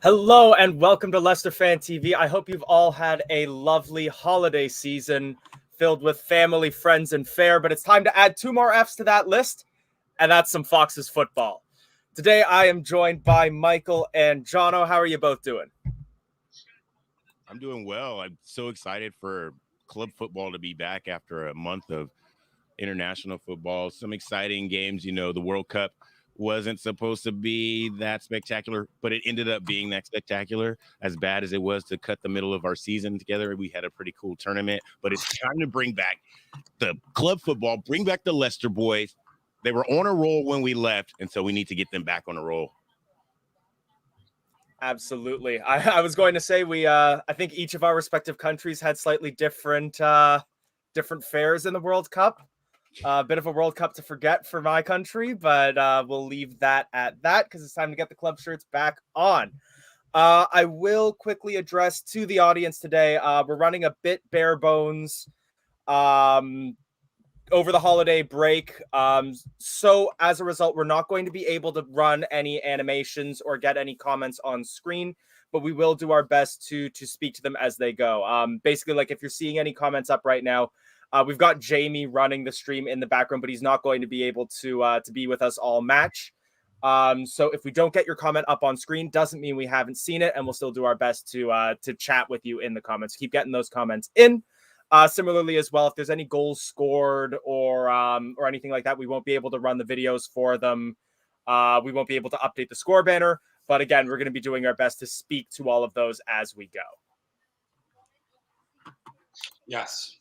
Hello and welcome to Leicester Fan TV. I hope you've all had a lovely holiday season filled with family, friends, and fare, but it's time to add two more F's to that list, and that's some Fox's football. Today I am joined by Michael and Jono. How are you both doing? I'm doing well. I'm so excited for club football to be back after a month of international football. Some exciting games. You know, the World Cup wasn't supposed to be that spectacular, but it ended up being that spectacular. As bad as it was to cut the middle of our season together, we had a pretty cool tournament. But it's time to bring back the club football, bring back the Leicester boys. They were on a roll when we left, and so we need to get them back on a roll. Absolutely. I was going to say I think each of our respective countries had slightly different fares in the World Cup. A bit of a World Cup to forget for my country, but we'll leave that at that because it's time to get the club shirts back on. I will quickly address to the audience today. We're running a bit bare bones over the holiday break. So as a result, we're not going to be able to run any animations or get any comments on screen, but we will do our best to speak to them as they go. Basically, like if you're seeing any comments up right now, we've got Jamie running the stream in the background, but he's not going to be able to be with us all match. So if we don't get your comment up on screen, doesn't mean we haven't seen it, and we'll still do our best to chat with you in the comments. Keep getting those comments in. Similarly as well, if there's any goals scored or anything like that, we won't be able to run the videos for them. We won't be able to update the score banner. But again, we're going to be doing our best to speak to all of those as we go. Yes.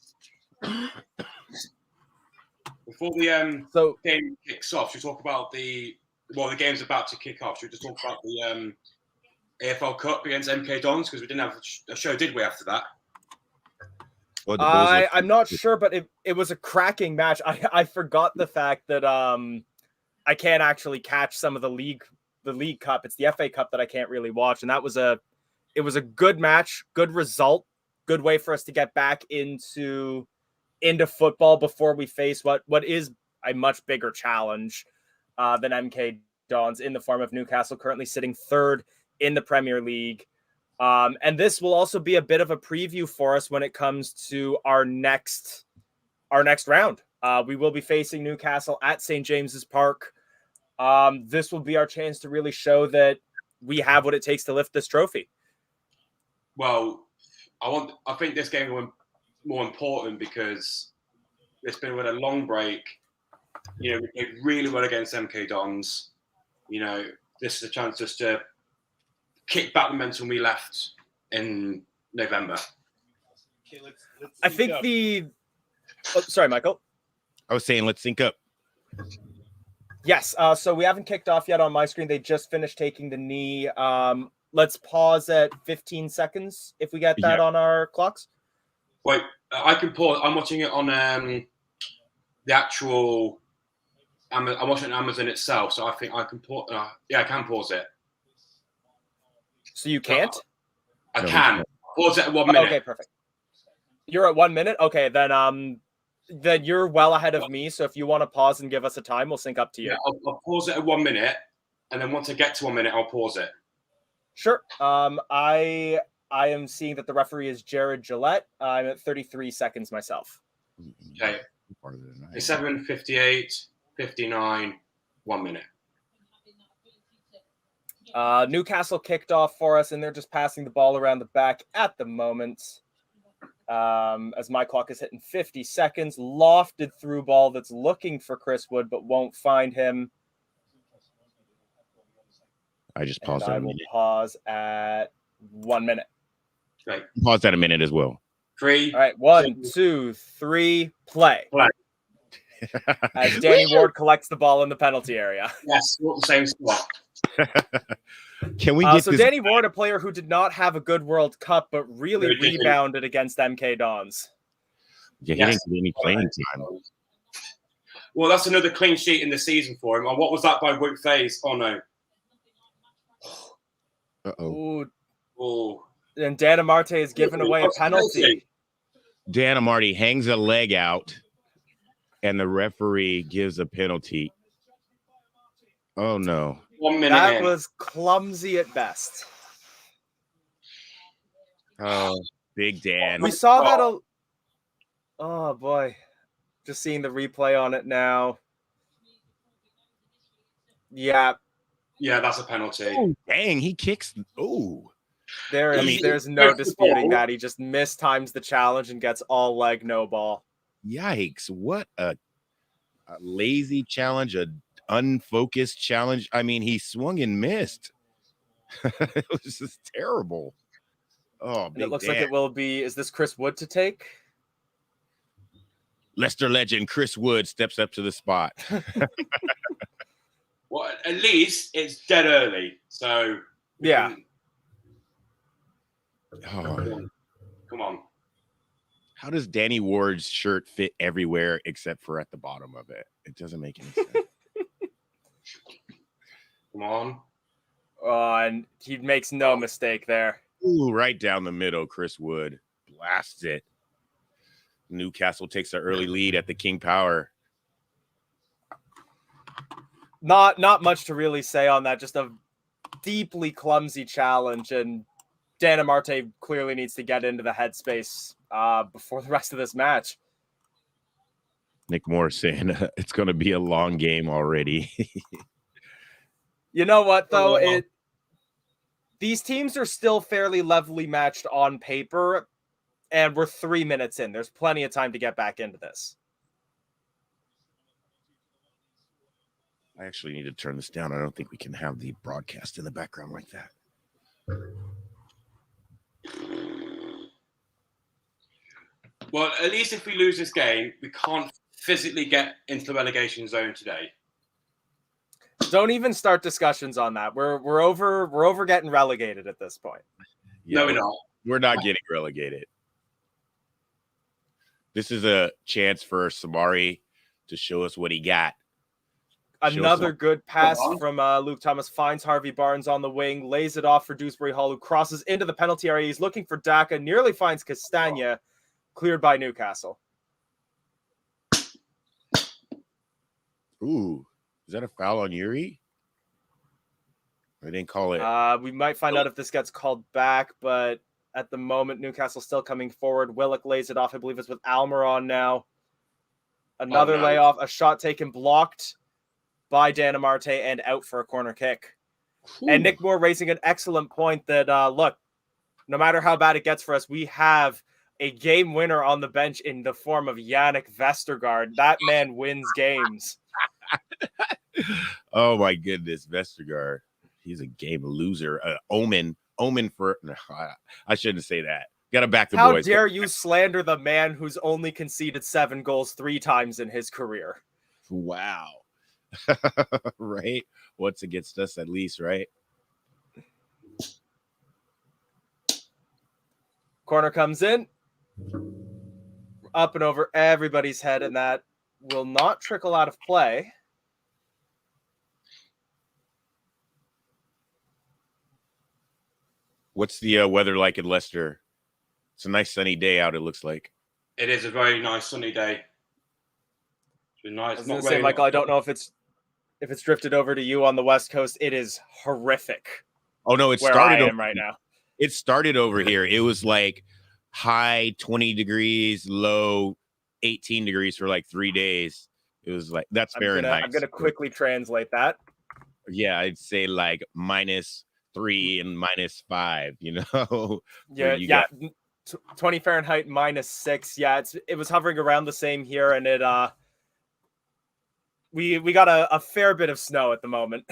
Before the game kicks off, should we talk about the game's about to kick off? Should we just talk about the AFL Cup against MK Dons? Because we didn't have a show, did we, after that? Well, I'm not sure, but it was a cracking match. I forgot the fact that I can't actually catch some of the league cup. It's the FA Cup that I can't really watch, and it was a good match, good result, good way for us to get back into football before we face what is a much bigger challenge than MK Dons in the form of Newcastle, currently sitting third in the Premier League. And this will also be a bit of a preview for us when it comes to our next round. We will be facing Newcastle at St. James's Park. This will be our chance to really show that we have what it takes to lift this trophy. Well, I think this game will be more important because it's been with a long break. You know, we played really well against MK Dons. You know, this is a chance just to kick back the momentum we left in November. Okay, I think sorry, Michael. I was saying, let's sync up. Yes. So we haven't kicked off yet on my screen. They just finished taking the knee. Let's pause at 15 seconds if we get that on our clocks. Wait, I can pause. I'm watching it on the actual. I'm watching it on Amazon itself, so I think I can pause. Yeah, I can pause it. So you can't? I can. Pause it at 1 minute. Okay, perfect. You're at 1 minute? Okay, then you're well ahead of me, so if you want to pause and give us a time, we'll sync up to you. Yeah, I'll pause it at 1 minute, and then once I get to 1 minute, I'll pause it. Sure. I am seeing that the referee is Jared Gillette. I'm at 33 seconds myself. Okay. It's 7:58, 59, 1 minute. Newcastle kicked off for us, and they're just passing the ball around the back at the moment. As my clock is hitting 50 seconds, lofted through ball that's looking for Chris Wood, but won't find him. I just paused. I will pause at 1 minute. Right. Pause at a minute as well. 3. All right. 1, 2, 3, play. As Danny Ward collects the ball in the penalty area. Yes, we're at the same spot. Can we get so Danny Ward, a player who did not have a good World Cup, but really rebounded against MK Dons. Yeah, he didn't get any playing time. Well, that's another clean sheet in the season for him. And what was that by Wout Faes? Oh, no. Uh-oh. Oh. And Dan Amarte has given away a penalty. Dan Amarte hangs a leg out, and the referee gives a penalty. Oh, no. 1 minute That in. was clumsy at best. Oh, Big Dan. We saw that. Oh boy, just seeing the replay on it now. Yeah, that's a penalty. Oh, dang, he kicks. Oh, there's no disputing that. He just mistimes the challenge and gets all leg, no ball. yikes! What a lazy challenge, a unfocused challenge. I mean, he swung and missed. It was just terrible. Oh, and it looks like it will be. Is this Chris Wood to take? Leicester legend Chris Wood steps up to the spot. Well, at least it's dead early, so yeah. Come on. How does Danny Ward's shirt fit everywhere except for at the bottom of it? It doesn't make any sense. Come on. And he makes no mistake there. Ooh, right down the middle, Chris Wood blasts it. Newcastle takes an early lead at the King Power. Not much to really say on that. Just a deeply clumsy challenge, and Dan Amarte clearly needs to get into the headspace before the rest of this match. Nick Moore saying it's going to be a long game already. You know what, though? These teams are still fairly levelly matched on paper, and we're 3 minutes in. There's plenty of time to get back into this. I actually need to turn this down. I don't think we can have the broadcast in the background like that. Well, at least if we lose this game, we can't physically get into the relegation zone today. Don't even start discussions on that. We're over getting relegated at this point. Yeah, no, we're not. We're not getting relegated. This is a chance for Samari to show us what he got. Another good pass from Luke Thomas finds Harvey Barnes on the wing, lays it off for Dewsbury Hall, who crosses into the penalty area. He's looking for Daka, nearly finds Castagna, cleared by Newcastle. Ooh, is that a foul on Yuri? I didn't call it. We might find out if this gets called back, but at the moment, Newcastle's still coming forward. Willock lays it off. I believe it's with Almiron now. Another layoff, a shot taken, blocked by Dan Amarte and out for a corner kick. Ooh. And Nick Moore raising an excellent point that, look, no matter how bad it gets for us, we have a game winner on the bench in the form of Yannick Vestergaard. That man wins games. Oh, my goodness, Vestergaard. He's a game loser. Omen for... No, I shouldn't say that. Got to back the boys. How dare you slander the man who's only conceded 7 goals 3 times in his career? Wow. Right? What's against us at least, right? Corner comes in. Up and over everybody's head, and that will not trickle out of play. What's the weather like in Leicester? It's a nice sunny day out, it looks like. It is a very nice sunny day. It's been nice. I was going to say, Michael, I don't know if it's drifted over to you on the West Coast. It is horrific. Oh, no, it started where I am right now. It started over here. It was like high 20 degrees, low 18 degrees for like 3 days. It was like, that's Fahrenheit. I'm going to quickly translate that. Yeah, I'd say like -3 and -5, you know? Yeah. 20 Fahrenheit, -6. Yeah, it was hovering around the same here, and it we got a fair bit of snow at the moment.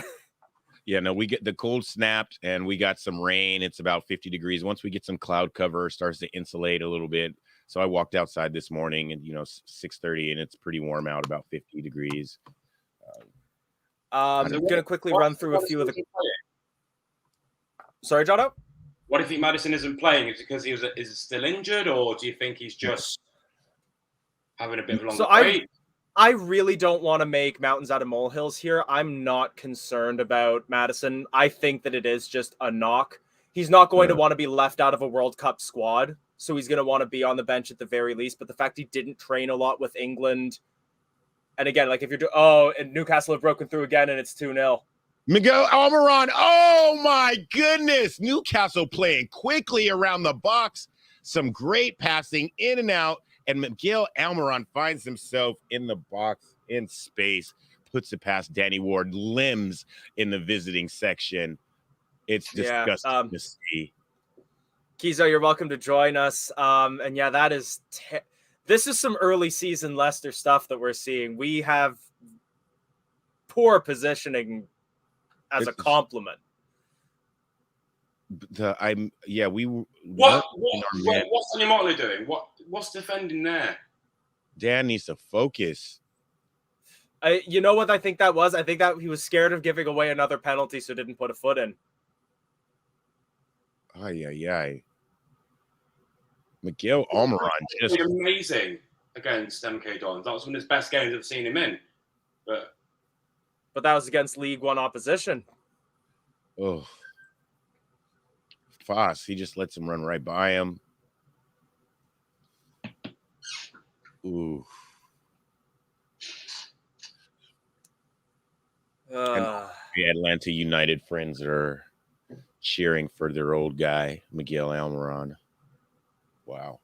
Yeah, no, we get the cold snapped and we got some rain. It's about 50 degrees. Once we get some cloud cover, it starts to insulate a little bit. So I walked outside this morning and 6:30 and it's pretty warm out, about 50 degrees. I'm going to quickly run through a few of the... Sorry, Jono? What do you think Maddison isn't playing? Is it because is he still injured, or do you think he's just having a bit of a longer break? I really don't want to make mountains out of molehills here. I'm not concerned about Maddison. I think that it is just a knock. He's not going to want to be left out of a World Cup squad, so he's going to want to be on the bench at the very least. But the fact he didn't train a lot with England, and again, like if you're and Newcastle have broken through again and it's 2-0. Miguel Almiron. Oh, my goodness. Newcastle playing quickly around the box. Some great passing in and out. And Miguel Almiron finds himself in the box in space. Puts it past Danny Ward. Limbs in the visiting section. It's disgusting to see. Kizo, you're welcome to join us. And yeah, that is this is some early season Leicester stuff that we're seeing. We have poor positioning as a compliment. What's Annie Motley doing? What's defending there? Dan needs to focus. You know what I think that was? I think that he was scared of giving away another penalty, so didn't put a foot in. Miguel Almiron just amazing against MK Dons. That was one of his best games I've seen him in. But that was against League One opposition. Oh, Foss, he just lets him run right by him. Ooh. The Atlanta United friends are cheering for their old guy, Miguel Almiron. Wow.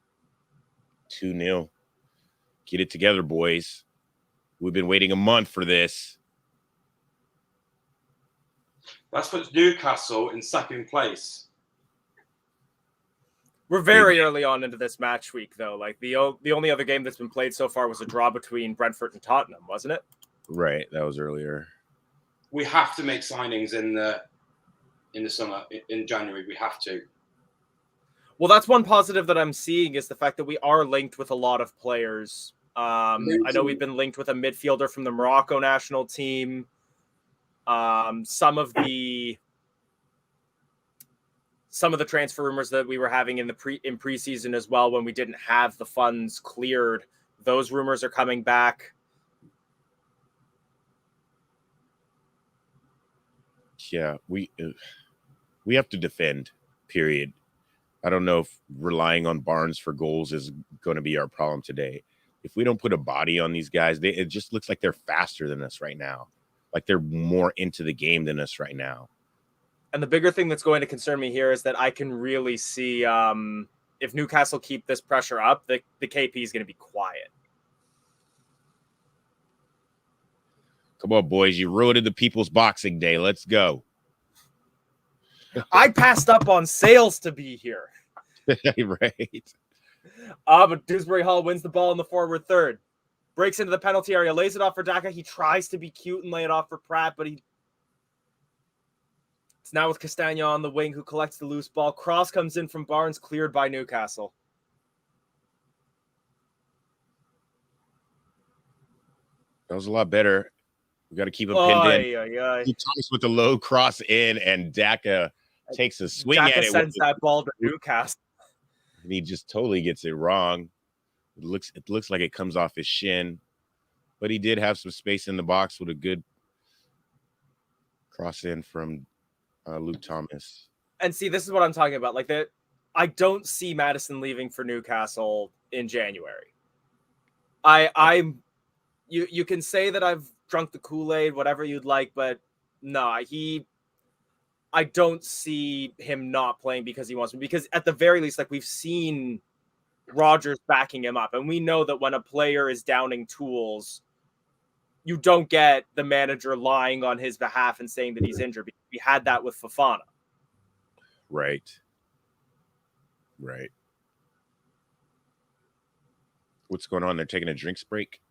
2-0. Get it together, boys. We've been waiting a month for this. That's puts Newcastle in second place. We're very early on into this match week, though. Like the only other game that's been played so far was a draw between Brentford and Tottenham, wasn't it? Right, that was earlier. We have to make signings in the summer, in January. We have to. Well, that's one positive that I'm seeing is the fact that we are linked with a lot of players. I know we've been linked with a midfielder from the Morocco national team. Some of the transfer rumors that we were having in preseason as well, when we didn't have the funds cleared, those rumors are coming back. Yeah, we have to defend, period. I don't know if relying on Barnes for goals is going to be our problem today. If we don't put a body on these guys, it just looks like they're faster than us right now. Like they're more into the game than us right now. And the bigger thing that's going to concern me here is that I can really see if Newcastle keep this pressure up, the KP is going to be quiet. Come on, boys. You ruined the People's Boxing Day. Let's go. I passed up on sales to be here. Right. But Dewsbury Hall wins the ball in the forward third. Breaks into the penalty area, lays it off for Daka. He tries to be cute and lay it off for Pratt, but it's now with Castagna on the wing, who collects the loose ball. Cross comes in from Barnes, cleared by Newcastle. That was a lot better. We got to keep him pinned in. Thomas with the low cross in, and Daka takes a swing Daka at it. Sends that ball to Newcastle. And he just totally gets it wrong. It looks like it comes off his shin, but he did have some space in the box with a good cross in from Luke Thomas. And see, this is what I'm talking about. Like that, I don't see Maddison leaving for Newcastle in January. You can say that I've drunk the Kool-Aid, whatever you'd like, but no, I don't see him not playing because he wants to. Because at the very least, like we've seen Rodgers backing him up, and we know that when a player is downing tools, you don't get the manager lying on his behalf and saying that he's injured. We had that with Fofana. Right. What's going on? They're taking a drinks break.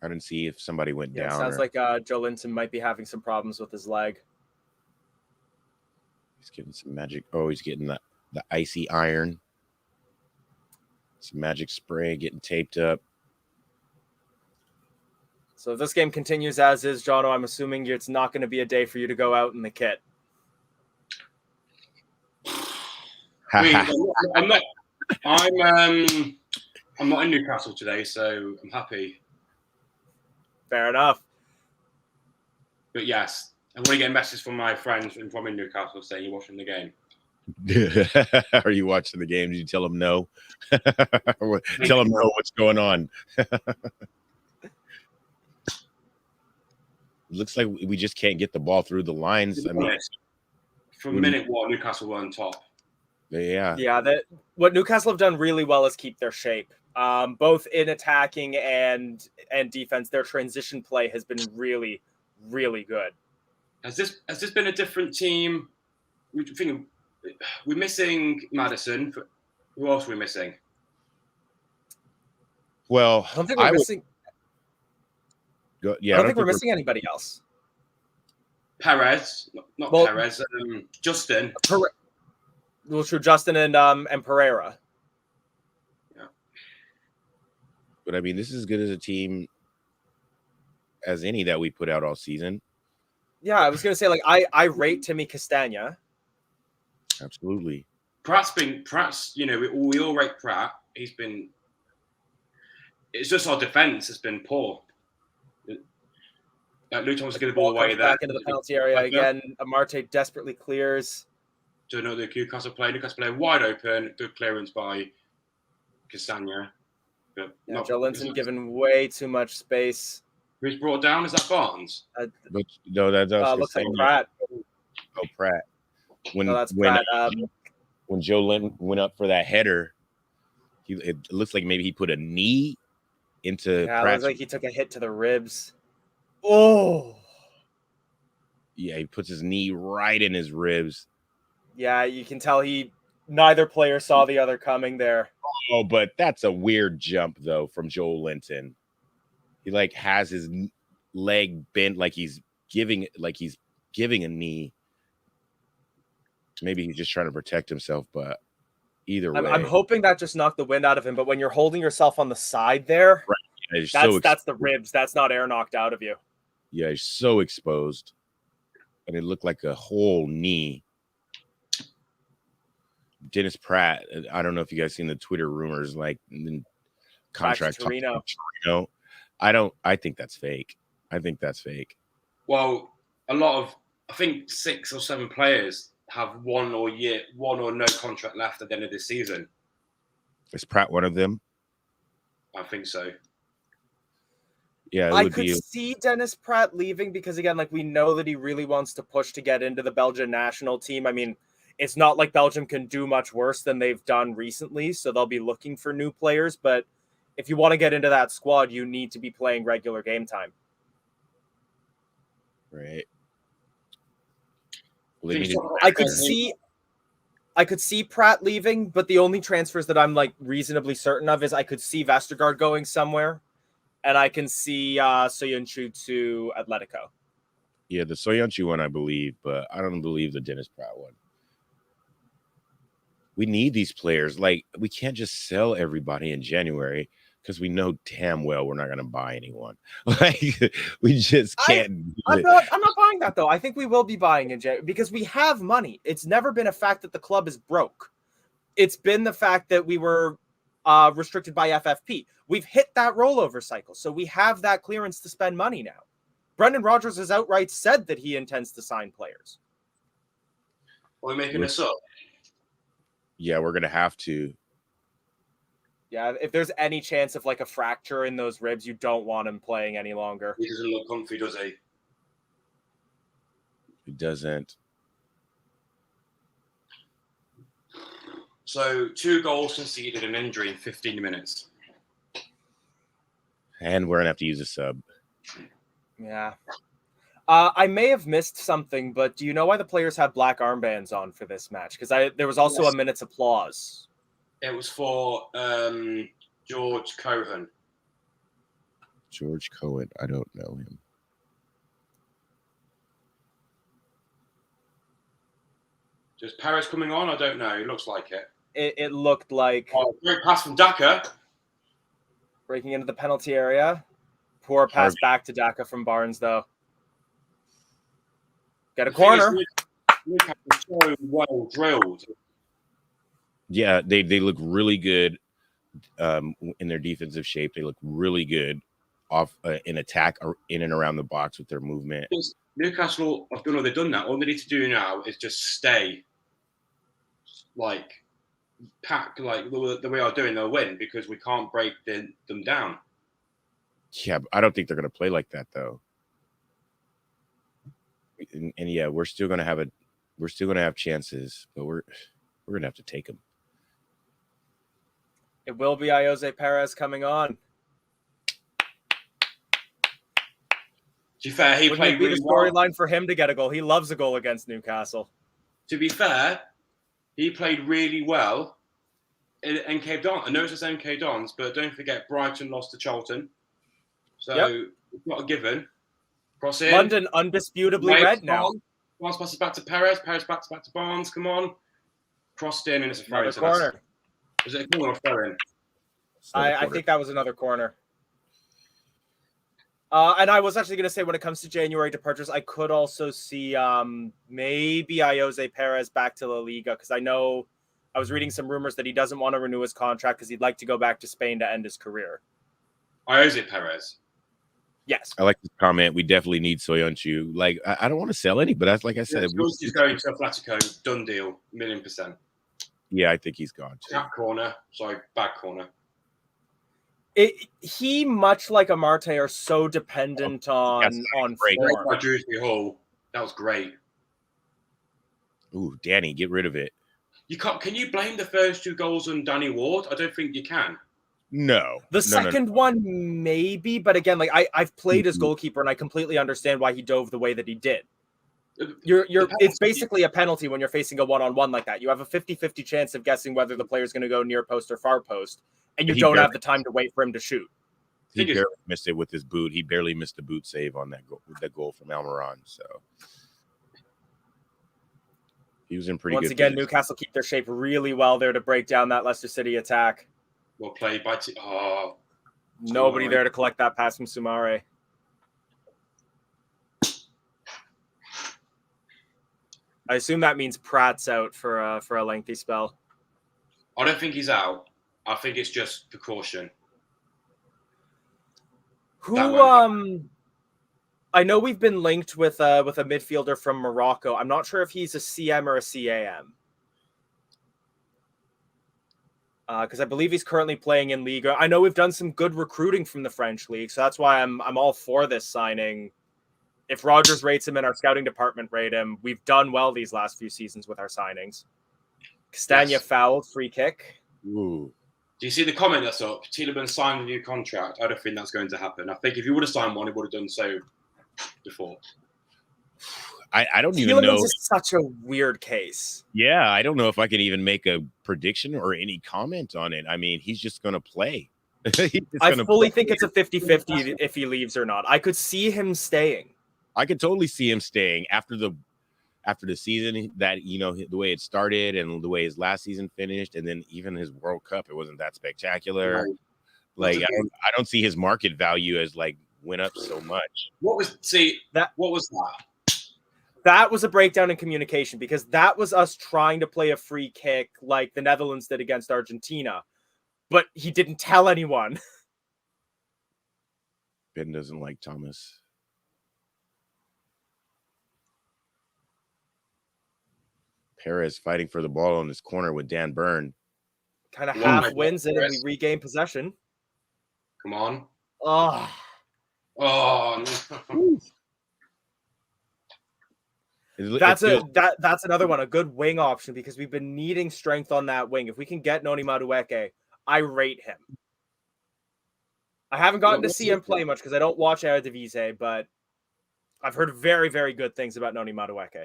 I didn't see if somebody went down. Sounds like Joe Linton might be having some problems with his leg. He's getting some magic. Oh, he's getting the icy iron. Some magic spray getting taped up. So if this game continues as is, Jono, I'm assuming it's not going to be a day for you to go out in the kit. I'm not in Newcastle today, so I'm happy. Fair enough. But yes, I'm going to get a message from my friends from in Newcastle saying you're watching the game. Are you watching the game? Did you tell them no? Tell them no what's going on. looks like we just can't get the ball through the lines. I mean, from minute one, Newcastle were on top. Yeah. What Newcastle have done really well is keep their shape. Both in attacking and defense, their transition play has been really, really good. Has this been a different team? We're missing Maddison. Who else are we missing? Well, I don't think we're missing. I don't think we're missing anybody else. Perez, not Perez. Justin. Well, true. Justin and Pereira. Yeah. But I mean, this is as good as a team as any that we put out all season. Yeah, I was gonna say, like, I rate Timmy Castagna. Absolutely. Pratt's, we all rate Pratt. He's been. It's just our defense has been poor. Luton was going to ball away there. Back into the penalty area again. Amarte desperately clears. To another Newcastle player. Newcastle player wide open. Good clearance by Castagna. Joe Linton given way too much space. Who's brought down? Is that Barnes? No, that does. Looks like Pratt. Oh, Pratt. That's Pratt. When Joe Linton went up for that header, it looks like maybe he put a knee into Pratt. Pratt. It looks like he took a hit to the ribs. Oh. Yeah, he puts his knee right in his ribs. Yeah, you can tell neither player saw the other coming there. Oh, but that's a weird jump though from Joel Linton. He has his leg bent like he's giving a knee. Maybe he's just trying to protect himself, but either way. I'm hoping that just knocked the wind out of him, but when you're holding yourself on the side there, right. That's the ribs. That's not air knocked out of you. Yeah, he's so exposed. And it looked like a whole knee. Dennis Pratt, I don't know if you guys seen the Twitter rumors, contract talk to Torino. I think that's fake. Well, I think 6 or 7 players have one or no contract left at the end of this season. Is Pratt one of them? I think so. Yeah, I could see Dennis Pratt leaving because, again, we know that he really wants to push to get into the Belgian national team. I mean, it's not like Belgium can do much worse than they've done recently, so they'll be looking for new players. But if you want to get into that squad, you need to be playing regular game time. Right. I could see Pratt leaving, but the only transfers that I'm reasonably certain of is I could see Vestergaard going somewhere, and I can see Soyuncu to Atletico. Yeah, the Soyuncu one I believe, but I don't believe the Dennis Pratt one. We need these players. We can't just sell everybody in January because we know damn well we're not going to buy anyone. We just can't. I'm not buying that, though. I think we will be buying in January because we have money. It's never been a fact that the club is broke. It's been the fact that we were restricted by FFP. We've hit that rollover cycle, so we have that clearance to spend money now. Brendan Rodgers has outright said that he intends to sign players. Are we making this up? Yeah, we're going to have to. Yeah, if there's any chance of a fracture in those ribs, you don't want him playing any longer. He doesn't look comfy, does he? He doesn't. So 2 goals conceded, an injury in 15 minutes. And we're going to have to use a sub. Yeah. I may have missed something, but do you know why the players had black armbands on for this match? Because there was also a minute's applause. It was for George Cohen. George Cohen. I don't know him. Is Paris coming on? I don't know. It looks like it. It looked like... Oh, great pass from Daka. Breaking into the penalty area. Poor pass back to Daka from Barnes, though. Get a corner. So well drilled. Yeah, they look really good in their defensive shape. They look really good off in attack or in and around the box with their movement. Newcastle, I don't know they've done that. All they need to do now is just stay pack the way I'm doing. They'll win because we can't break them down. Yeah, but I don't think they're going to play like that though. And yeah, we're still gonna have chances, but we're gonna have to take them. It will be Jose Perez coming on. To be fair, he Wouldn't played it be really the well. storyline for him to get a goal? He loves a goal against Newcastle. To be fair, he played really well in MK Dons. I know it's the same MK Dons, but don't forget Brighton lost to Charlton. So it's not a given. Cross in. London undisputably red now. Barnes passes back to Perez. Perez back to Barnes. Come on. Crossed in and it's a throw-in. Another corner. Was it a corner or throw-in? I think that was another corner. And I was actually going to say, when it comes to January departures, I could also see maybe Jose Perez back to La Liga, because I know I was reading some rumors that he doesn't want to renew his contract because he'd like to go back to Spain to end his career. Jose Perez. Yes. I like this comment. We definitely need Soyuncu. Like, I don't want to sell any, but that's like I said. He's going to Atletico. Done deal. 1,000,000%. Yeah, I think he's gone too. That corner. Sorry, bad corner. He, much like Amarte, are so dependent on form. By Drewsbury Hall. That was great. Ooh, Danny, get rid of it. Can you blame the first 2 goals on Danny Ward? I don't think you can. No. The second one, maybe, but again, like I've played as goalkeeper, and I completely understand why he dove the way that he did. It's basically a penalty when you're facing a one-on-one like that. You have a 50-50 chance of guessing whether the player's going to go near post or far post, and you don't have the time to wait for him to shoot. He barely missed it with his boot. He barely missed the boot save on that goal from Almiron. So he was in pretty good. Once again, Newcastle keep their shape really well there to break down that Leicester City attack. Well played by nobody there to collect that pass from Soumare. I assume that means Pratt's out for a lengthy spell. I don't think he's out. I think it's just precaution. I know we've been linked with a midfielder from Morocco. I'm not sure if he's a CM or a CAM. Because I believe he's currently playing in Liga. I know we've done some good recruiting from the French league, so that's why I'm all for this signing. If Rogers rates him and our scouting department rate him, we've done well these last few seasons with our signings. Castagna fouled, free kick. Ooh. Do you see the comment that's up? Tielemans signed a new contract. I don't think that's going to happen. I think if he would have signed one, he would have done so before. I don't even know. Tielemans is such a weird case. Yeah, I don't know if I can even make a prediction or any comment on it. I mean, he's just going to play. I fully think it's a 50-50 if he leaves or not. I could see him staying. I could totally see him staying after the season, that, you know, the way it started and the way his last season finished, and then even his World Cup, it wasn't that spectacular. No. Like, I don't see his market value as like went up so much. What was that? That was a breakdown in communication, because that was us trying to play a free kick like the Netherlands did against Argentina, but he didn't tell anyone. Ben doesn't like Thomas. Perez fighting for the ball on this corner with Dan Burn. Kind of half wins it, and we regain possession. Come on. Oh, no. That's another one, a good wing option, because we've been needing strength on that wing. If we can get Noni Madueke, I rate him. I haven't gotten to see him play much because I don't watch Eredivisie, but I've heard very, very good things about Noni Madueke.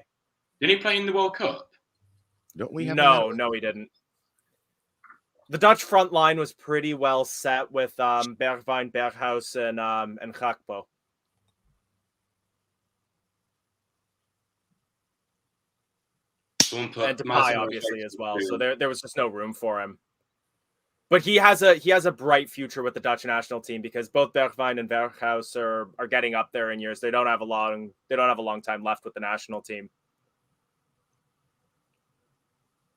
Did he play in the World Cup? Don't we have No, he didn't. The Dutch front line was pretty well set with Bergwijn, Berghuis, and Gakpo. And Depay, obviously, as well. So there was just no room for him. But he has a bright future with the Dutch national team, because both Bergwijn and Berghuis are getting up there in years. They don't have a long time left with the national team.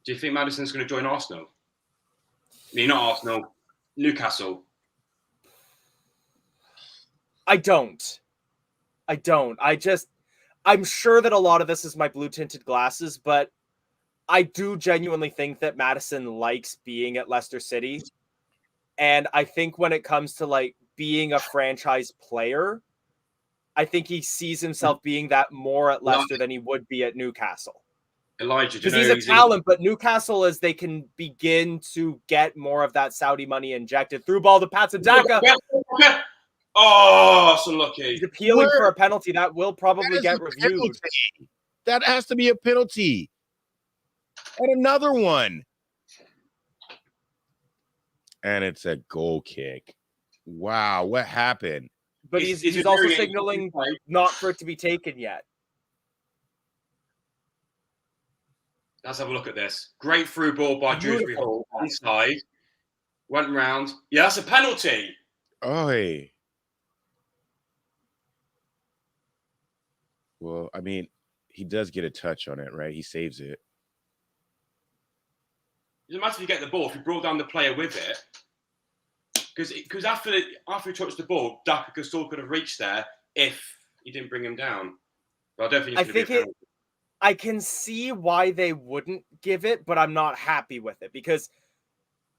Do you think Maddison's going to join Arsenal? I mean, not Arsenal, Newcastle. I don't. I'm sure that a lot of this is my blue tinted glasses, but I do genuinely think that Maddison likes being at Leicester City. And I think when it comes to like being a franchise player, I think he sees himself being that more at Leicester than he would be at Newcastle. Elijah, because he's a talent, but Newcastle, as they can begin to get more of that Saudi money injected, through ball to Patson Daka. Oh, so lucky. He's appealing for a penalty that will probably get reviewed. Penalty. That has to be a penalty. And another one. And it's a goal kick. Wow, what happened? But he's also signaling not for it to be taken yet. Let's have a look at this. Great through ball by Dewsbury Hall. Inside. Went round. Yeah, that's a penalty. Oh, hey. Well, I mean, he does get a touch on it, right? He saves it. It doesn't matter if you get the ball, if you brought down the player with it. Because after he touched the ball, Daka still could have reached there if he didn't bring him down. But I don't think I can see why they wouldn't give it, but I'm not happy with it because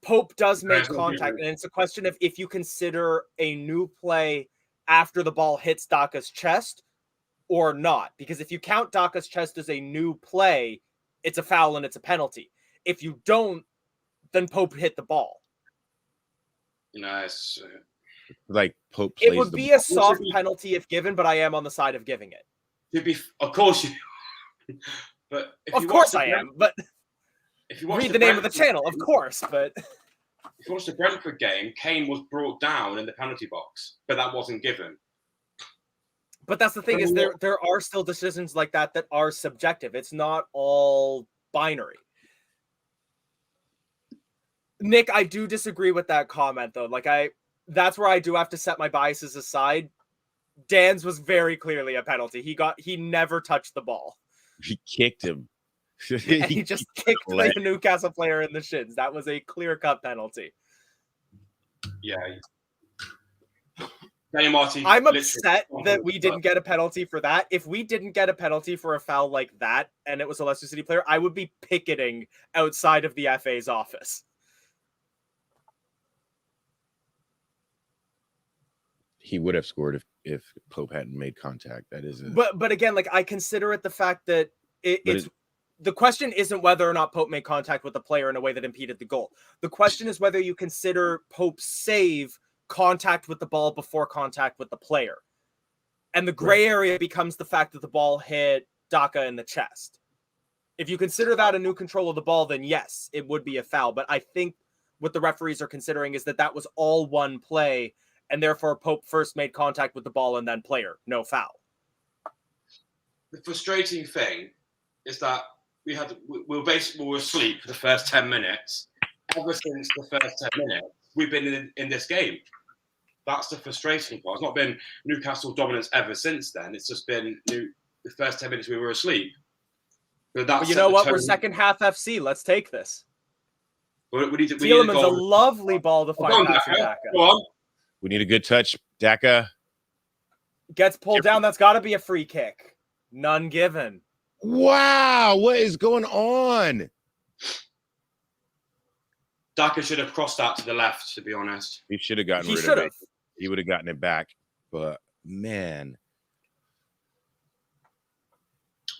Pope does make contact, and it's a question of if you consider a new play after the ball hits Daka's chest or not. Because if you count Daka's chest as a new play, it's a foul and it's a penalty. If you don't, then Pope hit the ball. Nice. Like Pope plays it would be a soft penalty if given, but I am on the side of giving it. Of course you. But of course I am. But if you read the name of the channel, of course. But if you watch the Brentford game, Kane was brought down in the penalty box, but that wasn't given. But that's the thing is there are still decisions like that are subjective. It's not all binary. Nick, I do disagree with that comment though. That's where I do have to set my biases aside. Dan's was very clearly a penalty. He never touched the ball. He kicked him. And he just kicked the Newcastle player in the shins. That was a clear-cut penalty. Yeah. Marty, I'm upset that we didn't get a penalty for that. If we didn't get a penalty for a foul like that and it was a Leicester City player, I would be picketing outside of the FA's office. He would have scored if Pope hadn't made contact. That is But again, I consider it the fact that the question isn't whether or not Pope made contact with the player in a way that impeded the goal. The question is whether you consider Pope's save contact with the ball before contact with the player. And the gray area becomes the fact that the ball hit Daka in the chest. If you consider that a new control of the ball, then yes, it would be a foul. But I think what the referees are considering is that was all one play, and therefore Pope first made contact with the ball and then player. No foul. The frustrating thing is that we were asleep for the first 10 minutes. Ever since the first 10 minutes, we've been in this game. That's the frustrating part. It's not been Newcastle dominance ever since then. It's just been the first 10 minutes we were asleep. But you know what? We're second half FC. Let's take this. Tielemans a lovely ball to find Patson Daka. Go on. We need a good touch, Daka. Gets pulled down. That's got to be a free kick. None given. Wow, what is going on? Daka should have crossed that to the left, to be honest. He should have gotten rid of it. He would have gotten it back. But, man.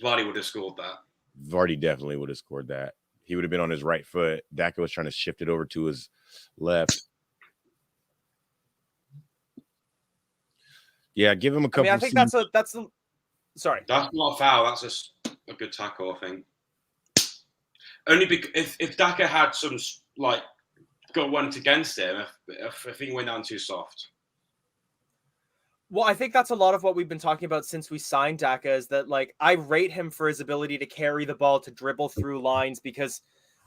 Vardy would have scored that. Vardy definitely would have scored that. He would have been on his right foot. Daka was trying to shift it over to his left. Yeah, give him a couple. I think that's sorry. That's not a foul. That's just a good tackle, I think. Only because if Daka had some got one against him, I think he went down too soft. Well, I think that's a lot of what we've been talking about since we signed Daka is that I rate him for his ability to carry the ball, to dribble through lines, because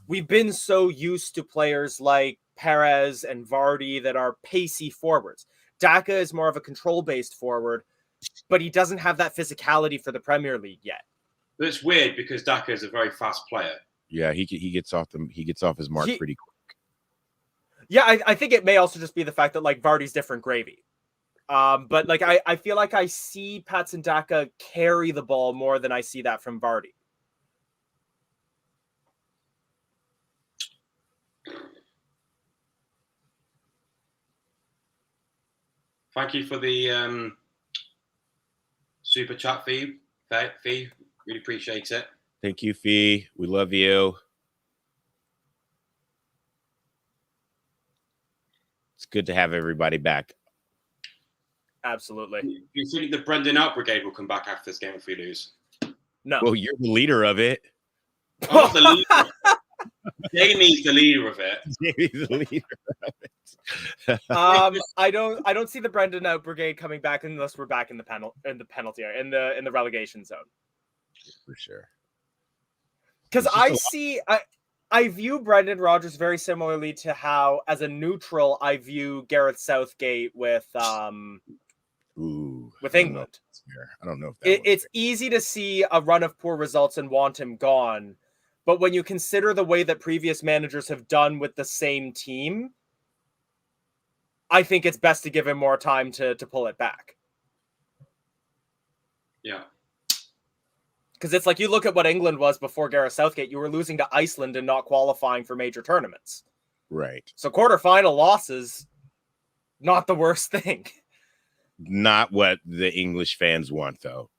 we've been so used to players like Perez and Vardy that are pacey forwards. Daka is more of a control-based forward, but he doesn't have that physicality for the Premier League yet. But it's weird because Daka is a very fast player. Yeah, he gets off his mark pretty quick. Yeah, I think it may also just be the fact that Vardy's different gravy. But I feel like I see Patson Daka carry the ball more than I see that from Vardy. Thank you for the super chat fee. Really appreciate it. Thank you, Fee. We love you. It's good to have everybody back. Absolutely. Do you think the Brendan Out Brigade will come back after this game if we lose? No. Well, you're the leader of it. I'm not the leader. Jamie's the leader of it. Jamie's the leader of it. I don't see the Brendan Out Brigade coming back unless we're back in the penalty area, in the relegation zone. For sure. Because I view Brendan Rodgers very similarly to how, as a neutral, I view Gareth Southgate with England. I don't know if it's easy to see a run of poor results and want him gone, but when you consider the way that previous managers have done with the same team, I think it's best to give him more time to pull it back. Yeah. Because it's like, you look at what England was before Gareth Southgate, you were losing to Iceland and not qualifying for major tournaments. Right. So quarterfinal losses, not the worst thing. Not what the English fans want, though.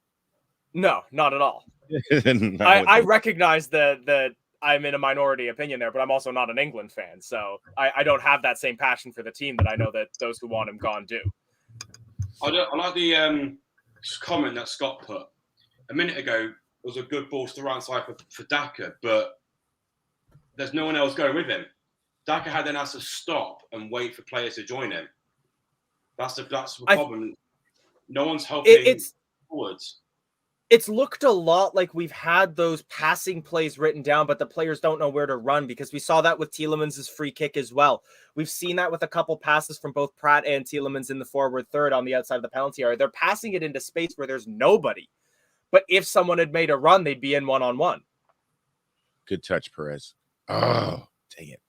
No, not at all. I recognize that I'm in a minority opinion there, but I'm also not an England fan. So I don't have that same passion for the team that I know that those who want him gone do. I like the comment that Scott put a minute ago. It was a good ball to the right side for Daka, but there's no one else going with him. Daka had then has to stop and wait for players to join him. That's the problem. No one's helping forwards. It's looked a lot like we've had those passing plays written down, but the players don't know where to run, because we saw that with Tielemans' free kick as well. We've seen that with a couple passes from both Pratt and Tielemans in the forward third on the outside of the penalty area. They're passing it into space where there's nobody. But if someone had made a run, they'd be in one-on-one. Good touch, Perez. Oh, dang it.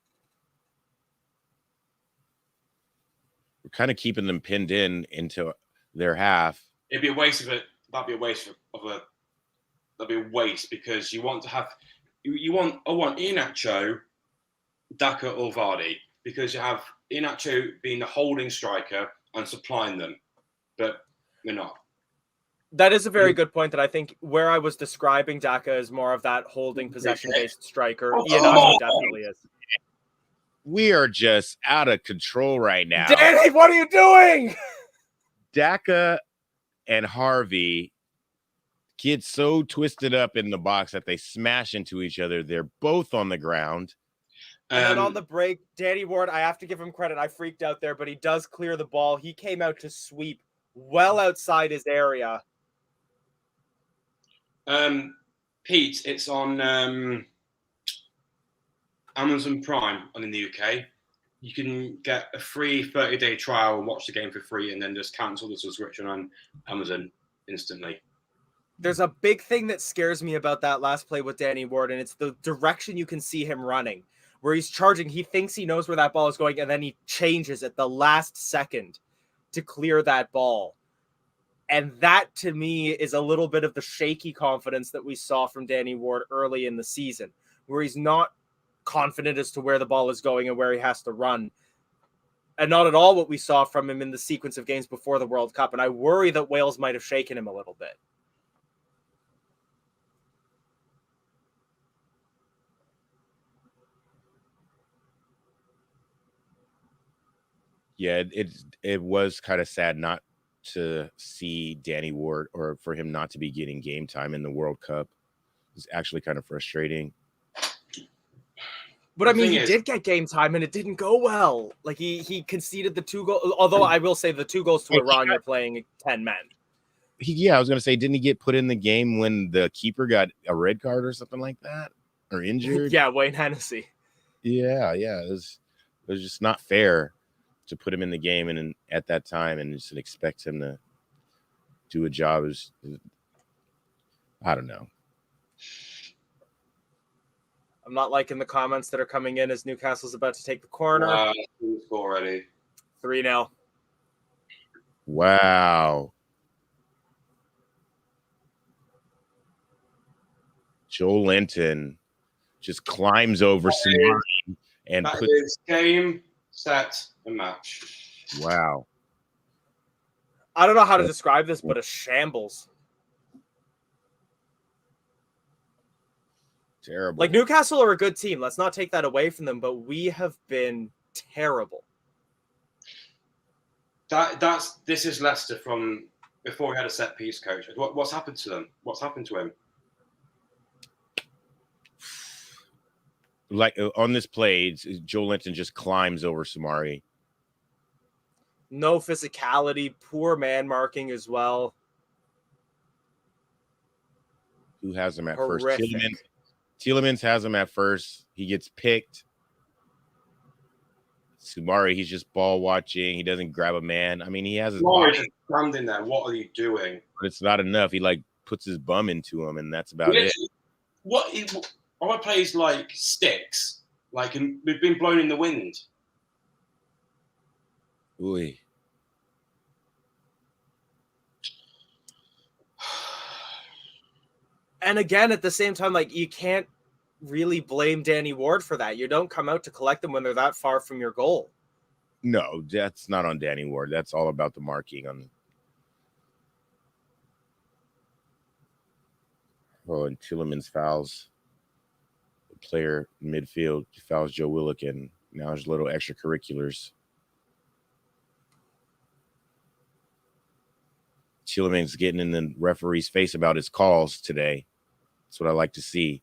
We're kind of keeping them pinned into their half. It'd be a waste of it. That'd be a waste that'd be a waste, because you want to have I want Iheanacho, Daka or Vardy, because you have Iheanacho being the holding striker and supplying them, but we're not. That is a very good point, that I think where I was describing Daka is more of that holding possession-based striker. Iheanacho definitely is. We are just out of control right now. Danny, what are you doing? Daka and Harvey get so twisted up in the box that they smash into each other. They're both on the ground. And then on the break, Danny Ward, I have to give him credit. I freaked out there, but he does clear the ball. He came out to sweep well outside his area. Pete, it's on Amazon Prime in the UK. You can get a free 30-day trial and watch the game for free, and then just cancel the subscription on Amazon instantly. There's a big thing that scares me about that last play with Danny Ward, and it's the direction you can see him running, where he's charging. He thinks he knows where that ball is going, and then he changes at the last second to clear that ball. And that, to me, is a little bit of the shaky confidence that we saw from Danny Ward early in the season, where he's not confident as to where the ball is going and where he has to run. And not at all what we saw from him in the sequence of games before the World Cup. And I worry that Wales might have shaken him a little bit. Yeah, it was kind of sad not to see Danny Ward, or for him not to be getting game time in the World Cup. It's actually kind of frustrating. But I mean, he did get game time, and it didn't go well. Like, he conceded the 2 goals. Although I will say the 2 goals to Iran, you're playing 10 men. I was going to say, didn't he get put in the game when the keeper got a red card or something like that, or injured? Yeah, Wayne Hennessy. Yeah. It was just not fair to put him in the game and at that time and just expect him to do a job. I don't know. I'm not liking the comments that are coming in as Newcastle's about to take the corner. Already 3-0. Wow. Joel Linton just climbs over somebody and puts game, set, and match. Wow. I don't know how to describe this, but a shambles. Terrible. Like, Newcastle are a good team. Let's not take that away from them, but we have been terrible. This is Leicester from before we had a set piece coach. What's happened to them? What's happened to him? Like on this play, Joe Linton just climbs over Samari. No physicality, poor man marking as well. Who has him at Horrific. first? Tielemans has him at first. He gets picked. Samari, he's just ball watching. He doesn't grab a man. I mean, he has his body. Just standing there. What are you doing? But it's not enough. He like puts his bum into him, and that's about it. Our plays like sticks, like we've been blown in the wind. Ooh. And again, at the same time, like, you can't really blame Danny Ward for that. You don't come out to collect them when they're that far from your goal. No, that's not on Danny Ward. That's all about the marking on. Oh, and Tielemans fouls the player in midfield. He fouls Joe Willock, and now there's little extracurriculars. Tielemans getting in the referee's face about his calls today. That's what I like to see.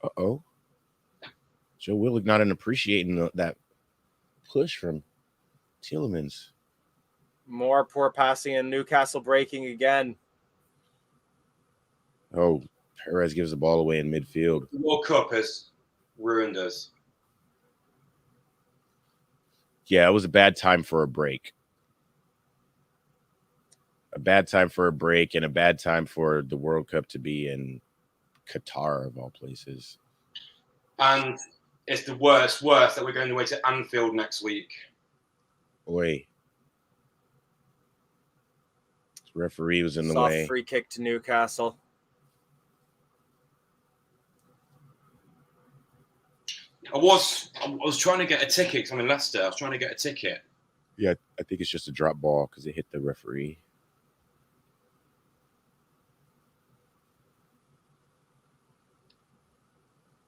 Uh-oh. Joe Willock not appreciating that push from Tielemans. More poor passing and Newcastle breaking again. Oh, Perez gives the ball away in midfield. The World Cup has ruined us. Yeah, it was a bad time for a break. A bad time for a break and a bad time for the World Cup to be in Qatar, of all places. And it's the worst that we're going away to Anfield next week. Boy. The referee was in the Soft way. Free kick to Newcastle. I was trying to get a ticket because I'm in Leicester. I was trying to get a ticket. Yeah, I think it's just a drop ball because it hit the referee.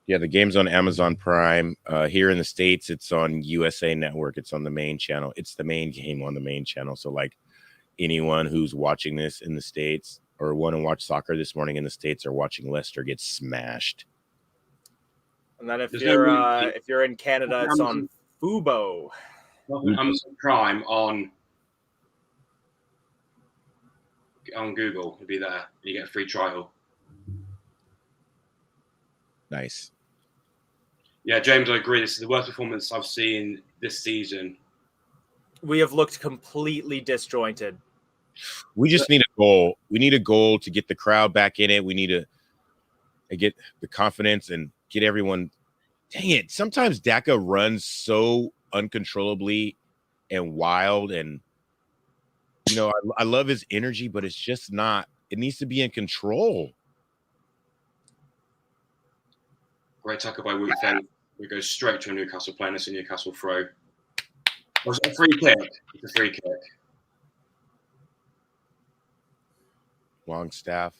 Yeah, the game's on Amazon Prime. Here in the States, it's on USA Network. It's on the main channel. It's the main game on the main channel. So, like, anyone who's watching this in the States or want to watch soccer this morning in the States or watching Leicester get smashed. And then if you're in Canada, it's on Fubo. Amazon Prime on Google. It'll be there. You get a free trial. Nice. Yeah, James, I agree. This is the worst performance I've seen this season. We have looked completely disjointed. We just need a goal. We need a goal to get the crowd back in it. We need to get the confidence and get everyone. Dang it. Sometimes Daka runs so uncontrollably and wild. And, you know, I love his energy, but it's just not. It needs to be in control. Great tackle by Wout Faith. We go straight to a Newcastle player. It's a Newcastle throw. Was it a free kick? It's a free kick. Longstaff.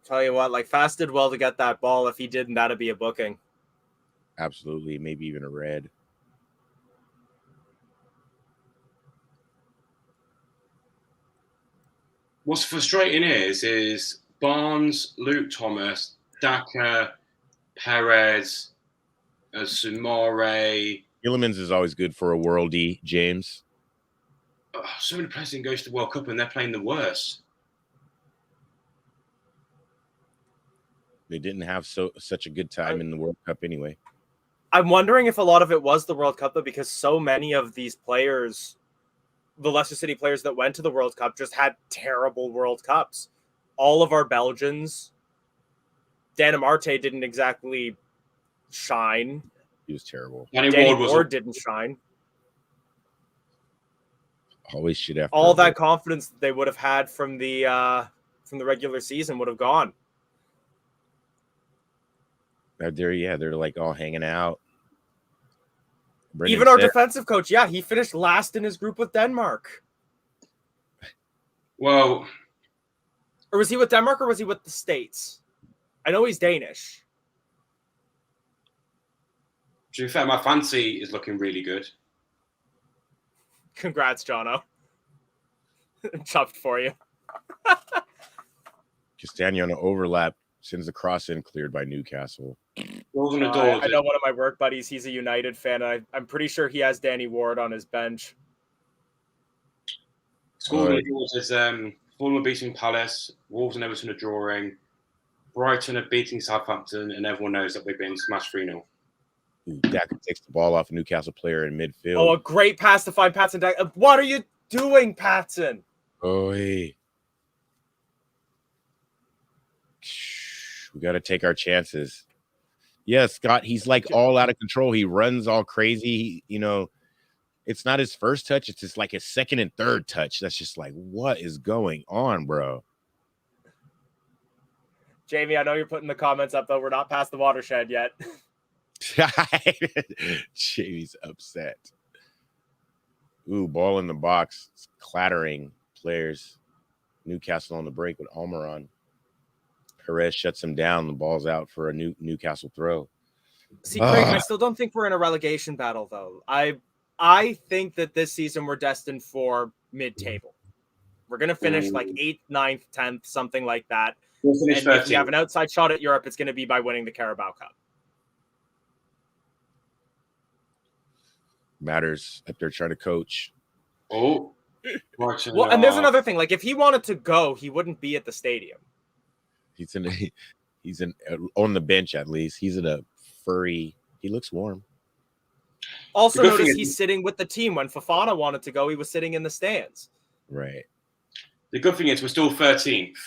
Tell you what, like, Fast did well to get that ball. If he didn't, that'd be a booking. Absolutely. Maybe even a red. What's frustrating is Barnes, Luke Thomas, Daka, Perez, Sumare. Tielemans is always good for a worldie, James. So many players goes to the World Cup and they're playing the worst. They didn't have such a good time in the World Cup anyway. I'm wondering if a lot of it was the World Cup, though, because so many of these players, the Leicester City players that went to the World Cup, just had terrible World Cups. All of our Belgians, Danamarte didn't exactly shine. He was terrible. Danny Ward didn't shine. Always shit after all that confidence that they would have had from the regular season would have gone. They're like all hanging out. Even our defensive coach, yeah, he finished last in his group with Denmark. Well, or was he with Denmark or was he with the States? I know he's Danish. To be fair, my fancy is looking really good. Congrats, Jono. Chuffed for you. Castagna on an overlap sends the cross in, cleared by Newcastle. I know one of my work buddies, he's a United fan. I'm pretty sure he has Danny Ward on his bench. Scores and draws is Fulham are beating Palace, Wolves and Everton are drawing, Brighton are beating Southampton, and everyone knows that we've been smashed 3-0. Daka takes the ball off a Newcastle player in midfield. Oh, a great pass to find Patson. What are you doing, Patson? Oh, hey. We got to take our chances. Yeah, Scott, he's like all out of control. He runs all crazy. It's not his first touch. It's just like his second and third touch. That's just like, what is going on, bro? Jamie, I know you're putting the comments up, though. We're not past the watershed yet. Jamie's upset. Ooh, ball in the box. It's clattering players. Newcastle on the break with Almiron. Perez shuts him down. The ball's out for a Newcastle throw. See, Craig, I still don't think we're in a relegation battle, though. I think that this season we're destined for mid-table. We're going to finish like 8th, 9th, 10th, something like that. And if we have an outside shot at Europe, it's going to be by winning the Carabao Cup. Matters if they're trying to coach. Oh. Well, and there's another thing. Like, if he wanted to go, he wouldn't be at the stadium. He's on the bench at least. He's in a furry. He looks warm. Also, notice he's sitting with the team. When Fofana wanted to go, he was sitting in the stands. Right. The good thing is we're still 13th.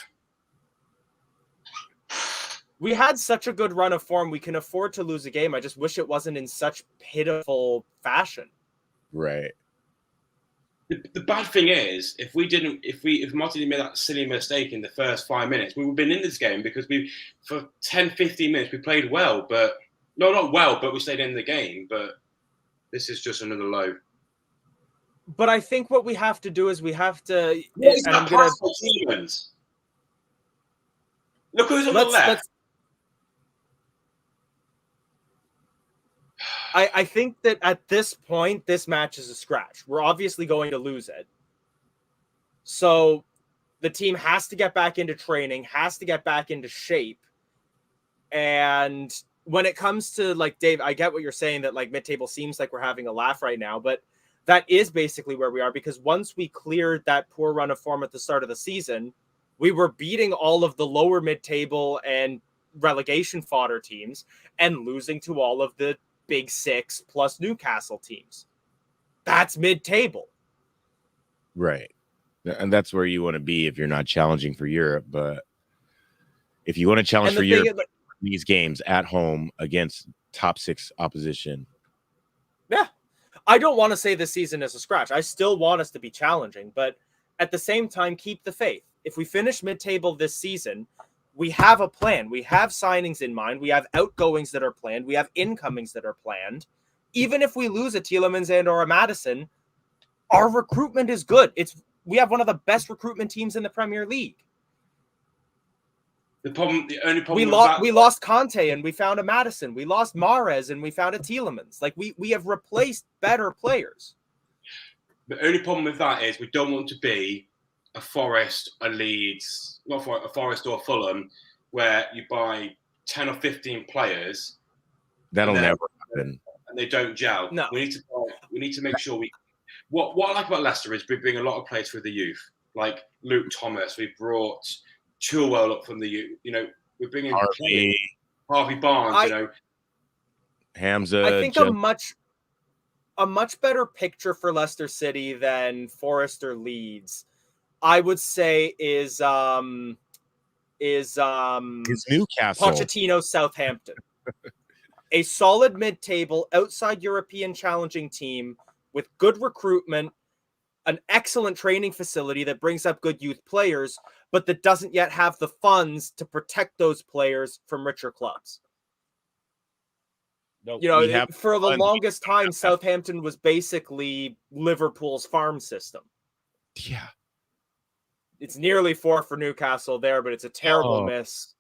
We had such a good run of form. We can afford to lose a game. I just wish it wasn't in such pitiful fashion. Right. The bad thing is, if Martin made that silly mistake in the first 5 minutes, we would have been in this game because for 10, 15 minutes, we played well, but not well, but we stayed in the game. But this is just another low. But I think what we have to do is we have to. What is that pass for Stevens? Look who's on the left. I think that at this point, this match is a scratch. We're obviously going to lose it. So the team has to get back into training, has to get back into shape. And when it comes to, like, Dave, I get what you're saying, that like mid-table seems like we're having a laugh right now, but that is basically where we are, because once we cleared that poor run of form at the start of the season, we were beating all of the lower mid-table and relegation fodder teams and losing to all of the Big Six plus Newcastle teams. That's mid-table. Right. And that's where you want to be if you're not challenging for Europe. But if you want to challenge for Europe, these games at home against top 6 opposition. Yeah. I don't want to say this season is a scratch. I still want us to be challenging, but at the same time, keep the faith. If we finish mid-table this season, we have a plan. We have signings in mind. We have outgoings that are planned. We have incomings that are planned. Even if we lose a Tielemans and or a Madison, our recruitment is good. We have one of the best recruitment teams in the Premier League. The only problem we lost Conte and we found a Madison. We lost Mahrez and we found a Tielemans. Like we have replaced better players. The only problem with that is we don't want to be a Forest, a Leeds, not for a Forest or a Fulham, where you buy 10 or 15 players. That'll never happen. And they don't gel. No. We need to make sure we. What I like about Leicester is we bring a lot of players through the youth, like Luke Thomas. We brought Chilwell up from the youth. We're bringing Harvey Barnes. Hamza. I think a much better picture for Leicester City than Forest or Leeds, I would say, is Newcastle. Pochettino Southampton. A solid mid-table, outside European challenging team with good recruitment, an excellent training facility that brings up good youth players, but that doesn't yet have the funds to protect those players from richer clubs. No, You know, for the longest time, Southampton was basically Liverpool's farm system. Yeah. It's nearly 4 for Newcastle there, but it's a terrible miss.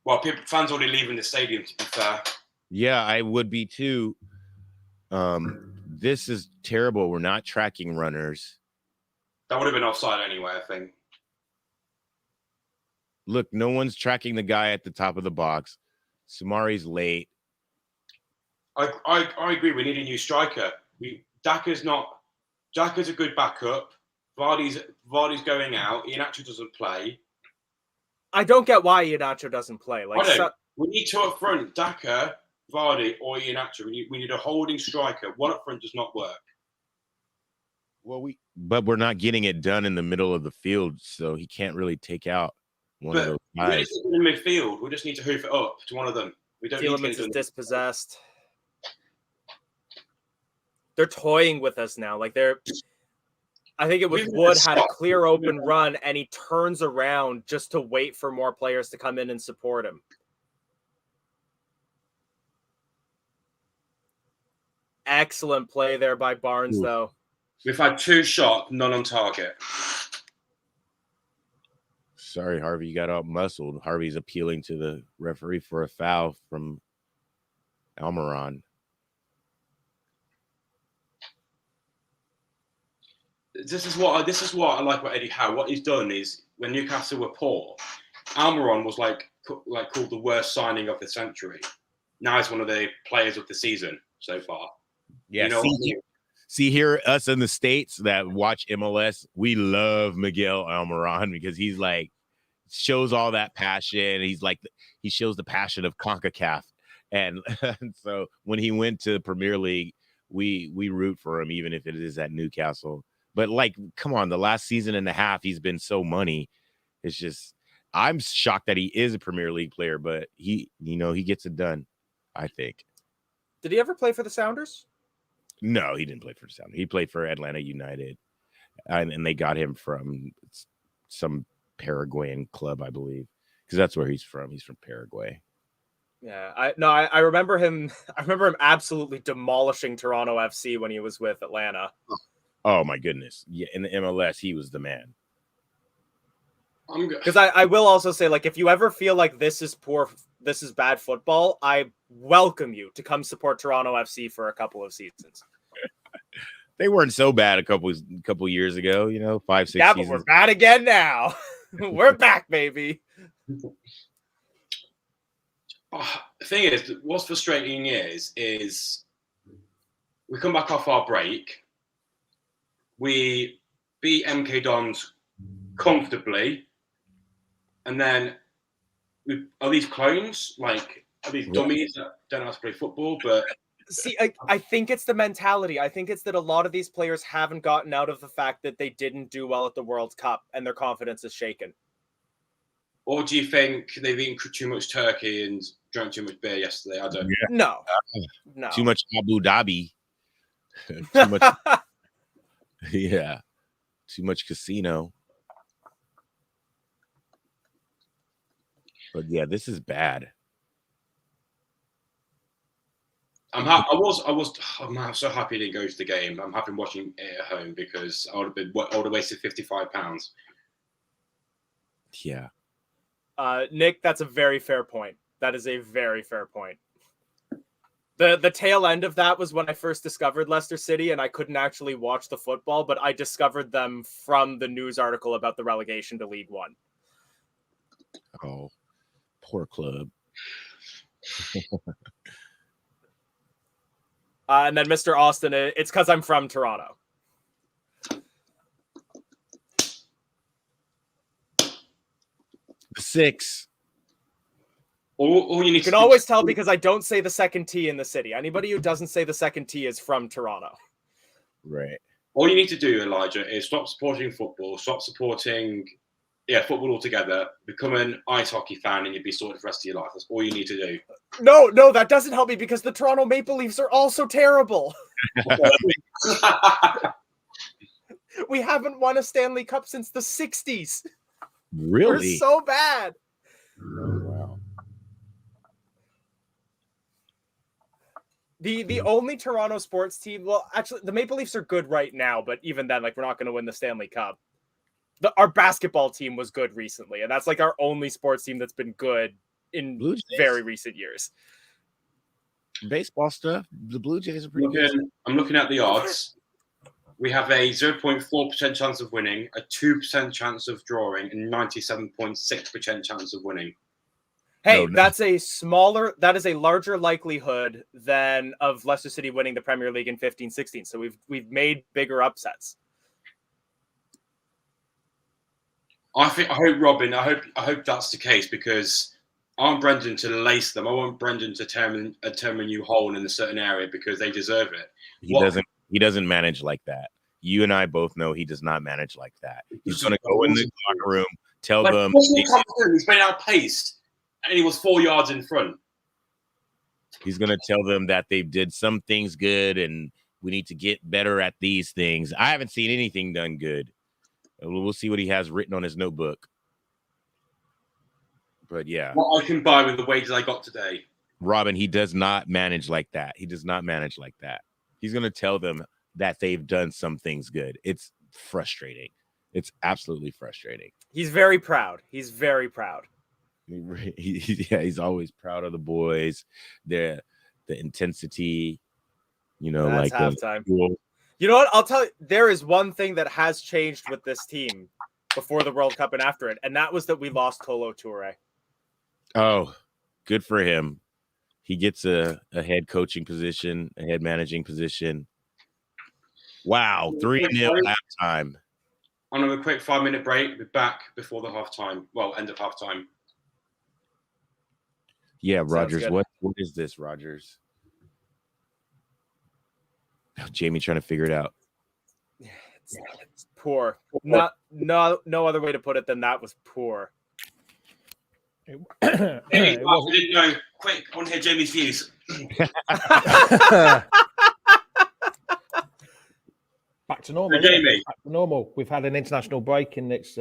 Well, fans already leaving the stadium, to be fair. Yeah, I would be too. This is terrible. We're not tracking runners. That would have been offside anyway, I think. Look, no one's tracking the guy at the top of the box. Samari's late. I agree. We need a new striker. Daka's a good backup. Vardy's going out. Iheanacho doesn't play. I don't get why Iheanacho doesn't play. We need two up front: Daka, Vardy, or Iheanacho. We need a holding striker. One up front does not work. Well, but we're not getting it done in the middle of the field, so he can't really take out one of those guys. In midfield, we just need to hoof it up to one of them. We don't need to is dispossessed. They're toying with us now. I think it was Wood had a clear open run, and he turns around just to wait for more players to come in and support him. Excellent play there by Barnes, though. We've had 2 shots, none on target. Sorry, Harvey, you got out muscled. Harvey's appealing to the referee for a foul from Almiron. This is what I like about Eddie Howe. What he's done is when Newcastle were poor, Almiron was like called the worst signing of the century. Now he's one of the players of the season so far. Yeah, you know see here, us in the States that watch MLS, we love Miguel Almiron because he's shows all that passion. He shows the passion of CONCACAF, and so when he went to the Premier League, we root for him even if it is at Newcastle. But come on, the last season and a half, he's been so money. It's just, I'm shocked that he is a Premier League player, but he gets it done, I think. Did he ever play for the Sounders? No, he didn't play for the Sounders. He played for Atlanta United, and they got him from some Paraguayan club, I believe, because that's where he's from. He's from Paraguay. Yeah, I remember him. I remember him absolutely demolishing Toronto FC when he was with Atlanta. Oh my goodness! Yeah, in the MLS, he was the man. Because I will also say, if you ever feel like this is bad football, I welcome you to come support Toronto FC for a couple of seasons. They weren't so bad a couple years ago, 5-6 seasons. But we're bad again now. We're back, baby. The thing is, what's frustrating is we come back off our break. We beat MK Dons comfortably, and then are these clones? Are these dummies that don't know how to play football? But see, I think it's the mentality. I think it's that a lot of these players haven't gotten out of the fact that they didn't do well at the World Cup, and their confidence is shaken. Or do you think they've eaten too much turkey and drank too much beer yesterday? I don't. Yeah. No. Too much Abu Dhabi. Too much. Yeah, too much casino. But yeah, this is bad. I'm so happy I didn't go to the game. I'm happy watching it at home because I would have wasted £55. Yeah. Nick, that's a very fair point. That is a very fair point. The tail end of that was when I first discovered Leicester City, and I couldn't actually watch the football, but I discovered them from the news article about the relegation to League One. Oh, poor club. And then Mr. Austin, it's because I'm from Toronto. The 6. All you can always tell because I don't say the second T in the city. Anybody who doesn't say the second T is from Toronto. Right. All you need to do, Elijah, is stop supporting football, stop supporting football altogether, become an ice hockey fan, and you'll be sorted for the rest of your life. That's all you need to do. No, that doesn't help me because the Toronto Maple Leafs are also terrible. We haven't won a Stanley Cup since the 60s. Really? We're so bad. Oh, wow. The only Toronto sports team, well, actually, the Maple Leafs are good right now, but even then, like, we're not going to win the Stanley Cup. Our basketball team was good recently, and that's like our only sports team that's been good in very recent years. Baseball stuff, the Blue Jays are pretty good. I'm looking at the odds. We have a 0.4% chance of winning, a 2% chance of drawing, and 97.6% chance of winning. Hey, that is a larger likelihood than of Leicester City winning the Premier League in 15-16. So we've made bigger upsets. I hope that's the case, because I want Brendan to lace them. I want Brendan to turn a new hole in a certain area because they deserve it. He doesn't manage like that. You and I both know he does not manage like that. He's going to go in the locker room, tell them he's been outpaced, and he was 4 yards in front. He's going to tell them that they did some things good and we need to get better at these things. I haven't seen anything done good. We'll see what he has written on his notebook. But yeah. What I can buy with the wages I got today. Robin, he does not manage like that. He does not manage like that. He's going to tell them that they've done some things good. It's frustrating. It's absolutely frustrating. He's very proud. He's very proud. He's always proud of the boys. The intensity, That's like halftime. You know what? I'll tell you, there is one thing that has changed with this team before the World Cup and after it, and that was that we lost Tolo Toure. Oh, good for him. He gets a head coaching position, a head managing position. Wow, 3-0 halftime. On a quick 5-minute break, we're back before the halftime. Well, end of halftime. Yeah, Rogers. What is this, Rogers? Oh, Jamie trying to figure it out. It's poor. No other way to put it than that was poor. We didn't know. Quick, I want to hear Jamie's views. Back to normal. Jamie. Back to normal. We've had an international break, and it's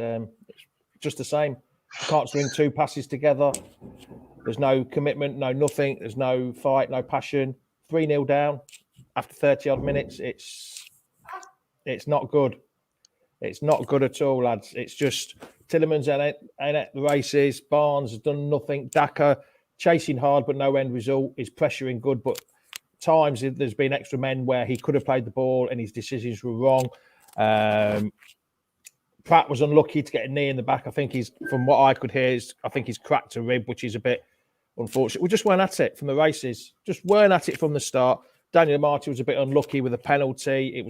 just the same. You can't string two passes together. There's no commitment, no nothing. There's no fight, no passion. 3-0 down after 30-odd minutes. It's not good. It's not good at all, lads. It's just Tillemans ain't at the races. Barnes has done nothing. Daka chasing hard, but no end result. Is pressuring good, but times there's been extra men where he could have played the ball and his decisions were wrong. Pratt was unlucky to get a knee in the back. I think from what I could hear, I think he's cracked a rib, which is a bit unfortunate. We just weren't at it from the races. Just weren't at it from the start. Daniel Martin was a bit unlucky with a penalty.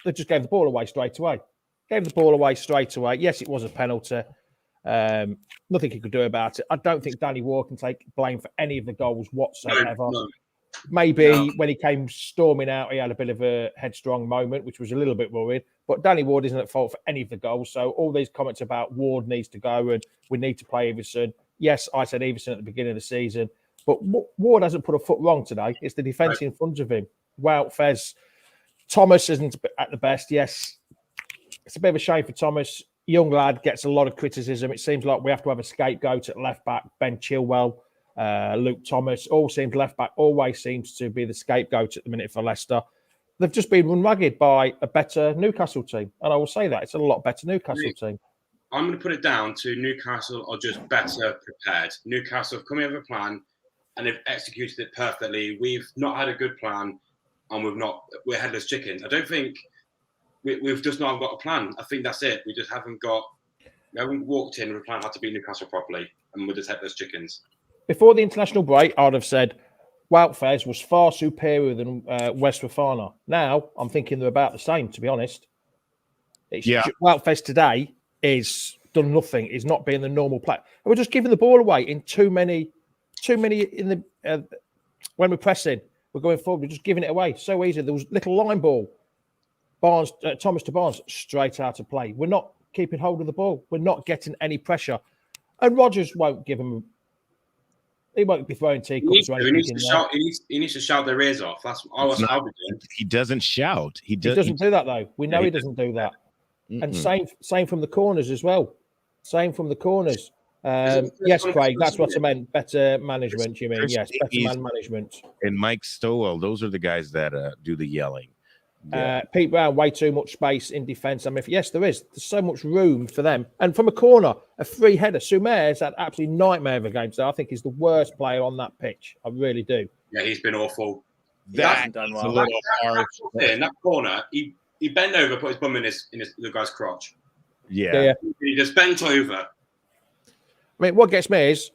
They just gave the ball away straight away. Yes, it was a penalty. Nothing he could do about it. I don't think Danny Ward can take blame for any of the goals whatsoever. No. Maybe when he came storming out, he had a bit of a headstrong moment, which was a little bit worrying. But Danny Ward isn't at fault for any of the goals. So all these comments about Ward needs to go and we need to play Everson. Yes, I said Everson at the beginning of the season. But Ward hasn't put a foot wrong today. It's the defence in front of him. Wow, Fez. Thomas isn't at the best. Yes, it's a bit of a shame for Thomas. Young lad gets a lot of criticism. It seems like we have to have a scapegoat at left back. Ben Chilwell, Luke Thomas, left back always seems to be the scapegoat at the minute for Leicester. They've just been run ragged by a better Newcastle team. And I will say that. It's a lot better Newcastle team. I'm going to put it down to Newcastle are just better prepared. Newcastle have come in with a plan and they've executed it perfectly. We've not had a good plan and we're headless chickens. I don't think we've just not got a plan. I think that's it. We haven't walked in with a plan how to beat Newcastle properly and we're just headless chickens. Before the international break, I would have said Wout Fez was far superior than West Fofana. Now, I'm thinking they're about the same, to be honest. Wout Fez today is done nothing. He's not being the normal player. And we're just giving the ball away in too many in the when we're pressing. We're going forward. We're just giving it away so easy. There was little line ball. Thomas to Barnes, straight out of play. We're not keeping hold of the ball. We're not getting any pressure. And Rodgers won't give him. He won't be throwing teacups. He needs to shout their ears off. That's all I'll be doing. He doesn't shout. He doesn't do that though. We know he doesn't do that. Mm-mm. And same from the corners as well. Same from the corners. Yes, Craig, that's what I meant. Better management, you mean? Chris Yes, better Davies man management. And Mike Stowell, those are the guys that do the yelling. Yeah. Pete Brown, way too much space in defence. I mean, yes, there is. There's so much room for them. And from a corner, a free header. Sumer's had absolutely nightmare of a game. So I think he's the worst player on that pitch. I really do. Yeah, he's been awful. That's a little harsh. In that corner, he bent over, put his bum in the guy's crotch. Yeah. He just bent over. I mean, what gets me is,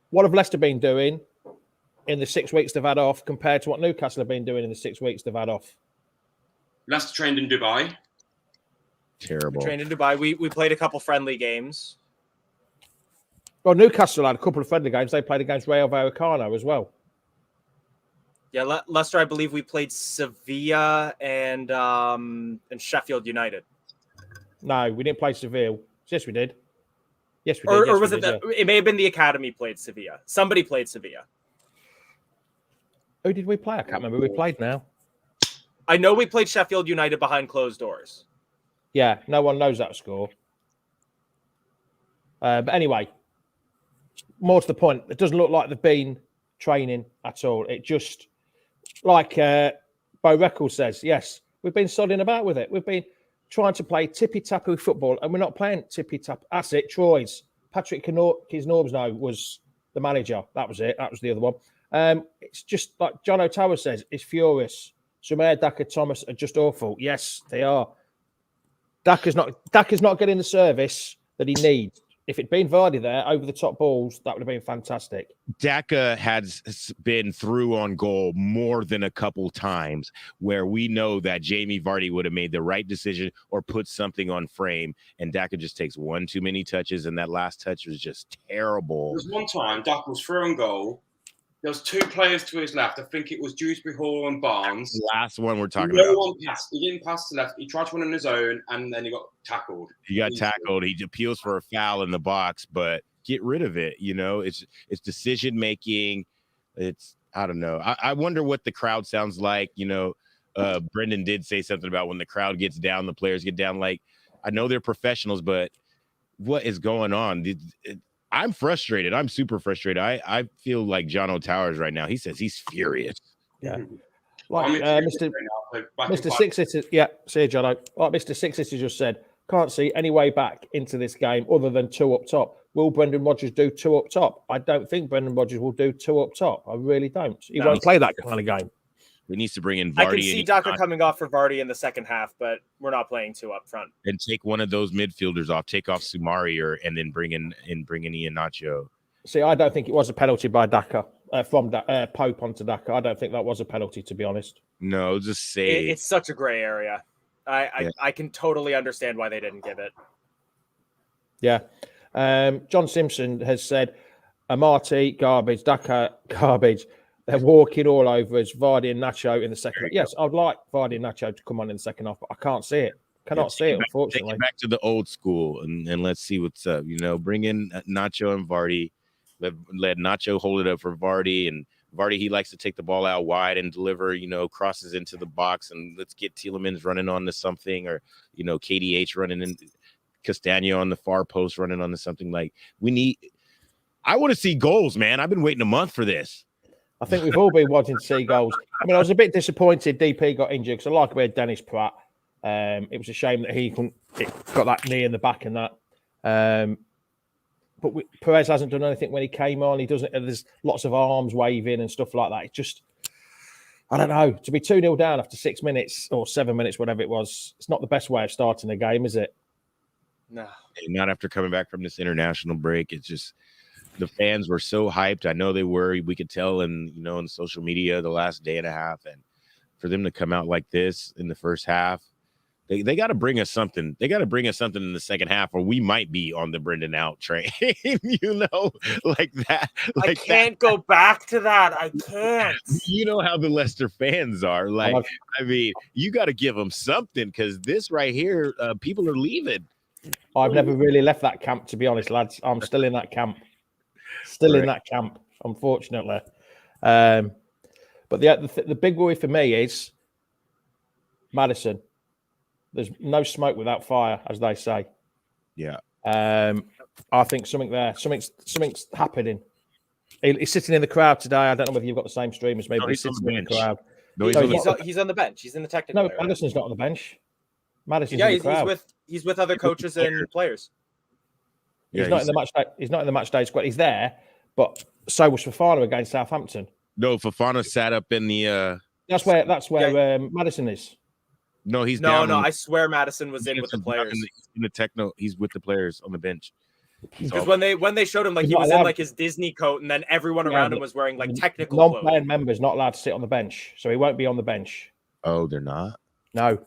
what have Leicester been doing in the 6 weeks they've had off compared to what Newcastle have been doing in the 6 weeks they've had off? Leicester trained in Dubai. Terrible. We trained in Dubai. We played a couple friendly games. Well, Newcastle had a couple of friendly games. They played against Rayo Vallecano as well. Yeah, Leicester, I believe we played Sevilla and Sheffield United. No, we didn't play Seville. Yes, we did. Yes, we did. Or was it that? It may have been the academy played Sevilla. Somebody played Sevilla. Who did we play? I can't remember who we played now. I know we played Sheffield United behind closed doors. Yeah, no one knows that score. But anyway, more to the point, it doesn't look like they've been training at all. It just, like Bo Reckles says, yes, we've been sodding about with it. We've been trying to play tippy-tappy football, and we're not playing tippy-tap. That's it, Troy's. Patrick Kisnorbs was the manager. That was it. That was the other one. It's just like John O'Tower says, it's furious. Sumer, Daka, Thomas are just awful. Yes, they are. Daka's not getting the service that he needs. If it'd been Vardy there over the top balls, that would have been fantastic. Daka has been through on goal more than a couple times where we know that Jamie Vardy would have made the right decision or put something on frame, and Daka just takes one too many touches, and that last touch was just terrible. There was one time Daka was through on goal. There was two players to his left. I think it was Dewsbury Hall and Barnes. The last one we're talking no about. One passed. He didn't pass to left. He tried to run on his own, and then he got tackled. He got tackled. He appeals for a foul in the box, but get rid of it. You know, it's decision making. It's, I don't know. I wonder what the crowd sounds like. You know, Brendan did say something about when the crowd gets down, the players get down. Like, I know they're professionals, but what is going on? I'm frustrated. I'm super frustrated. I feel like John O'Towers right now. He says he's furious. Yeah. Like Mr. Six City, yeah, see you, John. Like Mr. Six City just said, can't see any way back into this game other than two up top. Will Brendan Rodgers do two up top? I don't think Brendan Rodgers will do two up top. I really don't. He won't play that kind of game. He needs to bring in Vardy. I can see Daka coming off for Vardy in the second half, but we're not playing two up front. And take one of those midfielders off. Take off Sumari and then bring in Iheanacho. See, I don't think it was a penalty by Daka from Pope onto Daka. I don't think that was a penalty, to be honest. No, just say it's such a gray area. I can totally understand why they didn't give it. Yeah. John Simpson has said, Amati, garbage, Daka, garbage. They're walking all over us, Vardy and Nacho in the second half. Yes, I'd like Vardy and Nacho to come on in the second half, but I can't see it. Cannot see it, unfortunately. Take it back to the old school and let's see what's up. You know, bring in Nacho and Vardy. Let Nacho hold it up for Vardy. And Vardy, he likes to take the ball out wide and deliver, you know, crosses into the box. And let's get Tielemans running onto something, or, you know, KDH running in, Castagno on the far post running onto something. Like, I want to see goals, man. I've been waiting a month for this. I think we've all been wanting to see goals. I mean, I was a bit disappointed DP got injured because I like a bit of Dennis Pratt. It was a shame that he got that knee in the back and that. But Perez hasn't done anything when he came on. He doesn't. There's lots of arms waving and stuff like that. It's just, I don't know. To be 2-0 down after 6 minutes or 7 minutes, whatever it was, it's not the best way of starting a game, is it? No. Not after coming back from this international break. It's just, the fans were so hyped. I know they were. We could tell in social media the last day and a half. And for them to come out like this in the first half, they got to bring us something. They got to bring us something in the second half, or we might be on the Brendan out train, like that. Like I can't go back to that. I can't. You know how the Leicester fans are. Like, I mean, you got to give them something, because this right here, people are leaving. I've never really left that camp, to be honest, lads. I'm still in that camp. In that camp, unfortunately. But the big worry for me is Maddison. There's no smoke without fire, as they say. Yeah. I think something there. Something's happening. He's sitting in the crowd today. I don't know whether you've got the same stream as me, but he's sitting in the crowd. No, he's on the bench. He's in the technical area. Madison's not on the bench. Madison's in the crowd. He's with other coaches and players. He's not in the match day. He's not in the match day squad. He's there, but so was Fofana against Southampton. No, Fofana sat up in the. That's where Madison is. No, he's down. No, I swear Madison was in with the players. In the techno, he's with the players on the bench. Because when they showed him, like, he was in like his Disney coat, and then everyone around him was wearing like technical non-playing members not allowed to sit on the bench, so he won't be on the bench. Oh, they're not. No,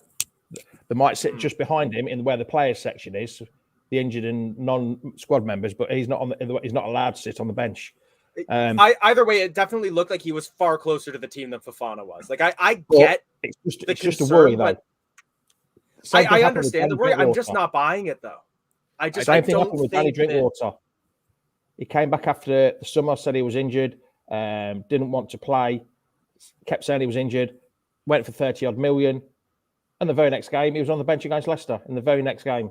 they might sit just behind him in where the players section is, the injured and non-squad members, but he's not he's not allowed to sit on the bench. Either way, it definitely looked like he was far closer to the team than Fofana was. Like I get it's just a worry though. I understand the worry. I'm just not buying it though. Same thing happened with Danny Drinkwater. He came back after the summer, said he was injured, didn't want to play, kept saying he was injured, went for 30-odd million, and the very next game, he was on the bench against Leicester in the very next game.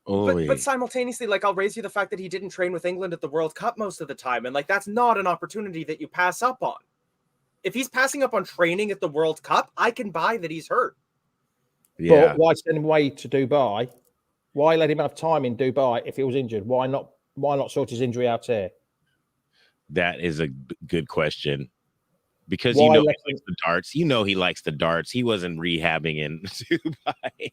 But simultaneously, like, I'll raise you the fact that he didn't train with England at the World Cup most of the time, and like that's not an opportunity that you pass up on. If he's passing up on training at the World Cup, I can buy that he's hurt. Yeah. But why send him away to Dubai? Why let him have time in Dubai if he was injured? Why not sort his injury out here? That is a good question. Because he likes the darts. He likes the darts. He wasn't rehabbing in Dubai.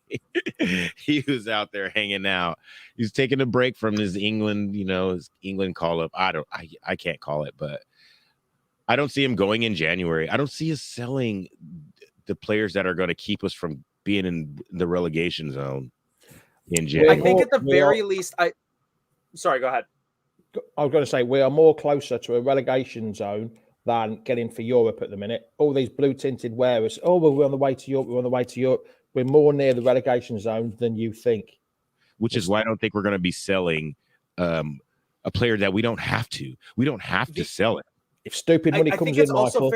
He was out there hanging out. He's taking a break from his England, his England call-up. I can't call it, but I don't see him going in January. I don't see us selling the players that are going to keep us from being in the relegation zone in January. I think at the very least, sorry, go ahead. I was going to say we are more closer to a relegation zone than getting for Europe at the minute. All these blue-tinted wearers, we're on the way to Europe, we're on the way to Europe. We're more near the relegation zone than you think. Which is why I don't think we're going to be selling a player that we don't have to. We don't have to sell it. If stupid money comes in, Michael.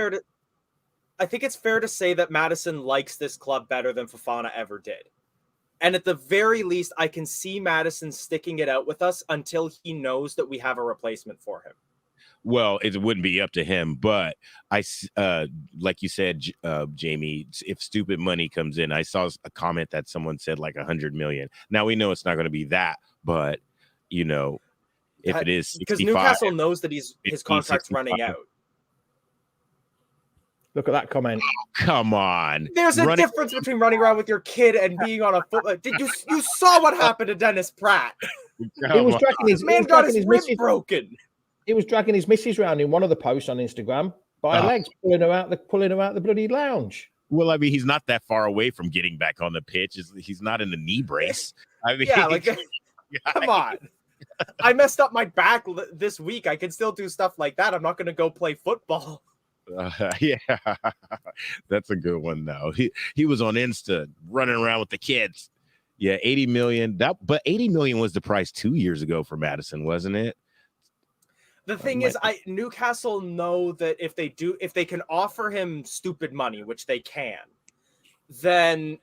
I think it's fair to say that Madison likes this club better than Fofana ever did. And at the very least, I can see Madison sticking it out with us until he knows that we have a replacement for him. Well, it wouldn't be up to him, but like you said, Jamie, if stupid money comes in, I saw a comment that someone said like 100 million. Now we know it's not going to be that, but if it is 65, because Newcastle knows that his contract's 65. Running out. Look at that comment. Oh, come on. There's a difference between running around with your kid and being on a football. You saw what happened to Dennis Pratt? He was dragging his rib broken. He was dragging his missus around in one of the posts on Instagram by her legs, pulling her out the bloody lounge. Well, I mean, he's not that far away from getting back on the pitch. He's not in the knee brace. I mean, come on. I messed up my back this week. I can still do stuff like that. I'm not going to go play football. Yeah, that's a good one though. He was on Insta running around with the kids. Yeah, 80 million. But 80 million was the price 2 years ago for Madison, wasn't it? The thing is, Newcastle know that if they can offer him stupid money, which they can, then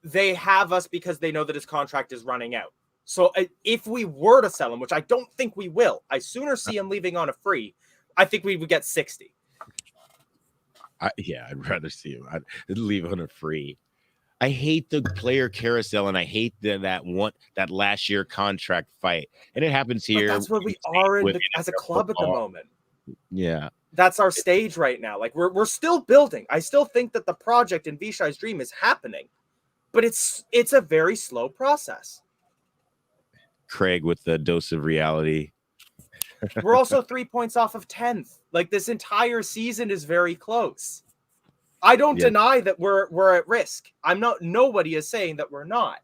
they have us because they know that his contract is running out. So if we were to sell him, which I don't think we will, I sooner see him leaving on a free. I think we would get 60. I'd rather see him. I'd leave on a free. I hate the player carousel, and I hate that last year contract fight. And it happens here. But that's where we are as a club at the moment. Yeah, that's our stage right now. Like we're still building. I still think that the project in Vishai's dream is happening, but it's a very slow process. Craig with the dose of reality. We're also 3 points off of 10th. Like this entire season is very close. I don't deny that we're at risk. Nobody is saying that we're not.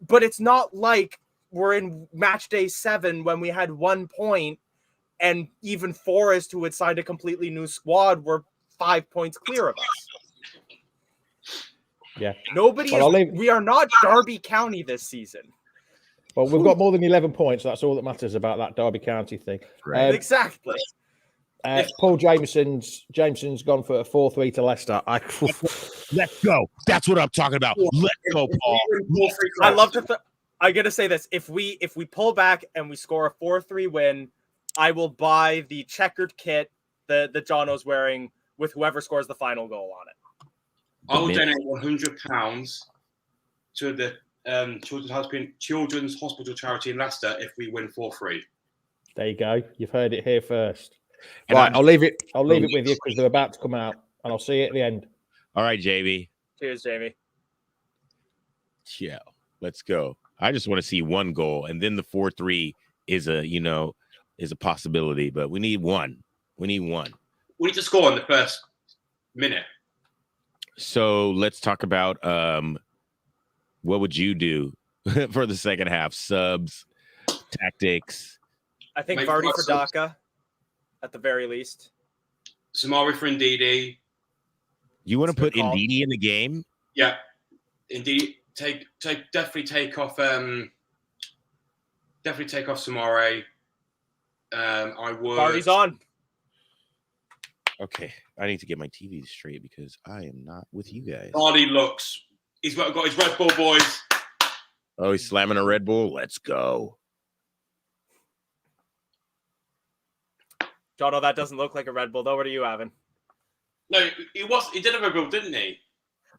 But it's not like we're in match day 7 when we had 1 point and even Forest, who had signed a completely new squad, were 5 points clear of us. Yeah. We are not Derby County this season. Well, we've got more than 11 points. So that's all that matters about that Derby County thing. Right. Exactly. Paul Jameson's gone for a 4-3 to Leicester. Let's go. That's what I'm talking about. Let's go, Paul. I love to I gotta say this: if we pull back and we score a 4-3 win, I will buy the checkered kit that Jono's wearing with whoever scores the final goal on it. I will donate £100 to the Children's Hospital charity in Leicester if we win 4-3. There you go. You've heard it here first. And Right, I'll leave it with you because they're about to come out, and I'll see you at the end. All right, JB. Cheers, Jamie. Yeah, let's go. I just want to see one goal, and then the 4-3 is a possibility, but we need one. We need to score in the first minute. So let's talk about what would you do for the second half? Subs, tactics. I think Vardy for Daka, at the very least. Samari for Ndidi. You want to put Ndidi in the game? Yeah, Ndidi. Definitely take off Samari. I would. Vardy's on. Okay, I need to get my TV straight because I am not with you guys. Vardy looks. He's got his Red Bull, boys. Oh, he's slamming a Red Bull. Let's go. Jono, that doesn't look like a Red Bull, though. What are you having? No, he did have a Red Bull, didn't he?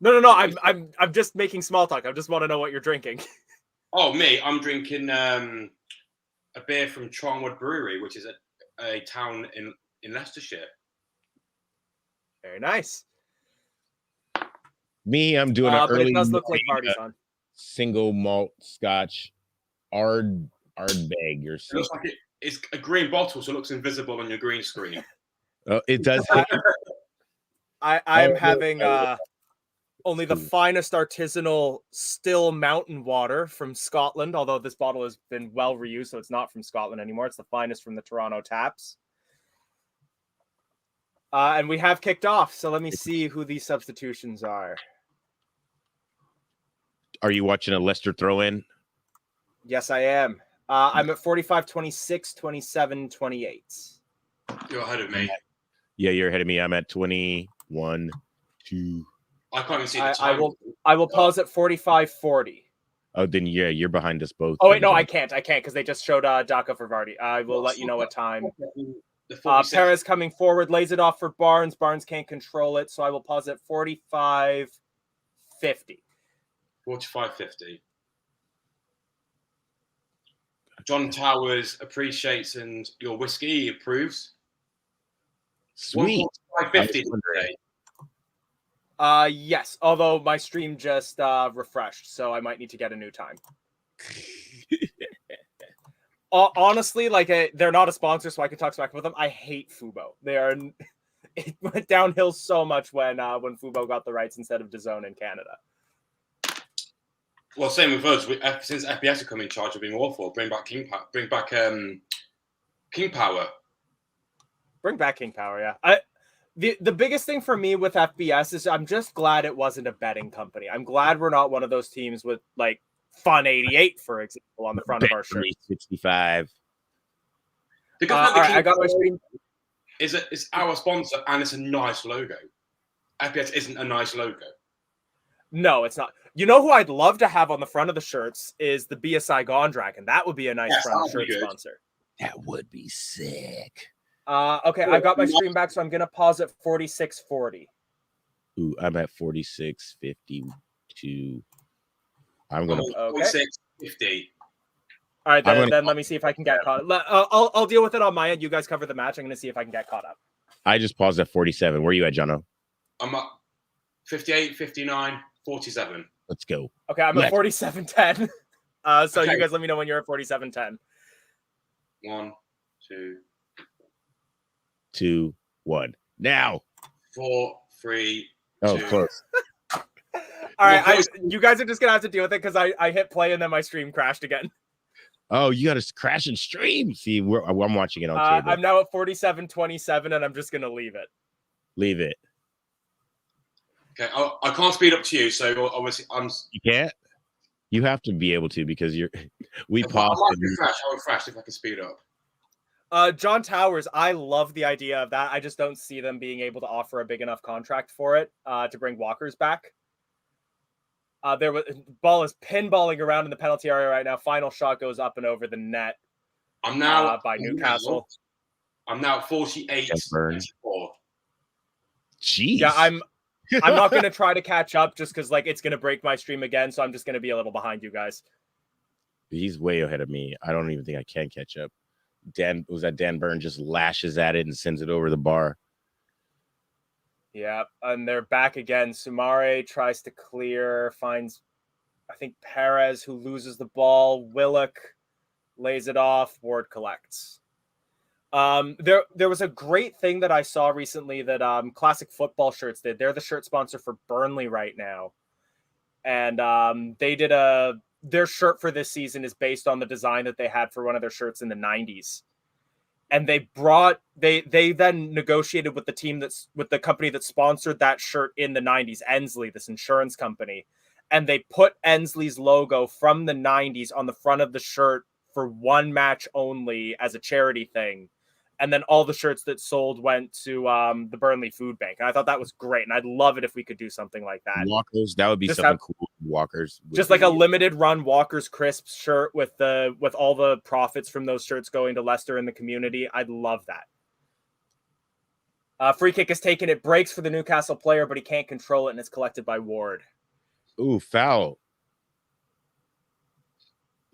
No. I'm just making small talk. I just want to know what you're drinking. Oh, me? I'm drinking a beer from Charnwood Brewery, which is a town in Leicestershire. Very nice. Me, I'm doing an but early it does look like Vardy's on. Single malt Scotch Ardbeg or something. It looks like it's a green bottle, so it looks invisible on your green screen. Oh, it does. I'm having only the finest artisanal still mountain water from Scotland, although this bottle has been well reused, so it's not from Scotland anymore. It's the finest from the Toronto taps. And we have kicked off, so let me see who these substitutions are. Are you watching a Leicester throw-in? Yes, I am. I'm at 45, 26, 27, 28. You're ahead of me. Yeah, you're ahead of me. I'm at 21, 2. I can't even see the time. I will pause at 45, 40. Oh, then yeah, you're behind us both. Oh, wait, no, I can't because they just showed Daka for Vardy. I will let you know what time. Perez coming forward, lays it off for Barnes. Barnes can't control it, so I will pause at 45, 50. 45, 50. John Towers appreciates and your whiskey he approves. Sweet. 50 today. Yes, although my stream just refreshed, so I might need to get a new time. Honestly, they're not a sponsor, so I can talk smack with them. I hate Fubo. It went downhill so much when Fubo got the rights instead of DAZN in Canada. Well, same with us. Since FPS have come in charge of being awful, bring back King Power. Bring back King Power, yeah. The biggest thing for me with FBS is I'm just glad it wasn't a betting company. I'm glad we're not one of those teams with Fun 88, for example, on the front of our shirt. 65. I got my screen. It's our sponsor, and it's a nice logo. FPS isn't a nice logo. No, it's not. You know who I'd love to have on the front of the shirts is the BSI Gondrak, and that would be a nice front shirt sponsor. That would be sick. Okay, I got my screen back, so I'm going to pause at 46:40. Ooh, I'm at 46:52. I'm going to... 46:50. All right, then let me see if I can get caught up. I'll deal with it on my end. You guys cover the match. I'm going to see if I can get caught up. I just paused at 47. Where are you at, Jono? I'm at 58, 59, 47. Let's go. Okay, I'm at 47:10. So okay. You guys let me know when you're at 47:10. 1, 2, 2, 1. Now. 4, 3, Oh, 2. Close. All right, you guys are just going to have to deal with it because I hit play and then my stream crashed again. Oh, you got to crash and stream. See, I'm watching it on cable. I'm now at 47:27 and I'm just going to leave it. Leave it. Okay, I can't speed up to you, so obviously You can't? You have to be able to because we paused. I will refresh if I can speed up. John Towers, I love the idea of that. I just don't see them being able to offer a big enough contract for it to bring Walkers back. There was ball is pinballing around in the penalty area right now. Final shot goes up and over the net. I'm now by Newcastle. I'm now 48-24. Jeez. Yeah, I'm not gonna try to catch up just because like it's gonna break my stream again. So I'm just gonna be a little behind you guys. He's way ahead of me. I don't even think I can catch up. Dan Burn just lashes at it and sends it over the bar. Yeah, and they're back again. Sumare tries to clear, finds, I think, Perez, who loses the ball. Willock lays it off. Ward collects. There was a great thing that I saw recently that Classic Football Shirts did. They're the shirt sponsor for Burnley right now. And they did their shirt for this season is based on the design that they had for one of their shirts in the 90s. And they then negotiated with the company that sponsored that shirt in the 90s, Ensley, this insurance company. And they put Ensley's logo from the 90s on the front of the shirt for one match only as a charity thing. And then all the shirts that sold went to the Burnley Food Bank. And I thought that was great. And I'd love it if we could do something like that. Walkers, that would be just something cool. Walkers. Just like a limited run Walker's Crisp shirt with all the profits from those shirts going to Leicester and the community. I'd love that. Free kick is taken. It breaks for the Newcastle player, but he can't control it, and it's collected by Ward. Ooh, foul.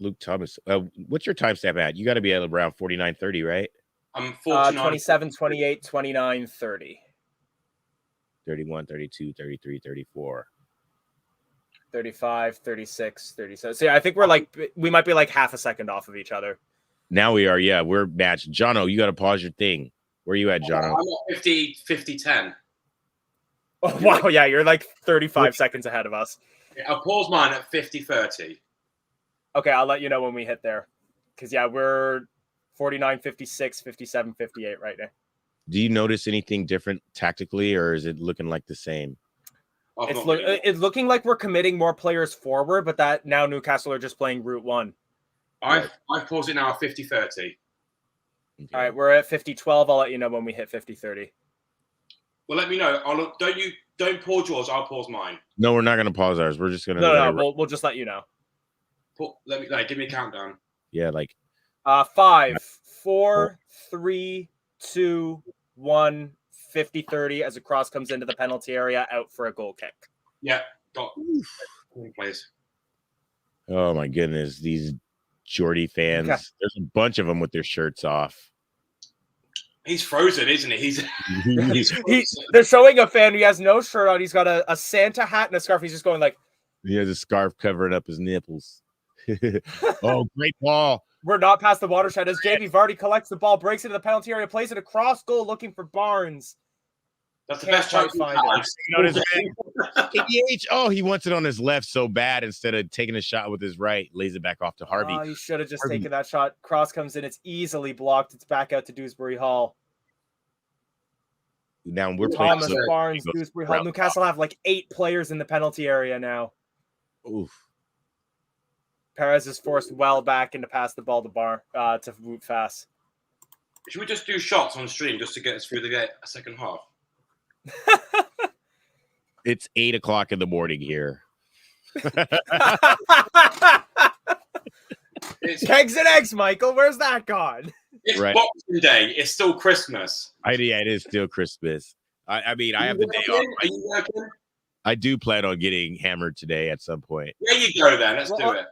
Luke Thomas. What's your timestamp at? You got to be at around 49:30, right? I'm 49. 27, 28, 29, 30. 31, 32, 33, 34. 35, 36, 37. So yeah, I think we might be like half a second off of each other. Now we are, yeah, we're matched. Jono, you got to pause your thing. Where are you at, Jono? I'm at 50-10. Oh, wow, yeah, you're like 35 seconds ahead of us. I'll pause mine at 50-30. Okay, I'll let you know when we hit there. Because, yeah, we're 49, 56, 57, 58 right now. Do you notice anything different tactically, or is it looking like the same? It's looking like we're committing more players forward, but that now Newcastle are just playing Route 1. I've paused it now at 50-30. Okay. All right, we're at 50-12. I'll let you know when we hit 50-30. Well, let me know. Don't pause yours. I'll pause mine. No, we're not going to pause ours. We're just going to. No. We'll just let you know. Give me a countdown. Yeah, like 5, 4, 3, 2, 1, 50-30 as a cross comes into the penalty area, out for a goal kick. Yeah, got please. Oh my goodness, these Geordie fans. Okay. There's a bunch of them with their shirts off. He's frozen, isn't he? They're showing a fan. He has no shirt on. He's got a Santa hat and a scarf. He's just going like. He has a scarf covering up his nipples. Oh, great ball. We're not past the watershed as Jamie Vardy collects the ball, breaks into the penalty area, plays it across goal looking for Barnes. That's the best chance find it. Oh, he wants it on his left so bad instead of taking a shot with his right. Lays it back off to Harvey. Oh, he should have just taken that shot. Cross comes in. It's easily blocked. It's back out to Dewsbury Hall. Now we're playing Thomas Barnes, Dewsbury Hall. Newcastle have like 8 players in the penalty area now. Oof. Perez is forced well back into pass the ball to Wout Fass. Should we just do shots on stream just to get us through the second half? It's 8 o'clock in the morning here. It's Kegs and eggs, Michael. Where's that gone? It's right. Boxing Day. It's still Christmas. Yeah, it is still Christmas. I mean, I have the day off. Are you working? I do plan on getting hammered today at some point. There you go, then. Let's do it.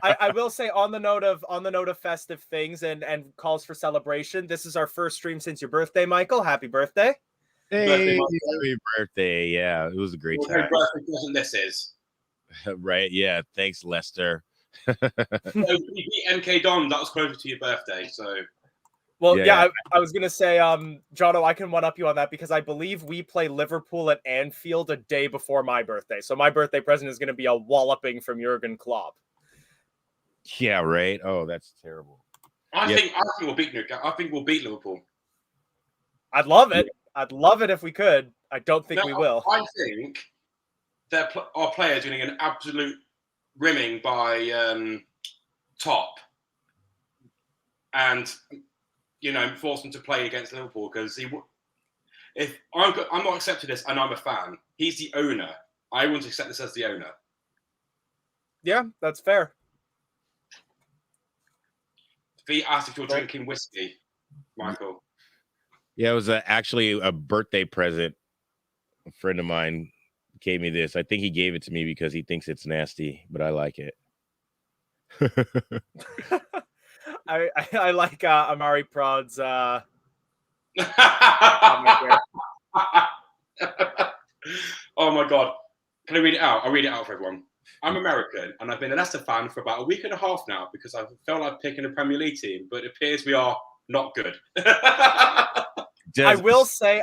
I will say on the note of festive things and calls for celebration, this is our first stream since your birthday, Michael. Happy birthday. Hey, happy birthday. Yeah, it was a great time. What birthday present this is. Right, yeah. Thanks, Leicester. So you beat MK Don. That was closer to your birthday, so... Well, yeah. I was going to say, Jono, I can one-up you on that because I believe we play Liverpool at Anfield a day before my birthday. So my birthday present is going to be a walloping from Jurgen Klopp. Yeah, right. Oh, that's terrible. I think we'll beat Newcastle. I think we'll beat Liverpool. I'd love it. I'd love it if we could. I don't think we will. I think that our players are going to get an absolute rimming by Top. And... force him to play against Liverpool because if I'm not accepting this and I'm a fan, he's the owner. I wouldn't accept this as the owner. Yeah, that's fair. V asked if you're drinking whiskey, Michael. Yeah, it was actually a birthday present. A friend of mine gave me this. I think he gave it to me because he thinks it's nasty, but I like it. I like Amari Prod's Oh my god. Can I read it out? I'll read it out for everyone. I'm American and I've been a Leicester fan for about a week and a half now because I felt like picking a Premier League team, but it appears we are not good. I will say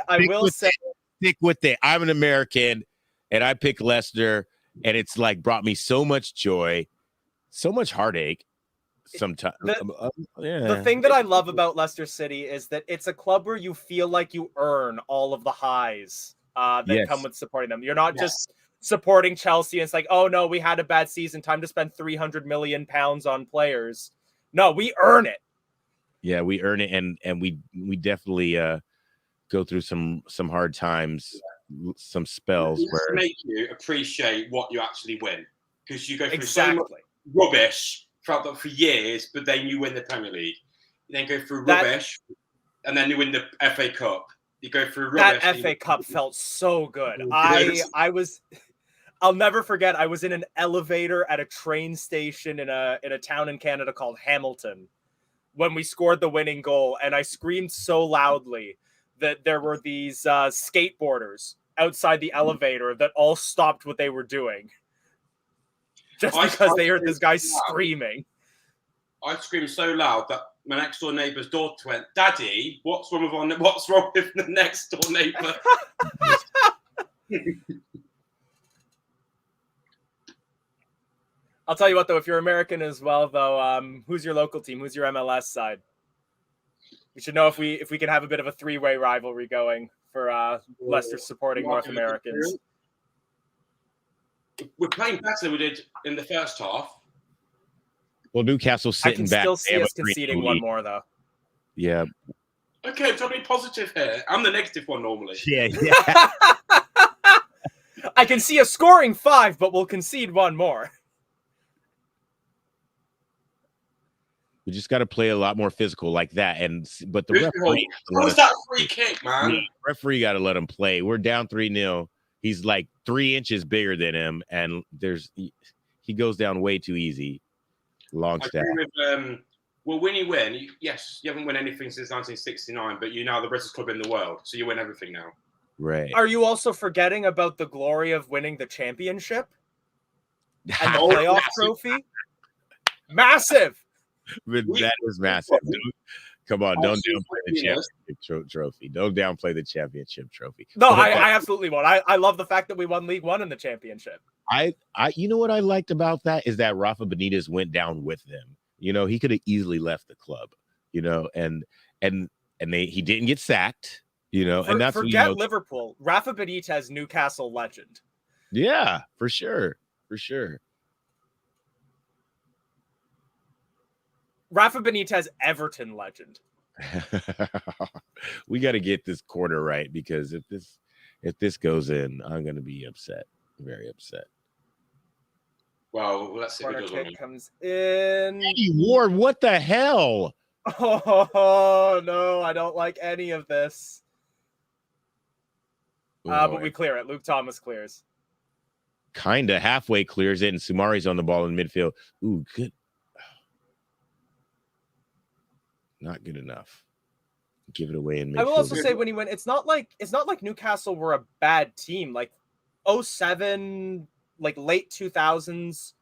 stick with it. I'm an American and I pick Leicester, and it's like brought me so much joy, so much heartache. Sometimes the thing that I love about Leicester City is that it's a club where you feel like you earn all of the highs that come with supporting them. You're not just supporting Chelsea and it's like, oh no, we had a bad season, time to spend 300 million pounds on players. No, we earn it. Yeah, we earn it, and we definitely go through some hard times, some spells where make you appreciate what you actually win, because you go through so much rubbish for years, but then you win the Premier League. You then go through rubbish, and then you win the FA Cup. You go through rubbish. That FA Cup felt so good. I'll never forget. I was in an elevator at a train station in a town in Canada called Hamilton when we scored the winning goal, and I screamed so loudly that there were these skateboarders outside the elevator that all stopped what they were doing. Just because they heard this guy screaming. I screamed so loud that my next door neighbour's daughter went, "Daddy, what's wrong with the next door neighbour?" I'll tell you what, though, if you're American as well, though, who's your local team? Who's your MLS side? We should know if we can have a bit of a three-way rivalry going for Leicester supporting North Americans. We're playing better than we did in the first half. Well, Newcastle sitting back. I can still see us conceding one more, though. Yeah. Okay, I'm trying to be positive here. I'm the negative one normally. Yeah. I can see us scoring 5, but we'll concede one more. We just got to play a lot more physical like that. But the referee, what was that free kick, man? The referee got to let him play. We're down 3-0. He's like 3 inches bigger than him, and he goes down way too easy. Long staff. Well, when you win, yes, you haven't won anything since 1969, but you're now the British club in the world, so you win everything now. Right. Are you also forgetting about the glory of winning the championship and the playoff trophy? Massive. That is massive. Come on, don't downplay the championship trophy. Don't downplay the championship trophy. No, I absolutely won't. I love the fact that we won League One in the championship. You know what I liked about that is that Rafa Benitez went down with them. You know, he could have easily left the club. You know, and he didn't get sacked. You know, and that's Liverpool. Rafa Benitez, Newcastle legend. Yeah, for sure. Rafa Benitez, Everton legend. We got to get this quarter right, because if this goes in, I'm going to be upset, very upset. Well, let's see. Corner kick comes in. Eddie Ward, what the hell? Oh no, I don't like any of this. But we clear it. Luke Thomas clears. Kinda halfway clears it, and Sumari's on the ball in midfield. Ooh, good. Not good enough. Give it away in midfield. I will also say, when he went, it's not like Newcastle were a bad team. Like 2007, like late 2000s,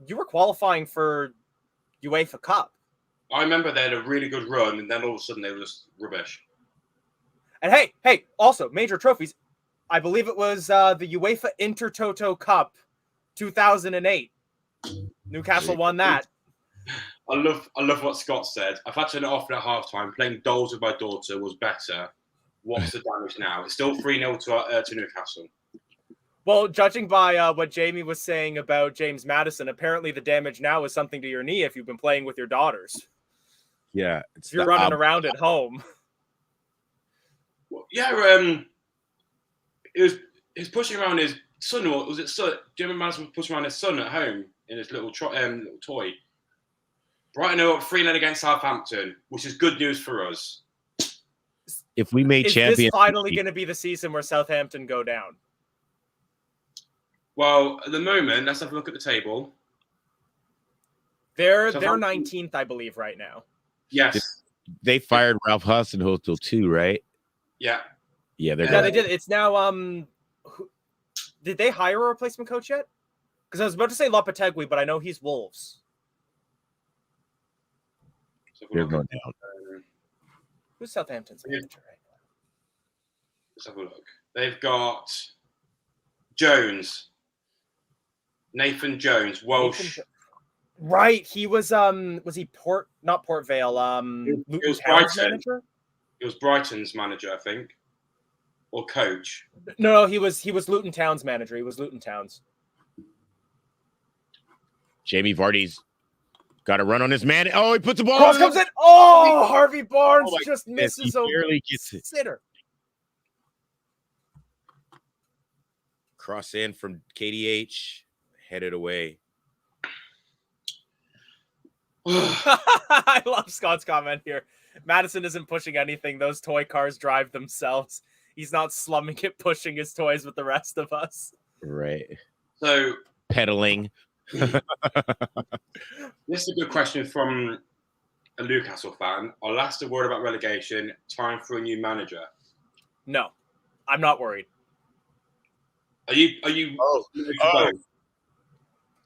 you were qualifying for UEFA Cup. I remember they had a really good run, and then all of a sudden they were just rubbish. And hey, also major trophies. I believe it was the UEFA Intertoto Cup 2008. Newcastle won that. I love what Scott said. I've had to turn it off at halftime. Playing dolls with my daughter was better. What's the damage now? It's still 3-0 to Newcastle. Well, judging by what Jamie was saying about James Maddison, apparently the damage now is something to your knee if you've been playing with your daughters. Yeah. If you're running around at home. Well, yeah, his pushing around his son, or was it son? Do you remember Madison pushing around his son at home in his little toy? Brighton are up 3-0 against Southampton, which is good news for us. If we made champions, is this finally going to be the season where Southampton go down? Well, at the moment, let's have a look at the table. They're 19th, I believe, right now. Yes. They fired Ralph Hasenhüttl too, right? Yeah. Yeah, they did. It's now did they hire a replacement coach yet? Because I was about to say Lopetegui, but I know he's Wolves. They're going down. Who's Southampton's manager right now? Let's have a look. They've got Jones. Nathan Jones, Welsh. Right. He was he not Port Vale, Luton Town's manager? He was Brighton's manager, I think. Or coach. No, he was Luton Town's manager. He was Luton Town's. Jamie Vardy's got a run on his man. Oh, he puts the ball. Cross comes in. Oh, Harvey Barnes just misses he barely gets it. Sitter. Cross in from KDH, headed away. I love Scott's comment here. Madison isn't pushing anything. Those toy cars drive themselves. He's not slumming it, pushing his toys with the rest of us. Right. So pedaling. This is a good question from a Newcastle fan. Are Leicester worried about relegation? Time for a new manager? No, I'm not worried. Are you?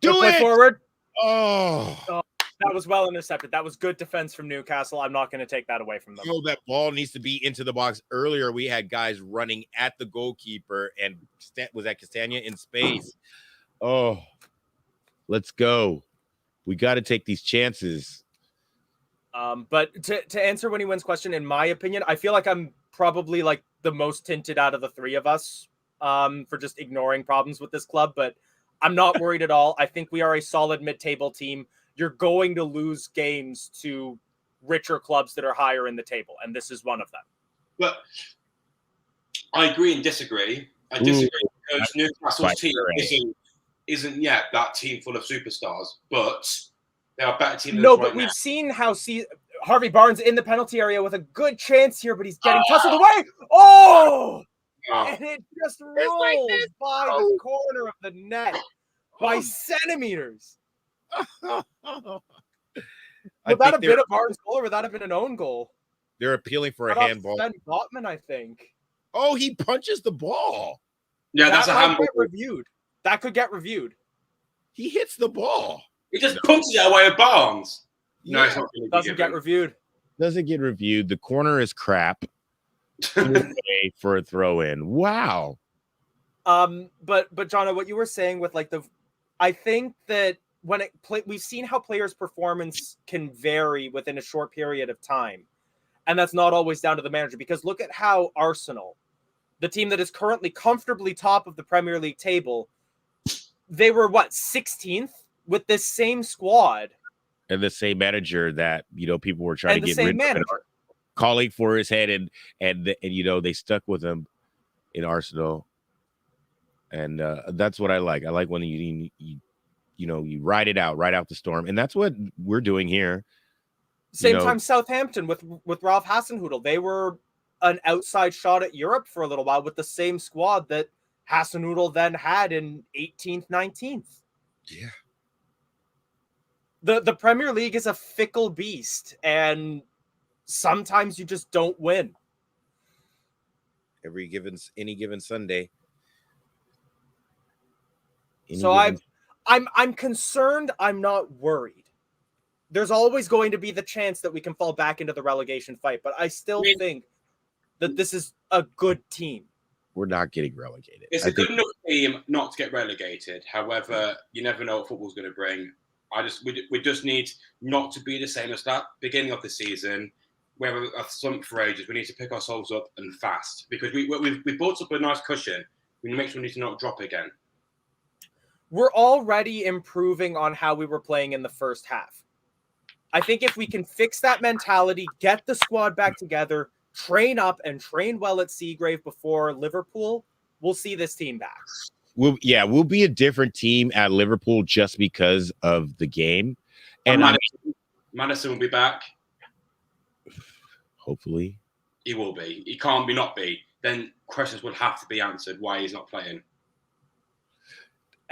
Do it forward. Oh, that was well intercepted. That was good defense from Newcastle. I'm not going to take that away from them. Oh, that ball needs to be into the box. Earlier, we had guys running at the goalkeeper, and was that Castagna in space? Oh, let's go. We got to take these chances. But to answer Winnie Wynn's question, in my opinion, I feel like I'm probably like the most tinted out of the three of us for just ignoring problems with this club. But I'm not worried at all. I think we are a solid mid-table team. You're going to lose games to richer clubs that are higher in the table, and this is one of them. But I agree and disagree. I disagree because Newcastle's team isn't yet that team full of superstars, but they are a better team than No, us but right we've now. seen how Harvey Barnes in the penalty area with a good chance here, but he's getting tussled away. Oh! And it just rolls by the corner of the net by centimeters. Would that have been a Barnes goal, or would that have been an own goal? They're appealing for a handball. Ben Botman, I think. Oh, he punches the ball. Yeah, that's a handball. That could get reviewed. He hits the ball. He just punches it away with Barnes. No, it's not going to Doesn't get reviewed. Doesn't get reviewed. The corner is crap. For a throw in. Wow. But John, what you were saying with like I think that when we've seen how players' performance can vary within a short period of time, and that's not always down to the manager. Because look at how Arsenal, the team that is currently comfortably top of the Premier League table, they were 16th with this same squad and the same manager that people were trying to get rid of. Calling for his head, and they stuck with him in Arsenal, and that's what I like. I like when you ride it out, ride out the storm, and that's what we're doing here. Same time Southampton with Ralph Hasenhüttl, they were an outside shot at Europe for a little while with the same squad that Hasenhüttl then had in 18th, 19th. Yeah, the Premier League is a fickle beast, and sometimes you just don't win. Any given Sunday. I'm concerned. I'm not worried. There's always going to be the chance that we can fall back into the relegation fight, but I still think that this is a good team. We're not getting relegated. It's a good enough team not to get relegated. However, you never know what football's going to bring. We just need not to be the same as that beginning of the season. We have a slump for ages. We need to pick ourselves up and fast because we built up a nice cushion. We make sure we need to not drop again. We're already improving on how we were playing in the first half. I think if we can fix that mentality, get the squad back together, train up and train well at Seagrave before Liverpool, we'll see this team back. we'll be a different team at Liverpool just because of the game. And Maddison will be back. Hopefully. He will be. He can't be not be. Then questions would have to be answered why he's not playing.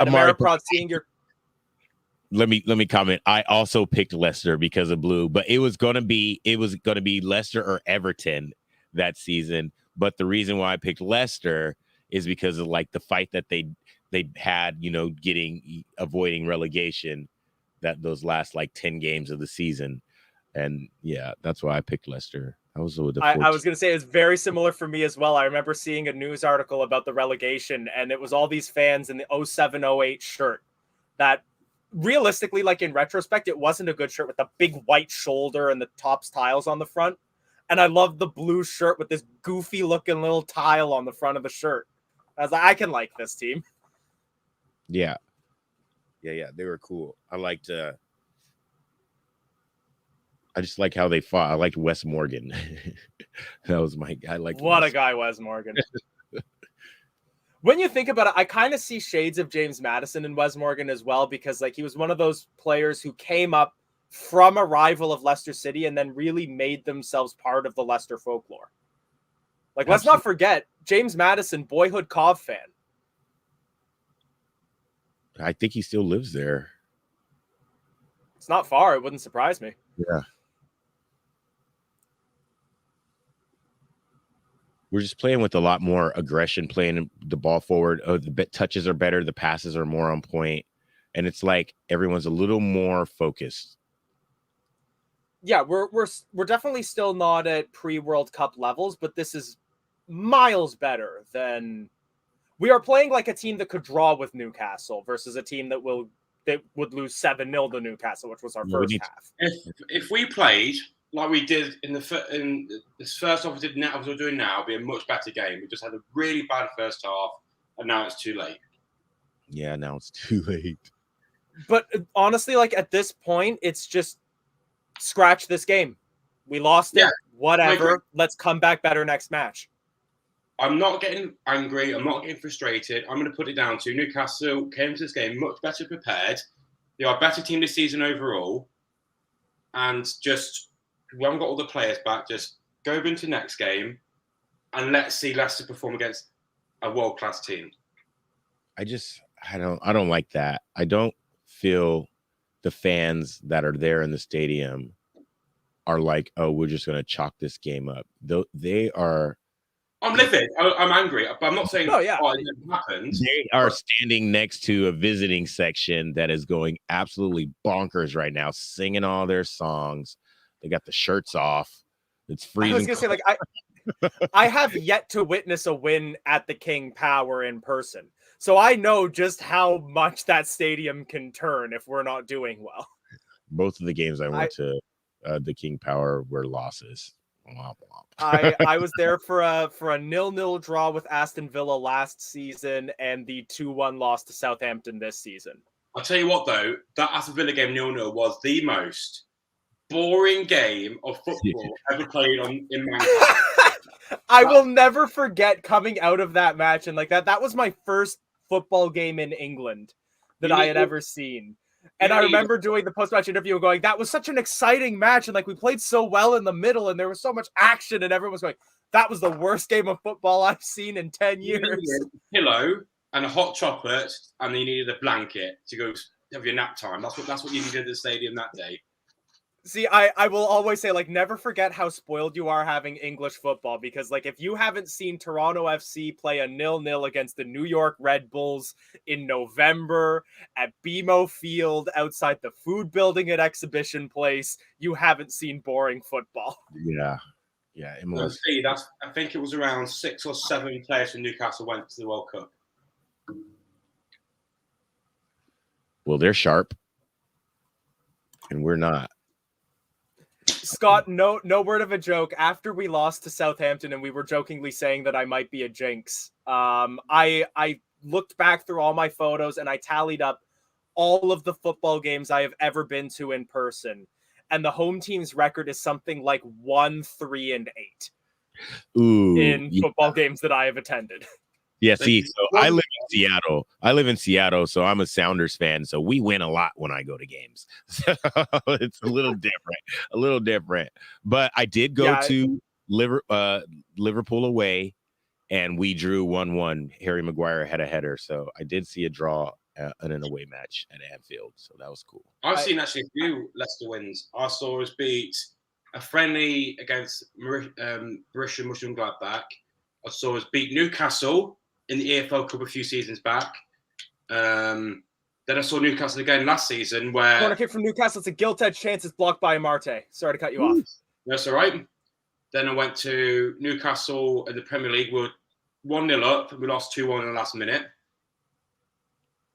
Ameriprod, seeing your... Let me comment. I also picked Leicester because of blue, but it was gonna be Leicester or Everton that season. But the reason why I picked Leicester is because of like the fight that they had, avoiding relegation, that those last like 10 games of the season. And yeah, that's why I picked Leicester. I was going to say it's very similar for me as well. I remember seeing a news article about the relegation, and it was all these fans in the 07-08 shirt that realistically, like in retrospect, it wasn't a good shirt with the big white shoulder and the Topps tiles on the front. And I love the blue shirt with this goofy looking little tile on the front of the shirt. I was like, I can like this team. Yeah. They were cool. I just like how they fought. I liked Wes Morgan. That was my guy. What a guy, Wes Morgan. When you think about it, I kind of see shades of James Maddison and Wes Morgan as well, because like he was one of those players who came up from a rival of Leicester City and then really made themselves part of the Leicester folklore. Like, let's not forget, James Maddison, boyhood Cov fan. I think he still lives there. It's not far. It wouldn't surprise me. Yeah. We're just playing with a lot more aggression, playing the ball forward. The touches are better. The passes are more on point. And it's like everyone's a little more focused. Yeah, we're definitely still not at pre-World Cup levels, but this is miles better than... We are playing like a team that could draw with Newcastle versus a team that would lose 7-0 to Newcastle, which was our first half. If we played like we did in this first half, we're doing now, it'd be a much better game. We just had a really bad first half, and now it's too late. Yeah, now it's too late. But honestly, like at this point, it's just scratch this game. We lost it. Whatever. Let's come back better next match. I'm not getting angry. I'm not getting frustrated. I'm going to put it down to Newcastle came to this game much better prepared. They are a better team this season overall. And just, we haven't got all the players back. Just go into next game and let's see Leicester perform against a world-class team. I don't like that. I don't feel the fans that are there in the stadium are like, oh, we're just going to chalk this game up. They are... I'm livid. I'm angry, but I'm not saying it happened. They are standing next to a visiting section that is going absolutely bonkers right now, singing all their songs. They got the shirts off. It's freezing. I was gonna say, like, I have yet to witness a win at the King Power in person, so I know just how much that stadium can turn if we're not doing well. Both of the games I went to, the King Power, were losses. I was there for a 0-0 draw with Aston Villa last season and the 2-1 loss to Southampton this season. I'll tell you what, though, that Aston Villa game 0-0 was the most boring game of football ever played in Manchester. I will never forget coming out of that match, and like that was my first football game in England that I had ever seen. And I remember doing the post-match interview and going, that was such an exciting match. And like, we played so well in the middle and there was so much action and everyone was going, that was the worst game of football I've seen in 10 years. You needed a pillow and a hot chocolate, and then you needed a blanket to go have your nap time. That's what you needed at the stadium that day. See, I will always say, like, never forget how spoiled you are having English football, because, like, if you haven't seen Toronto FC play a 0-0 against the New York Red Bulls in November at BMO Field outside the food building at Exhibition Place, you haven't seen boring football. Yeah. I think it was around 6 or 7 players from Newcastle went to the World Cup. Well, they're sharp, and we're not. Scott, no word of a joke. After we lost to Southampton and we were jokingly saying that I might be a jinx, I looked back through all my photos and I tallied up all of the football games I have ever been to in person. And the home team's record is something like 1-3-8 in football games that I have attended. Yeah, see, so I live in Seattle. So I'm a Sounders fan. So we win a lot when I go to games. So it's a little different. But I did go to Liverpool away, and we drew 1-1. Harry Maguire had a header, so I did see a draw in an away match at Anfield. So that was cool. I've seen actually a few Leicester wins. I saw us beat a friendly against Borussia Mönchengladbach. I saw us beat Newcastle in the EFL Cup a few seasons back. Then I saw Newcastle again last season where... Corner kick from Newcastle. It's a gilt-edged chance. It's blocked by Amarte. Sorry to cut you off. That's all right. Then I went to Newcastle in the Premier League. We were 1-0 up. We lost 2-1 in the last minute.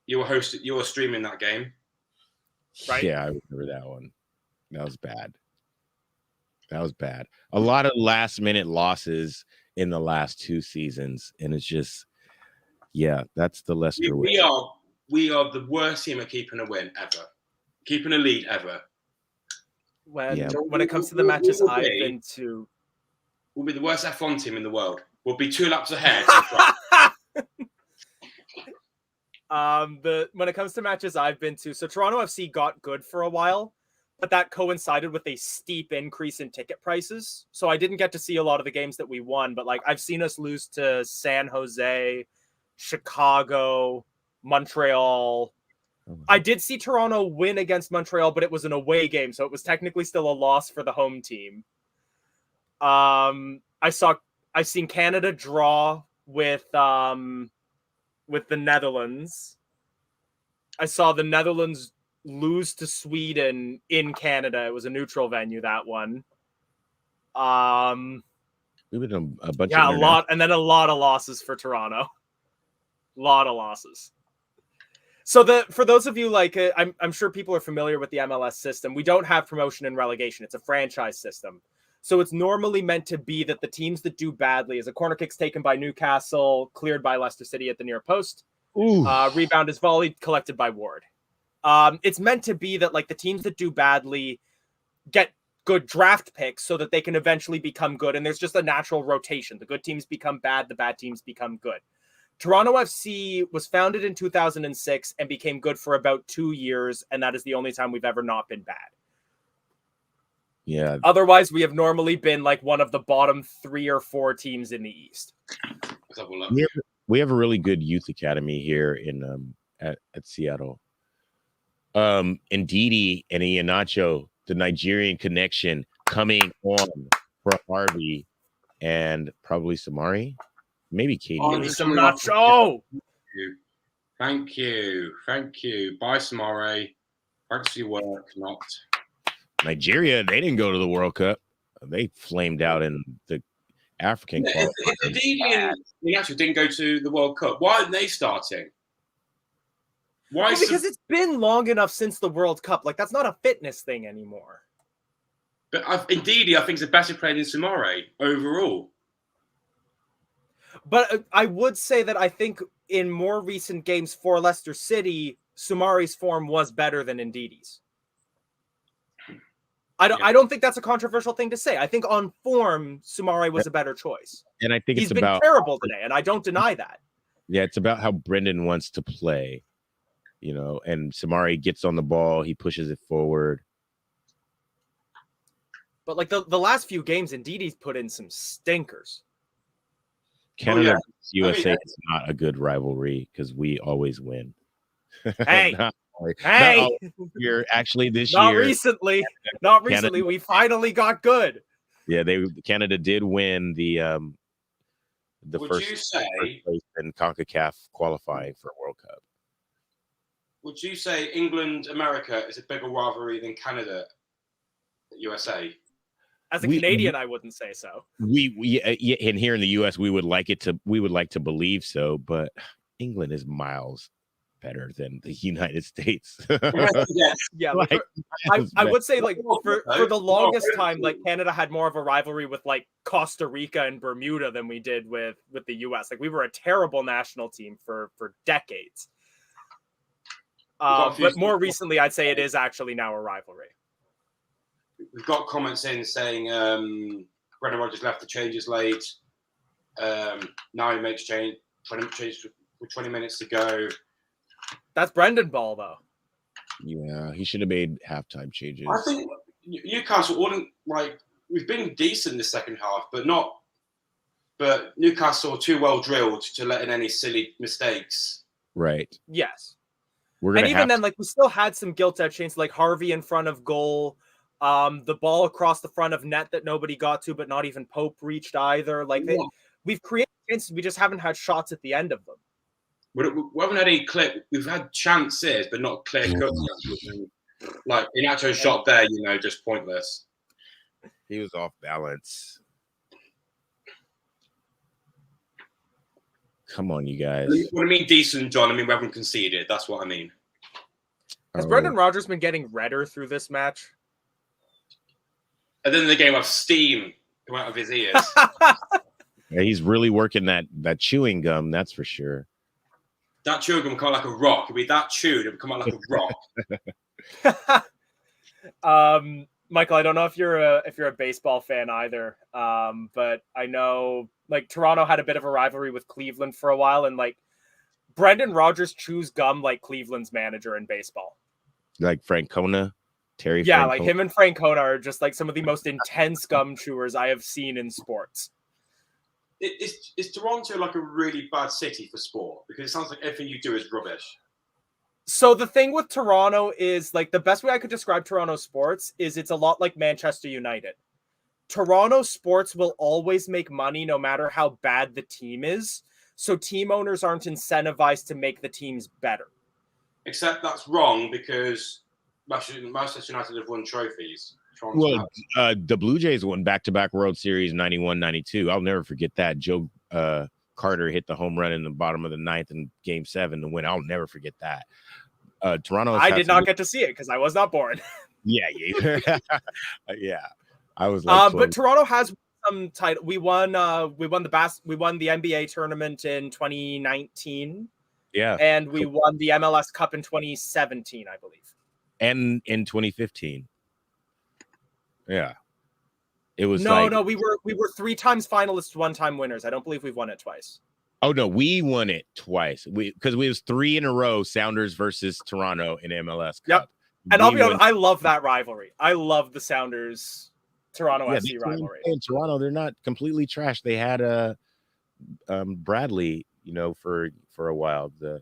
You were streaming that game. Right? Yeah, I remember that one. That was bad. A lot of last-minute losses in the last 2 seasons, and it's just... Yeah, that's the Leicester way. We are the worst team at keeping a win ever, keeping a lead ever. When it comes to the matches I've been to, we'll be the worst F1 team in the world. We'll be 2 laps ahead. When it comes to matches I've been to, so Toronto FC got good for a while, but that coincided with a steep increase in ticket prices. So I didn't get to see a lot of the games that we won, but like I've seen us lose to San Jose, Chicago, Montreal. I did see Toronto win against Montreal, but it was an away game, so it was technically still a loss for the home team. I've seen Canada draw with the Netherlands. I saw the Netherlands lose to Sweden in Canada. It was a neutral venue, that one. We've been a bunch of lot, and then a lot of losses for Toronto. Lot of losses. So for those of you like, I'm sure people are familiar with the MLS system. We don't have promotion and relegation. It's a franchise system. So it's normally meant to be that the teams that do badly, as a corner kick's taken by Newcastle, cleared by Leicester City at the near post. Rebound is volleyed, collected by Ward. It's meant to be that like the teams that do badly get good draft picks so that they can eventually become good. And there's just a natural rotation. The good teams become bad. The bad teams become good. Toronto FC was founded in 2006 and became good for about 2 years, and that is the only time we've ever not been bad. Yeah. Otherwise, we have normally been like one of the bottom 3 or 4 teams in the East. We have a really good youth academy here in at Seattle. Ndidi and Iheanacho, the Nigerian connection, coming on for Harvey and probably Samari. Maybe Katie. Iheanacho. Thank you. Bye, Samare. Thanks for your work. Not Nigeria. They didn't go to the World Cup. They flamed out in the African Cup. If the actually didn't go to the World Cup, why aren't they starting? Because it's been long enough since the World Cup. Like that's not a fitness thing anymore. But Ndidi, I think, is a better player than Samare overall. But I would say that I think in more recent games for Leicester City, Sumari's form was better than Ndidi's. I don't think that's a controversial thing to say. I think on form, Sumari was a better choice. And I think he's been terrible today, and I don't deny that. Yeah, it's about how Brendan wants to play, you know, and Samari gets on the ball, he pushes it forward. But like the last few games, Ndidi's put in some stinkers. Canada USA is not a good rivalry because we always win. Hey, You're actually this not year. Not recently. Canada, we finally got good. Yeah, Canada did win the first place in CONCACAF qualifying for World Cup. Would you say England America is a bigger rivalry than Canada USA? As a Canadian, I wouldn't say so. And here in the US, we would like to believe so, but England is miles better than the United States. Yeah, like, I would say like for the longest time, like Canada had more of a rivalry with like Costa Rica and Bermuda than we did with the US. Like we were a terrible national team for decades. But more recently, I'd say it is actually now a rivalry. We've got comments in saying Brendan Rodgers left the changes late. Now he makes with 20 minutes to go. That's Brendan ball, though. Yeah, he should have made halftime changes. I think Newcastle wouldn't we've been decent in the second half, but Newcastle are too well drilled to let in any silly mistakes. Right. Yes. And even then, we still had some gilt-edge changes, like Harvey in front of goal, the ball across the front of net that nobody got to, but not even Pope reached either. We've created chances, we just haven't had shots at the end of them. We haven't had any clear. We've had chances, but not clear cut. Like Inacho's shot there, just pointless. He was off balance. Come on, you guys. What I mean, decent, John. I mean, we haven't conceded. That's what I mean. Has Brendan Rodgers been getting redder through this match? And then the game of steam come out of his ears. Yeah, he's really working that chewing gum. That's for sure. That chewing gum come out like a rock. It'd be that chewed, it would come out like a rock. Michael, I don't know if you're a baseball fan either, but I know Toronto had a bit of a rivalry with Cleveland for a while, and Brendan Rodgers chews gum like Cleveland's manager in baseball. Like Francona, Terry. Yeah, Francona. Him and Francona are just some of the most intense gum chewers I have seen in sports. Is Toronto a really bad city for sport? Because it sounds like everything you do is rubbish. So the thing with Toronto is the best way I could describe Toronto sports is it's a lot like Manchester United. Toronto sports will always make money no matter how bad the team is. So team owners aren't incentivized to make the teams better. Except that's wrong because Manchester United have won trophies. Well, the Blue Jays won back-to-back World Series 91-92. I'll never forget that. Joe Carter hit the home run in the bottom of the ninth in Game 7 to win. I'll never forget that. Toronto. I did not get to see it because I was not born. Yeah. Yeah. I was but Toronto has some title. We won the NBA tournament in 2019. Yeah. And we won the MLS Cup in 2017, I believe. And in 2015. Yeah. It was no, we were 3 times finalists, 1 time winners. I don't believe we've won it twice. Oh no, we won it twice. Because we was 3 in a row, Sounders versus Toronto in MLS Cup. Yep. And I'll be honest, I love that rivalry. I love the Sounders Toronto FC rivalry. In Toronto, they're not completely trash. They had Bradley, for a while. The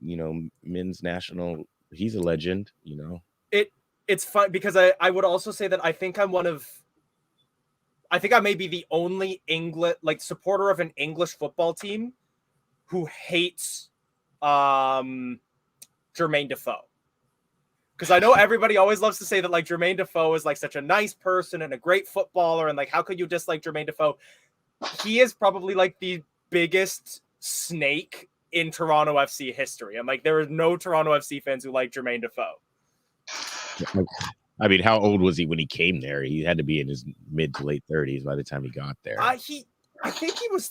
men's national, he's a legend, It's fun because I would also say that I think I may be the only supporter of an English football team who hates Jermaine Defoe. Because I know everybody always loves to say that Jermaine Defoe is such a nice person and a great footballer, and how could you dislike Jermaine Defoe? He is probably the biggest snake in Toronto FC history. And there are no Toronto FC fans who like Jermaine Defoe. I mean, how old was he when he came there? He had to be in his mid to late 30s by the time he got there. I think he was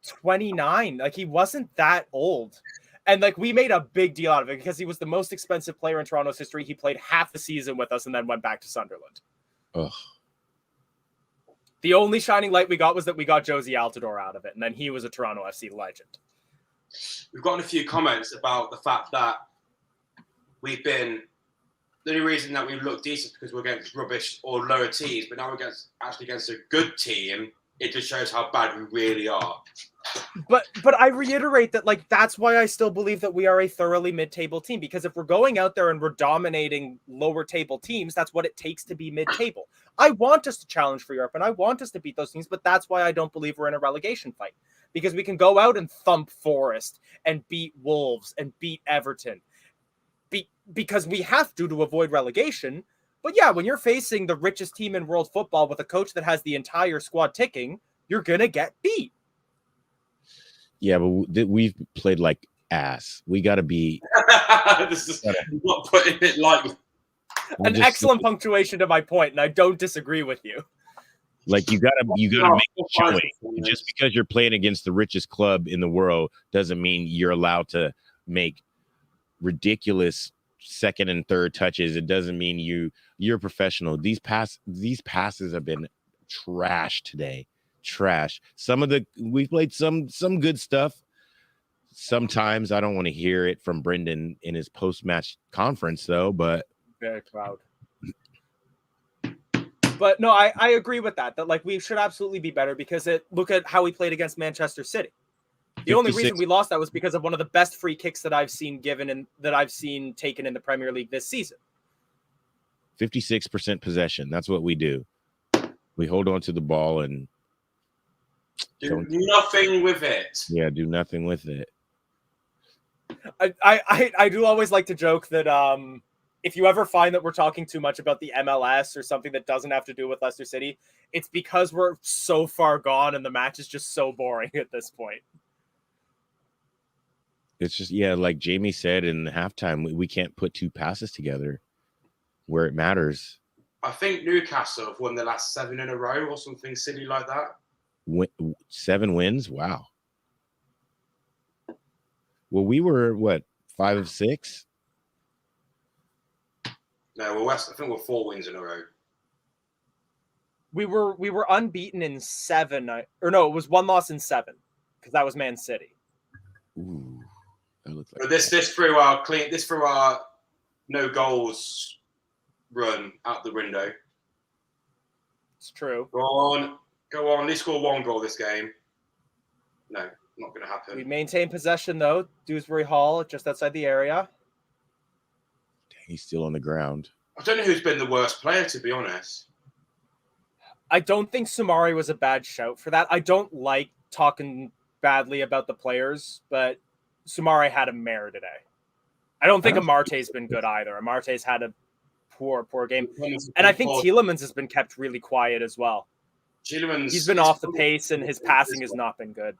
29. He wasn't that old. And we made a big deal out of it because he was the most expensive player in Toronto's history. He played half the season with us and then went back to Sunderland. Ugh. The only shining light we got was that we got Josie Altidore out of it, and then he was a Toronto FC legend. We've gotten a few comments about the fact that the only reason that we look decent because we're against rubbish or lower teams, but now we're against a good team. It just shows how bad we really are. But I reiterate that that's why I still believe that we are a thoroughly mid-table team, because if we're going out there and we're dominating lower table teams, that's what it takes to be mid-table. I want us to challenge for Europe and I want us to beat those teams, but that's why I don't believe we're in a relegation fight, because we can go out and thump Forest and beat Wolves and beat Everton because we have to avoid relegation. But yeah, when you're facing the richest team in world football with a coach that has the entire squad ticking, you're going to get beat. Yeah, but we've played like ass. We got to be. This is not putting it lightly. An excellent punctuation to my point, and I don't disagree with you. You gotta make a showing. Just because you're playing against the richest club in the world doesn't mean you're allowed to make ridiculous second and third touches. It doesn't mean you're a professional. These passes have been trash today. Trash. We played some good stuff, Sometimes I don't want to hear it from Brendan in his post-match conference, though. But very proud. But no, I agree with that. That like we should absolutely be better because look at how we played against Manchester City. The only reason we lost that was because of one of the best free kicks that I've seen given and that I've seen taken in the Premier League this season. 56% possession. That's what we do. We hold on to the ball and do nothing with it. Yeah, do nothing with it. I do always like to joke that if you ever find that we're talking too much about the MLS or something that doesn't have to do with Leicester City, it's because we're so far gone and the match is just so boring at this point. It's just, yeah, like Jamie said in the halftime, we can't put two passes together where it matters. I think Newcastle have won the last 7 in a row or something silly like that. 7 wins? Wow. Well, we were, what, 5 of 6? No, well, I think we're 4 wins in a row. We were unbeaten in 7, or no, it was 1 loss in 7 because that was Man City. Ooh, that looks like but this threw our no goals run out the window. It's true. Go on. They score 1 goal this game. No, not going to happen. We maintain possession though. Dewsbury Hall, just outside the area. Dang, he's still on the ground. I don't know who's been the worst player, to be honest. I don't think Sumari was a bad shout for that. I don't like talking badly about the players, but Sumari had a mare today. I don't think Amarte's been good either. Amarte's had a poor game. And I think Tielemans has been kept really quiet as well. He's been off the pace and his passing has not been good.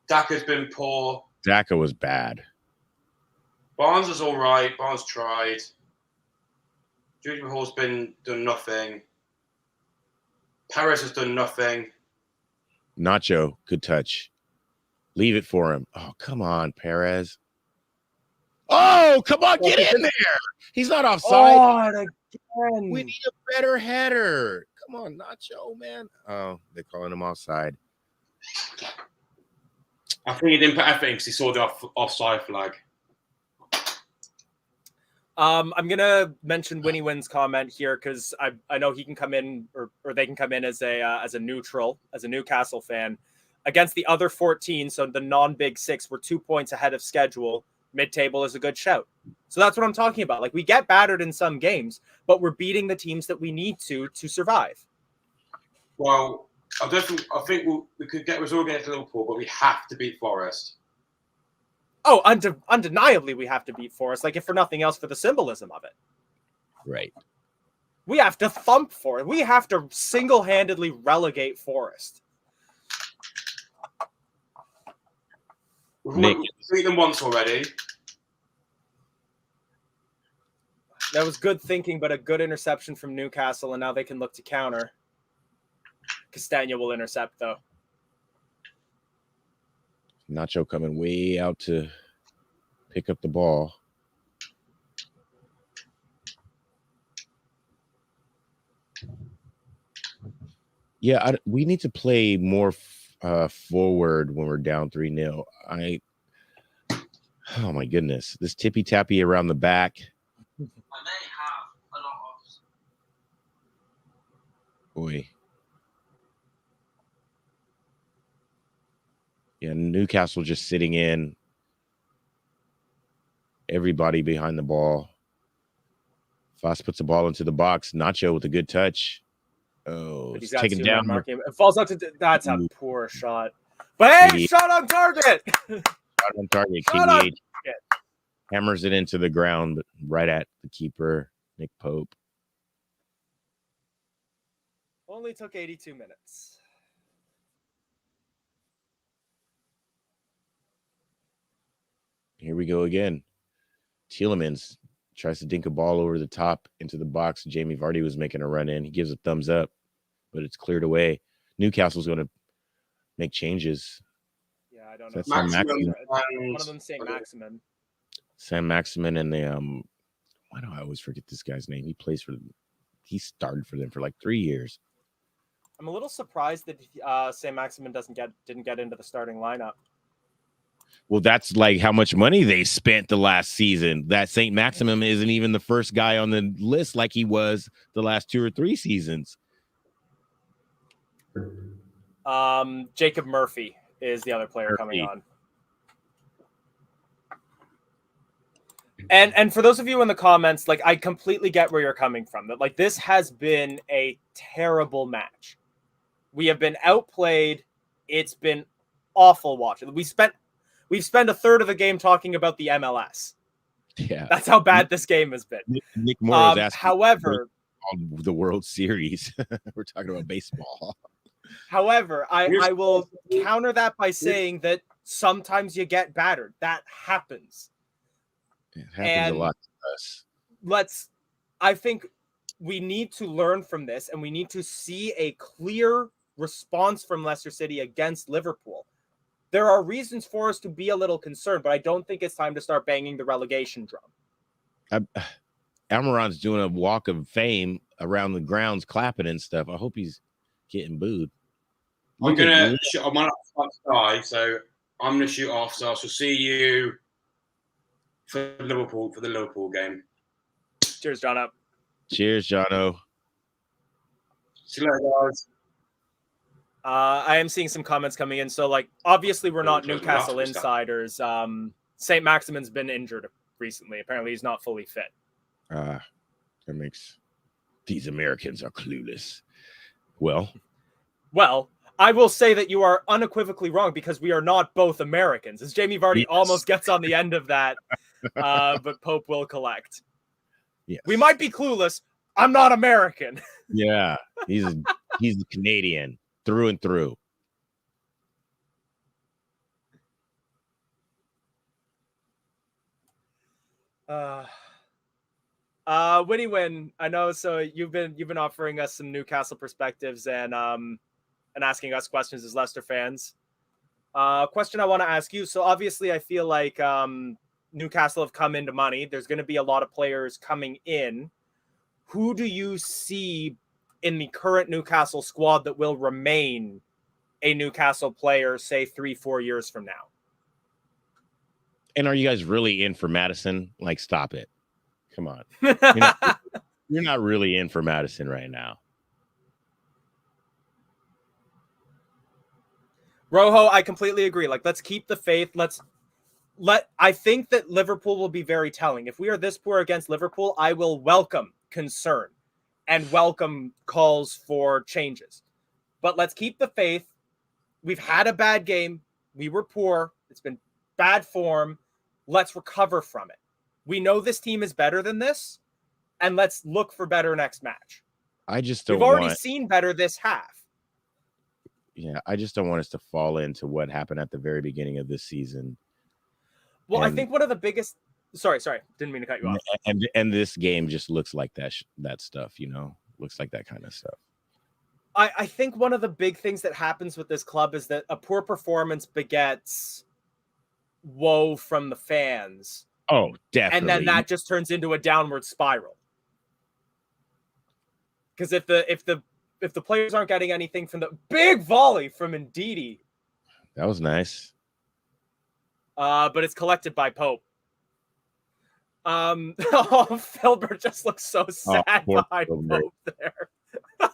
Daka's been poor. Daka was bad. Barnes was all right. Barnes tried. Jude Hall's done nothing. Perez has done nothing. Nacho, good touch. Leave it for him. Oh, come on, Perez. Oh, come on, get in there. He's not offside. Oh, we need a better header. Come on, Nacho, man. Oh, they're calling him offside. I think he didn't put effort in because he saw the offside flag. I'm gonna mention Winnie Wynn's comment here because I know he can come in or they can come in as a neutral, as a Newcastle fan against the other 14. So the non-Big 6 were 2 points ahead of schedule. Mid-table is a good shout. So that's what I'm talking about. Like we get battered in some games, but we're beating the teams that we need to survive. Well, I think we could get a result against Liverpool, but we have to beat Forest. Oh, undeniably, we have to beat Forest. Like if for nothing else, for the symbolism of it. Right. We have to thump Forest. We have to single-handedly relegate Forest. We've beat them once already. That was good thinking, but a good interception from Newcastle, and now they can look to counter. Castagna will intercept, though. Nacho coming way out to pick up the ball. Yeah, we need to play more forward when we're down 3-0. Oh my goodness, this tippy tappy around the back. I may have a lot of. Boy. Yeah, Newcastle just sitting in. Everybody behind the ball. Foss puts the ball into the box. Nacho with a good touch. Oh, it's taken down. It falls out to. That's a poor shot. But hey, shot on target. Shot on target. KDH hammers it into the ground, but right at the keeper, Nick Pope. Only took 82 minutes. Here we go again. Tielemans tries to dink a ball over the top into the box. Jamie Vardy was making a run in. He gives a thumbs up, but it's cleared away. Newcastle's going to make changes. Yeah, I don't know. One of them St. Maximin. Sam Maximin and the why do I always forget this guy's name? He started for them for like 3 years. I'm a little surprised that St. Maximin didn't get into the starting lineup. Well, that's like how much money they spent the last season. That St. Maximum isn't even the first guy on the list like he was the last 2 or 3 seasons. Jacob Murphy is the other player coming on. And for those of you in the comments, like, I completely get where you're coming from. That, like, this has been a terrible match. We have been outplayed. It's been awful watching. We've spent a third of the game talking about the MLS. Yeah, that's how bad this game has been. Nick Morrow's asking. However, the World Series. We're talking about baseball. However, I will counter that by saying that sometimes you get battered. That happens. It happens a lot to us. I think we need to learn from this, and we need to see a clear response from Leicester City against Liverpool. There are reasons for us to be a little concerned, but I don't think it's time to start banging the relegation drum. Almiron's doing a walk of fame around the grounds, clapping and stuff. I hope he's getting booed. I'm gonna shoot. I'm on side, so I'm gonna shoot off. So I shall see you for the Liverpool game. Cheers, Jono. Cheers, Jono. See you later, guys. I am seeing some comments coming in. So, like, obviously, we're not Newcastle insiders. St. Maximin's been injured recently. Apparently, he's not fully fit. That makes these Americans are clueless. Well, I will say that you are unequivocally wrong because we are not both Americans. As Jamie Vardy almost gets on the end of that, but Pope will collect. Yes. We might be clueless. I'm not American. Yeah, he's a Canadian through and through. Winnie Win, I know. So you've been offering us some Newcastle perspectives and asking us questions as Leicester fans. Question I want to ask you. So obviously, I feel like Newcastle have come into money. There's going to be a lot of players coming in. Who do you see in the current Newcastle squad that will remain a Newcastle player, say 3-4 years from now? And are you guys really in for Madison? Like, stop it. Come on. You're not really in for Madison right now. Rojo, I completely agree. Like, let's keep the faith. I think that Liverpool will be very telling. If we are this poor against Liverpool, I will welcome concern and welcome calls for changes. But let's keep the faith. We've had a bad game. We were poor. It's been bad form. Let's recover from it. We know this team is better than this, and let's look for better next match. We've already seen better this half. Yeah, I just don't want us to fall into what happened at the very beginning of this season. Well, I think one of the biggest... Sorry. Didn't mean to cut you off. And this game just looks like that stuff, looks like that kind of stuff. I think one of the big things that happens with this club is that a poor performance begets woe from the fans. Oh, definitely. And then that just turns into a downward spiral. Because if the players aren't getting anything from the big volley from Ndidi. That was nice. But it's collected by Pope. Filbert just looks so sad behind Pope there.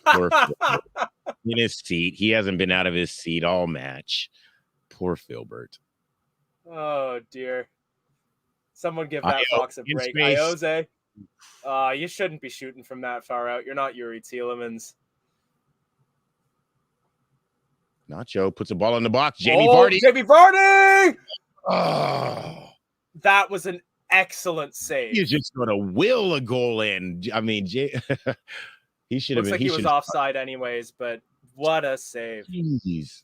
Poor Filbert. In his seat. He hasn't been out of his seat all match. Poor Filbert. Oh, dear. Someone give that fox a break. Ioze. You shouldn't be shooting from that far out. You're not Yuri Tielemans. Nacho puts a ball in the box. Jamie Vardy. Jamie Vardy! Oh. That was an excellent save. He's just going to will a goal in. I mean, he should have been. Looks like he was offside anyways, but what a save. Jeez.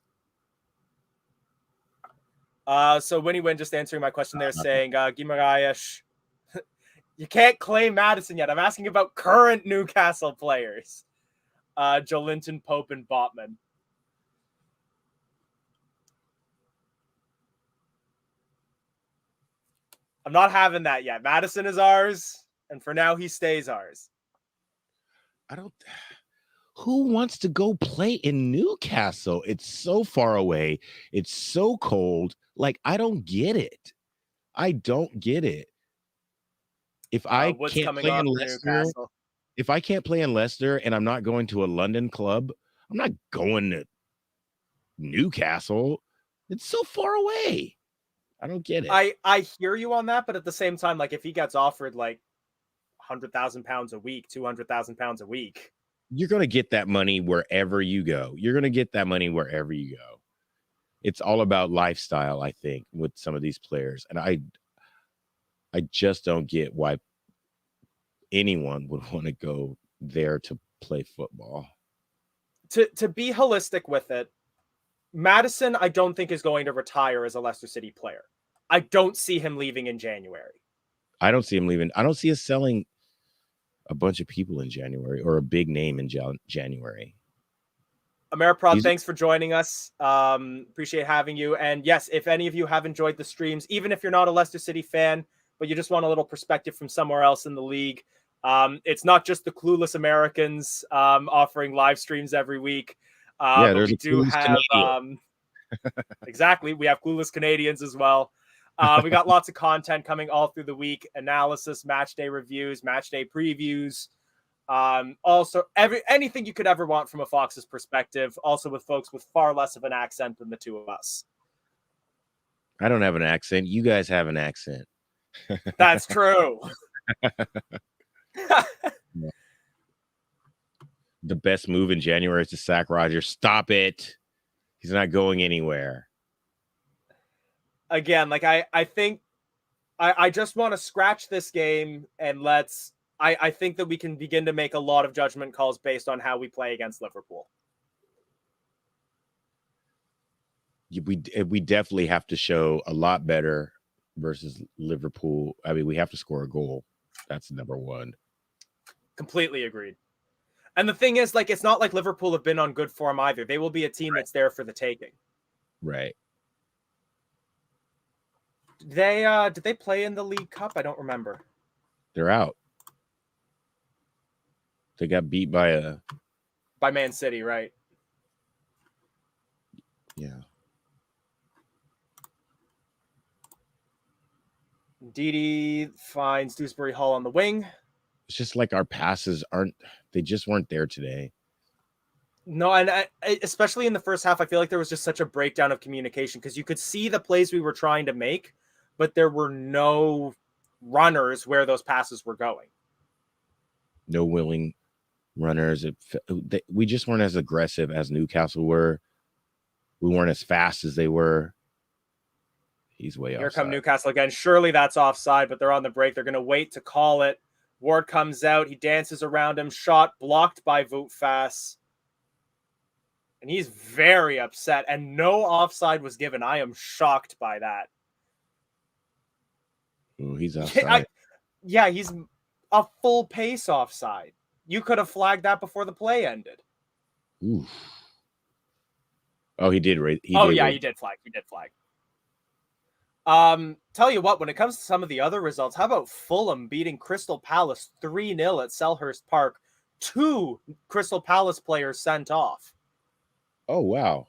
So Winnie Win just answering my question there, saying, Guimaraes, you can't claim Madison yet. I'm asking about current Newcastle players. Jolinton, Pope, and Botman. I'm not having that yet. Madison is ours, and for now he stays ours. Who wants to go play in Newcastle? It's so far away. It's so cold. Like, I don't get it. I don't get it. If I can't play in Leicester, if I can't play in Leicester and I'm not going to a London club, I'm not going to Newcastle. It's so far away. I don't get it. I hear you on that, but at the same time, like if he gets offered like £100,000 a week, £200,000 a week, you're going to get that money wherever you go. You're going to get that money wherever you go. It's all about lifestyle, I think, with some of these players. And I just don't get why anyone would want to go there to play football. To be holistic with it, Maddison, I don't think is going to retire as a Leicester City player. I don't see him leaving in January. I don't see him leaving. I don't see us selling a bunch of people in January or a big name in January. Ameriprod, thanks for joining us. Appreciate having you. And yes, if any of you have enjoyed the streams, even if you're not a Leicester City fan, but you just want a little perspective from somewhere else in the league, it's not just the clueless Americans offering live streams every week. There's we do have exactly. We have clueless Canadians as well. We got lots of content coming all through the week: analysis, match day reviews, match day previews. Also, anything you could ever want from a Fox's perspective. Also, with folks with far less of an accent than the two of us. I don't have an accent. You guys have an accent. That's true. The best move in January is to sack Rodgers. Stop it. He's not going anywhere. Again, like I think I just want to scratch this game and I think that we can begin to make a lot of judgment calls based on how we play against Liverpool. We definitely have to show a lot better versus Liverpool. I mean, we have to score a goal. That's number one. Completely agreed. And the thing is, like, it's not like Liverpool have been on good form either. They will be a team that's there for the taking. Right. Did they play in the League Cup? I don't remember. They're out. They got beat by Man City, right? Yeah. Didi finds Dewsbury Hall on the wing. It's just like our passes they just weren't there today. No, and especially in the first half, I feel like there was just such a breakdown of communication because you could see the plays we were trying to make, but there were no runners where those passes were going. No willing runners. We just weren't as aggressive as Newcastle were. We weren't as fast as they were. He's way offside. Here come Newcastle again. Surely that's offside, but they're on the break. They're going to wait to call it. Ward comes out. He dances around him. Shot blocked by Wout Faes. And he's very upset. And no offside was given. I am shocked by that. Ooh, he's offside. He's a full pace offside. You could have flagged that before the play ended. Ooh. Oh, he did. He did flag. He did flag. Tell you what, when it comes to some of the other results, how about Fulham beating Crystal Palace 3-0 at Selhurst Park? 2 Crystal Palace players sent off. Oh, wow.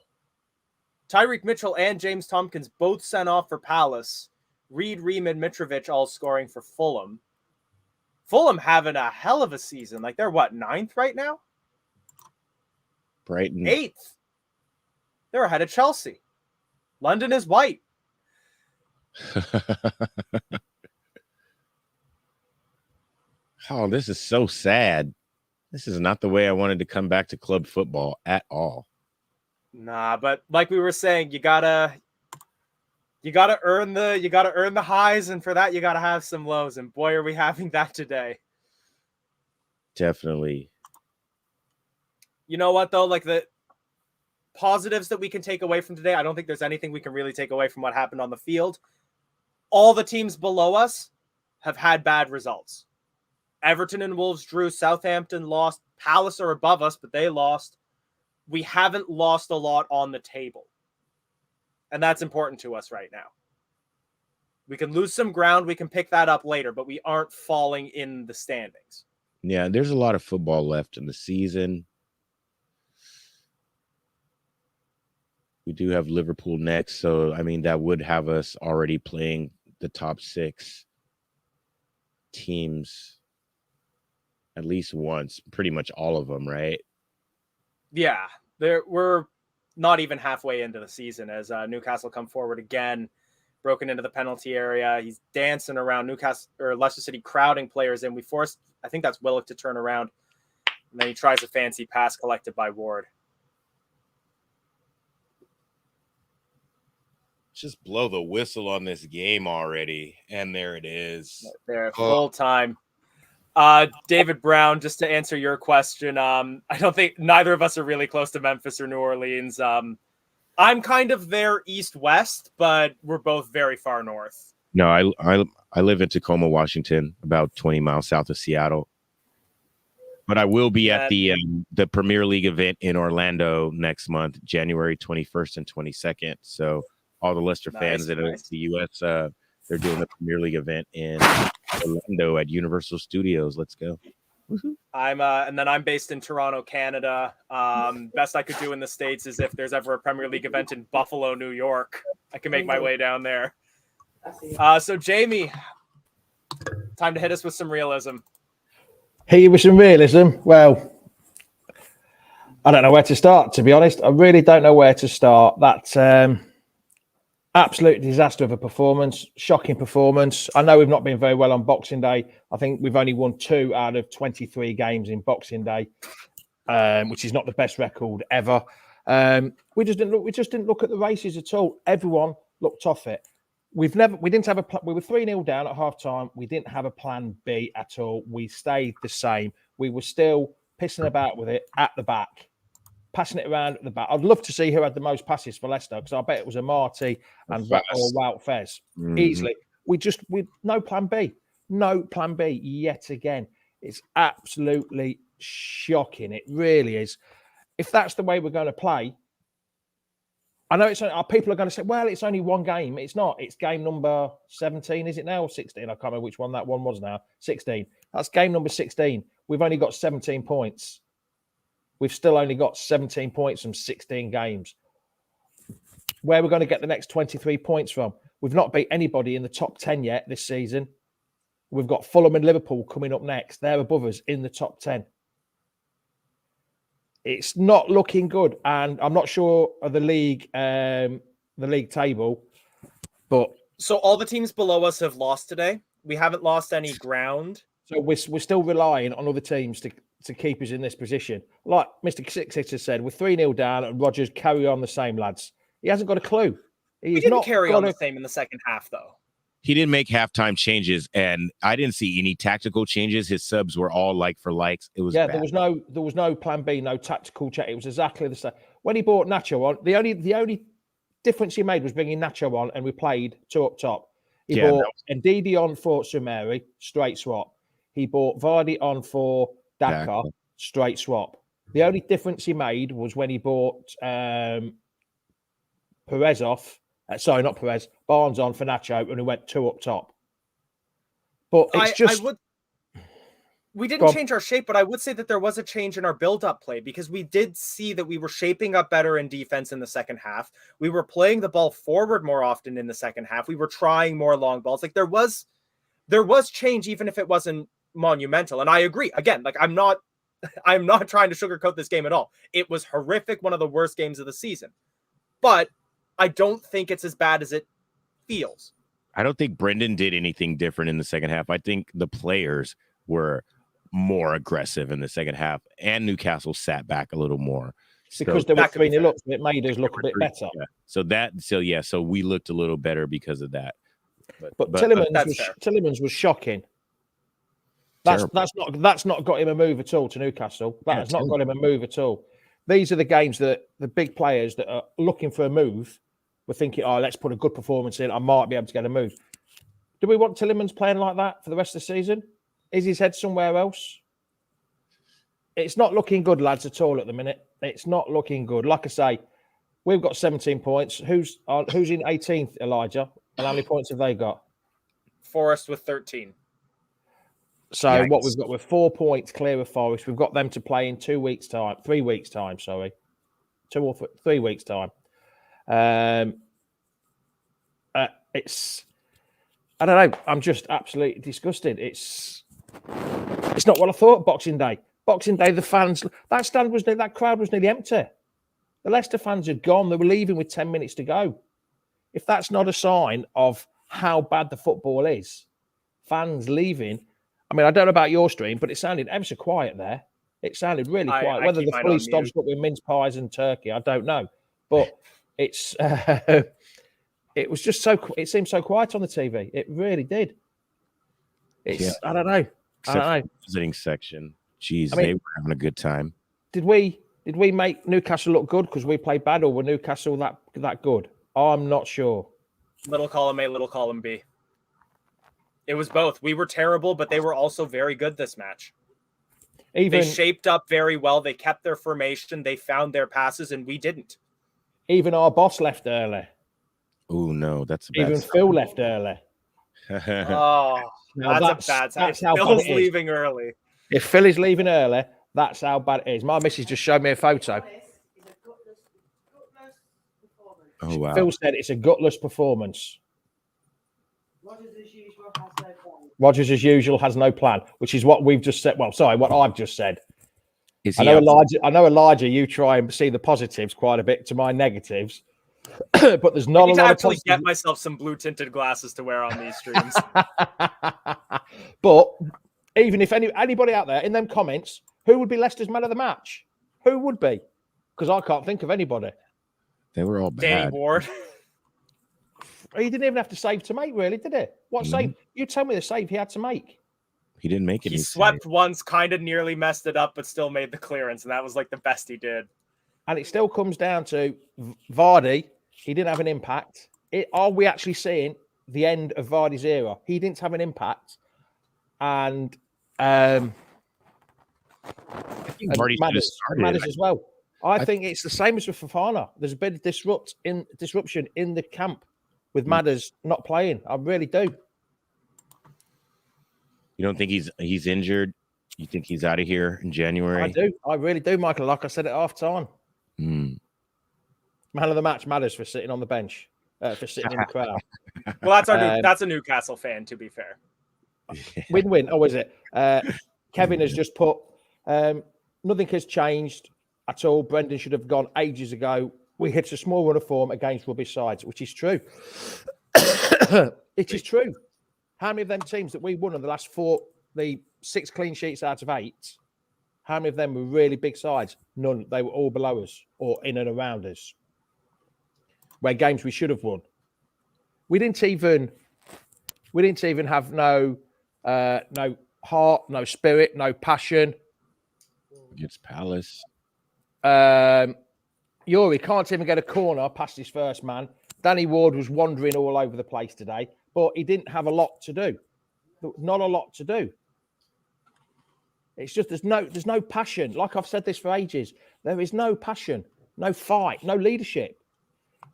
Tyreek Mitchell and James Tompkins both sent off for Palace. Reed, Ream, and Mitrovic all scoring for Fulham. Fulham having a hell of a season. Like, they're what, 9th right now? Brighton. 8th. They're ahead of Chelsea. London is white. Oh, this is so sad. This is not the way I wanted to come back to club football at all. Nah, but like we were saying, you gotta earn the highs, and for that you gotta have some lows. And boy, are we having that today. Definitely. You know what though? Like the positives that we can take away from today, I don't think there's anything we can really take away from what happened on the field. All the teams below us have had bad results. Everton and Wolves drew. Southampton lost. Palace are above us, but they lost. We haven't lost a lot on the table. And that's important to us right now. We can lose some ground. We can pick that up later, but we aren't falling in the standings. Yeah, there's a lot of football left in the season. We do have Liverpool next, so I mean that would have us already playing the top 6 teams at least once, pretty much all of them, right? Yeah, we're not even halfway into the season as Newcastle come forward again, broken into the penalty area. He's dancing around Newcastle or Leicester City, crowding players in. We forced, I think that's Willock to turn around, and then he tries a fancy pass collected by Ward. Just blow the whistle on this game already, and there it is. There, full time. David Brown, just to answer your question, I don't think neither of us are really close to Memphis or New Orleans. I'm kind of there east-west, but we're both very far north. No, I live in Tacoma, Washington, about 20 miles south of Seattle. But I will be at the Premier League event in Orlando next month, January 21st and 22nd. So all the Leicester fans in the U.S., they're doing the Premier League event in Orlando at Universal Studios. Let's go. And then I'm based in Toronto, Canada. Best I could do in the States is if there's ever a Premier League event in Buffalo, New York, I can make my way down there. So Jamie, time to hit us with some realism. Hit you with some realism? Well, I don't know where to start, to be honest. I really don't know where to start. That's absolute disaster of a performance, shocking performance. I know we've not been very well on Boxing Day. I think we've only won 2 out of 23 games in Boxing Day, which is not the best record ever. We just didn't look at the races at all. Everyone looked off it. We were 3-0 down at half time. We didn't have a plan B at all. We stayed the same. We were still pissing about with it at the back, passing it around at the back. I'd love to see who had the most passes for Leicester, because I bet it was Amati and or Wout Fez easily. We no plan B, yet again. It's absolutely shocking. It really is. If that's the way we're going to play, I know people are going to say, well, it's only one game. It's not. It's game number 17, is it now, or 16? I can't remember which one that one was now. 16. That's game number 16. We've only got 17 points. We've still only got 17 points from 16 games. Where we're going to get the next 23 points from? We've not beat anybody in the top 10 yet this season. We've got Fulham and Liverpool coming up next. They're above us in the top 10. It's not looking good, and I'm not sure of the league table, but so all the teams below us have lost today. We haven't lost any ground, so we're still relying on other teams to keep us in this position. Like Mr. Six has said, we're 3-0 down, and Rodgers carry on the same, lads. He hasn't got a clue. He didn't carry on the same in the second half, though. He didn't make halftime changes, and I didn't see any tactical changes. His subs were all like for likes. It was bad. There was no plan B, no tactical check. It was exactly the same. When he brought Nacho on, the only difference he made was bringing Nacho on, and we played 2 up top. He brought Ndidi on for Sumeri, straight swap. He brought Vardy on for Daka, straight swap. The only difference he made was when he brought Perez off. Sorry, not Perez. Barnes on for Nacho, and we went 2 up top. But it's we didn't change our shape, but I would say that there was a change in our build-up play, because we did see that we were shaping up better in defense in the second half. We were playing the ball forward more often in the second half. We were trying more long balls. Like there was change, even if it wasn't monumental. And I agree. Again, like I'm not trying to sugarcoat this game at all. It was horrific, one of the worst games of the season. But I don't think it's as bad as it feels. I don't think Brendan did anything different in the second half. I think the players were more aggressive in the second half, and Newcastle sat back a little more. Because they were 3-0 up, it made us look a bit better. Yeah. So we looked a little better because of that. But Tillemans was shocking. That's not got him a move at all to Newcastle. That has not got him a move at all. These are the games that the big players that are looking for a move were thinking, oh, let's put a good performance in. I might be able to get a move. Do we want Tillemans playing like that for the rest of the season? Is his head somewhere else? It's not looking good, lads, at all at the minute. It's not looking good. Like I say, we've got 17 points. Who's in 18th, Elijah? And how many points have they got? Forest with 13. So yikes. What we've got, we're 4 points clear of Forest. We've got them to play in 3 weeks' time. 3 weeks' time, sorry. 2 or 3 weeks' time. It's, I don't know. I'm just absolutely disgusted. It's not what I thought. Boxing Day, the fans, that crowd was nearly empty. The Leicester fans had gone. They were leaving with 10 minutes to go. If that's not a sign of how bad the football is, fans leaving. I mean, I don't know about your stream, but it sounded ever so quiet there. It sounded really quiet. Whether the fully stodged up with mince pies and turkey, I don't know. But it's it was just so. It seemed so quiet on the TV. It really did. I don't know. Except for the visiting section. Jeez, they were having a good time. Did we make Newcastle look good because we played bad, or were Newcastle that good? I'm not sure. Little column A, little column B. It was both. We were terrible, but they were also very good this match. They shaped up very well. They kept their formation. They found their passes, and we didn't. Even our boss left early. Oh, no, that's a bad Even Phil left early. Oh, that's a bad sign. Phil's leaving early. If Phil is leaving early, that's how bad it is. My missus just showed me a photo. Oh, wow. Phil said it's a gutless performance. Rodgers, as usual, has no plan, which is what we've just said. Well, sorry, what I've just said. I know, Elijah, you try and see the positives quite a bit to my negatives, but there's not a lot of actually get myself some blue-tinted glasses to wear on these streams. But even if anybody out there in them comments, who would be Leicester's man of the match? Who would be? Because I can't think of anybody. They were all bad. Danny Ward. He didn't even have to save to make, really, did he? What save? You tell me the save he had to make. He didn't make it. He swept once, kind of nearly messed it up, but still made the clearance, and that was like the best he did. And it still comes down to Vardy. He didn't have an impact. Are we actually seeing the end of Vardy's era? He didn't have an impact. And I think Vardy Matters as well. I think it's the same as with Fofana. There's a bit of disruption in the camp with Matters not playing. I really do. You don't think he's injured? You think he's out of here in January? I do. I really do, Michael. Like I said at half time. Man of the match Matters for sitting on the bench, for sitting in the crowd. Well, that's a Newcastle fan, to be fair. Win-win. Oh, is it? Kevin has just put, nothing has changed at all. Brendan should have gone ages ago. We hit a small run of form against rubbish sides, which is true. It is true. How many of them teams that we won in the last the 6 clean sheets out of 8, how many of them were really big sides? None. They were all below us or in and around us. Where games we should have won. We didn't even have no heart, no spirit, no passion. Against Palace. Yuri can't even get a corner past his first man. Danny Ward was wandering all over the place today, but he didn't have a lot to do. Not a lot to do. It's just there's no passion. Like I've said this for ages. There is no passion, no fight, no leadership.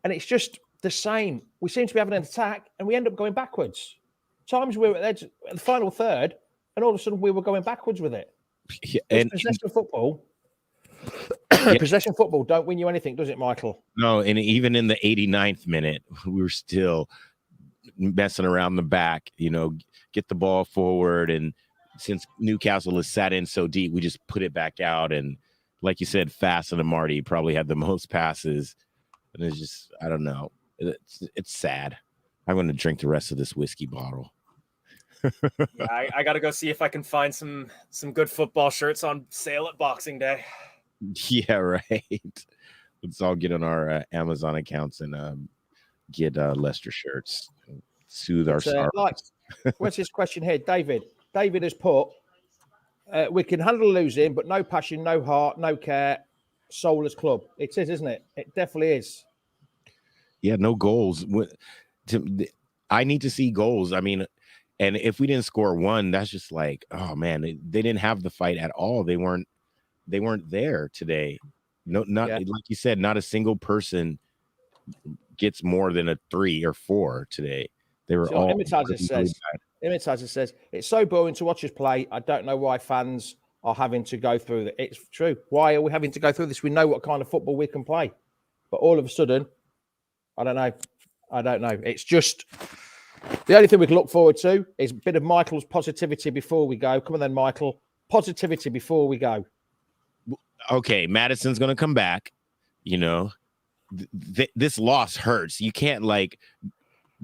And it's just the same. We seem to be having an attack and we end up going backwards. Times we were at the final third and all of a sudden we were going backwards with it. Yeah, possession football. Possession football don't win you anything, does it, Michael? No, and even in the 89th minute, we were still messing around the back, get the ball forward. And since Newcastle is sat in so deep, we just put it back out. And like you said, Fast and Marty probably had the most passes. And it's just, I don't know. It's sad. I'm going to drink the rest of this whiskey bottle. Yeah, I got to go see if I can find some good football shirts on sale at Boxing Day. Yeah, right. Let's all get on our Amazon accounts and get Leicester shirts. Soothe our sorrows. What's this question here? David has put, we can handle losing, but no passion, no heart, no care, soulless club. It is, isn't it? It definitely is. Yeah, no goals. I need to see goals. I mean, and if we didn't score one, that's just like, oh man, they didn't have the fight at all. They weren't there today. Not like you said, not a single person gets more than a 3 or 4 today. They were all. Imitator says it's so boring to watch us play. I don't know why fans are having to go through it. It's true. Why are we having to go through this? We know what kind of football we can play, but all of a sudden, I don't know. It's just the only thing we can look forward to is a bit of Michael's positivity before we go. Come on then, Michael. Positivity before we go. Okay, Madison's going to come back. You know, this loss hurts. You can't like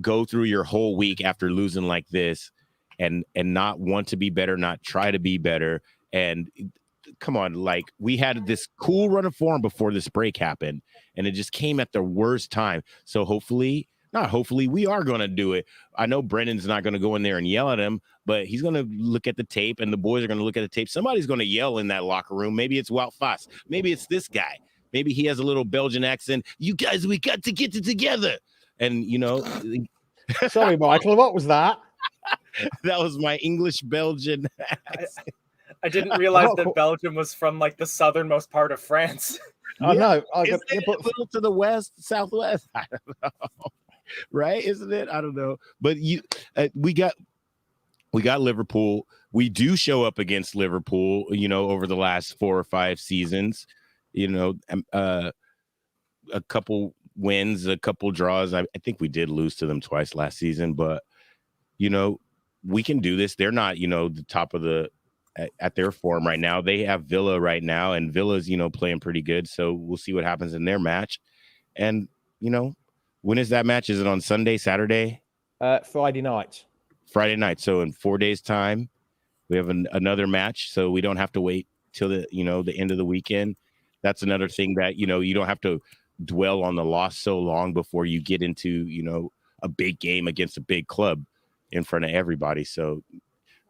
go through your whole week after losing like this and not want to be better, not try to be better. And come on, like we had this cool run of form before this break happened, and it just came at the worst time. So hopefully, we are going to do it. I know Brendan's not going to go in there and yell at him, but he's going to look at the tape, and the boys are going to look at the tape. Somebody's going to yell in that locker room. Maybe it's Wout Fass. Maybe it's this guy. Maybe he has a little Belgian accent. You guys, we got to get it together. And, you know. Sorry, Michael, what was that? That was my English Belgian accent. I didn't realize that Belgium was from like the southernmost part of France. I know. Isn't it a little to the west, southwest? I don't know. Right? Isn't it? I don't know. But we got Liverpool. We do show up against Liverpool, you know, over the last 4 or 5 seasons. You know, a couple wins, a couple draws. I think we did lose to them twice last season, but you know, we can do this. They're not, you know, the top of at their form right now. They have Villa right now, and Villa's, you know, playing pretty good. So we'll see what happens in their match. And, you know, when is that match? Is it on Sunday, Saturday? Friday night. Friday night. So in 4 days' time, we have another match. So we don't have to wait till the end of the weekend. That's another thing that, you know, you don't have to dwell on the loss so long before you get into, you know, a big game against a big club in front of everybody. So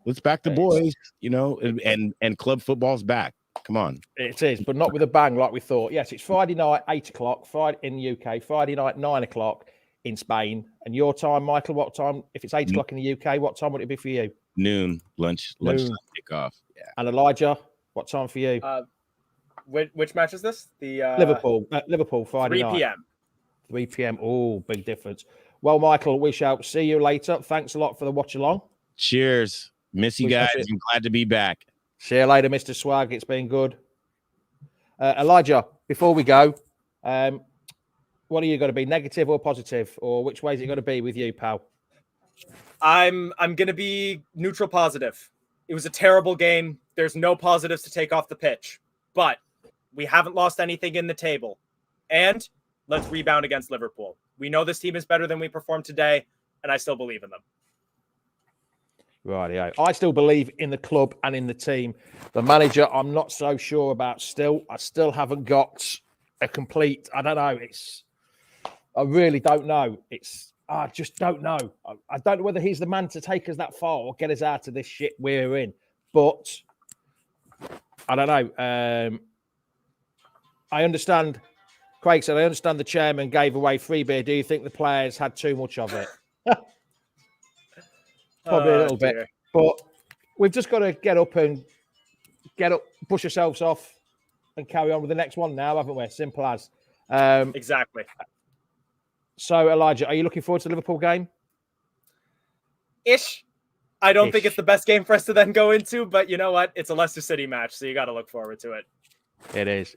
let's back the boys, you know, and club football's back. Come on. It is, but not with a bang like we thought. Yes, it's Friday night, 8 o'clock, Friday in the UK, Friday night, 9 o'clock in Spain. And your time, Michael, what time? If it's 8 o'clock in the UK, what time would it be for you? Noon, lunchtime kickoff. Yeah. And Elijah, what time for you? Which match is this? The Liverpool, Friday 3 night. 3 p.m. 3 p.m. Oh, big difference. Well, Michael, we shall see you later. Thanks a lot for the watch along. Cheers. Miss you guys. I'm glad to be back. See you later, Mr. Swag. It's been good. Elijah, before we go, what are you going to be, negative or positive? Or which way is it going to be with you, pal? I'm going to be neutral positive. It was a terrible game. There's no positives to take off the pitch. But we haven't lost anything in the table. And let's rebound against Liverpool. We know this team is better than we performed today, and I still believe in them. Right, yeah. I still believe in the club and in the team. The manager, I'm not so sure about still. I still haven't got a complete, I don't know. I really don't know. I just don't know. I don't know whether he's the man to take us that far or get us out of this shit we're in. But I don't know. I understand, Craig said, I understand the chairman gave away free beer. Do you think the players had too much of it? Probably a little bit. But we've just got to get up, push ourselves off and carry on with the next one now, haven't we? Simple as. Exactly. So, Elijah, are you looking forward to the Liverpool game? Ish. I don't think it's the best game for us to then go into, but you know what? It's a Leicester City match, so you got to look forward to it. It is.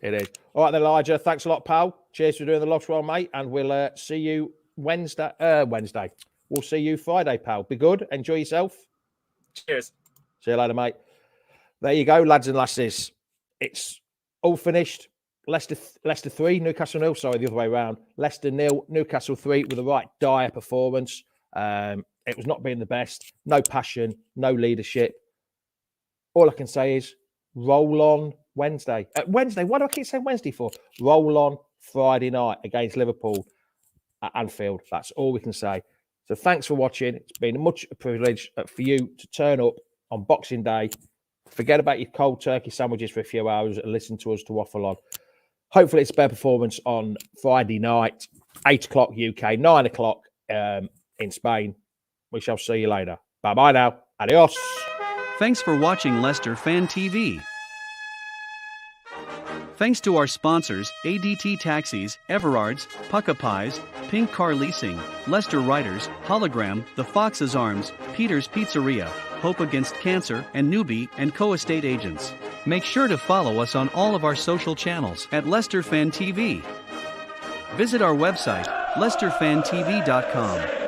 All right, then, Elijah. Thanks a lot, pal. Cheers for doing the lobs well, mate. And we'll see you Wednesday. We'll see you Friday, pal. Be good. Enjoy yourself. Cheers. See you later, mate. There you go, lads and lasses. It's all finished. Leicester 3, Newcastle 0. Sorry, the other way around. Leicester 0, Newcastle 3 with a right dire performance. It was not being the best. No passion, no leadership. All I can say is roll on Wednesday. Wednesday, why do I keep saying Wednesday for? Roll on Friday night against Liverpool at Anfield. That's all we can say. So thanks for watching. It's been much a privilege for you to turn up on Boxing Day. Forget about your cold turkey sandwiches for a few hours and listen to us to waffle on. Hopefully it's a better performance on Friday night, 8 o'clock UK, 9 o'clock in Spain. We shall see you later. Bye-bye now. Adios. Thanks for watching Leicester Fan TV. Thanks to our sponsors, ADT Taxis, Everard's, Pucka Pies, Pink Car Leasing, Leicester Writers, Hologram, The Fox's Arms, Peter's Pizzeria, Hope Against Cancer, and Newbie & Co. Estate Agents. Make sure to follow us on all of our social channels at Leicester Fan TV. Visit our website, LeicesterFanTV.com.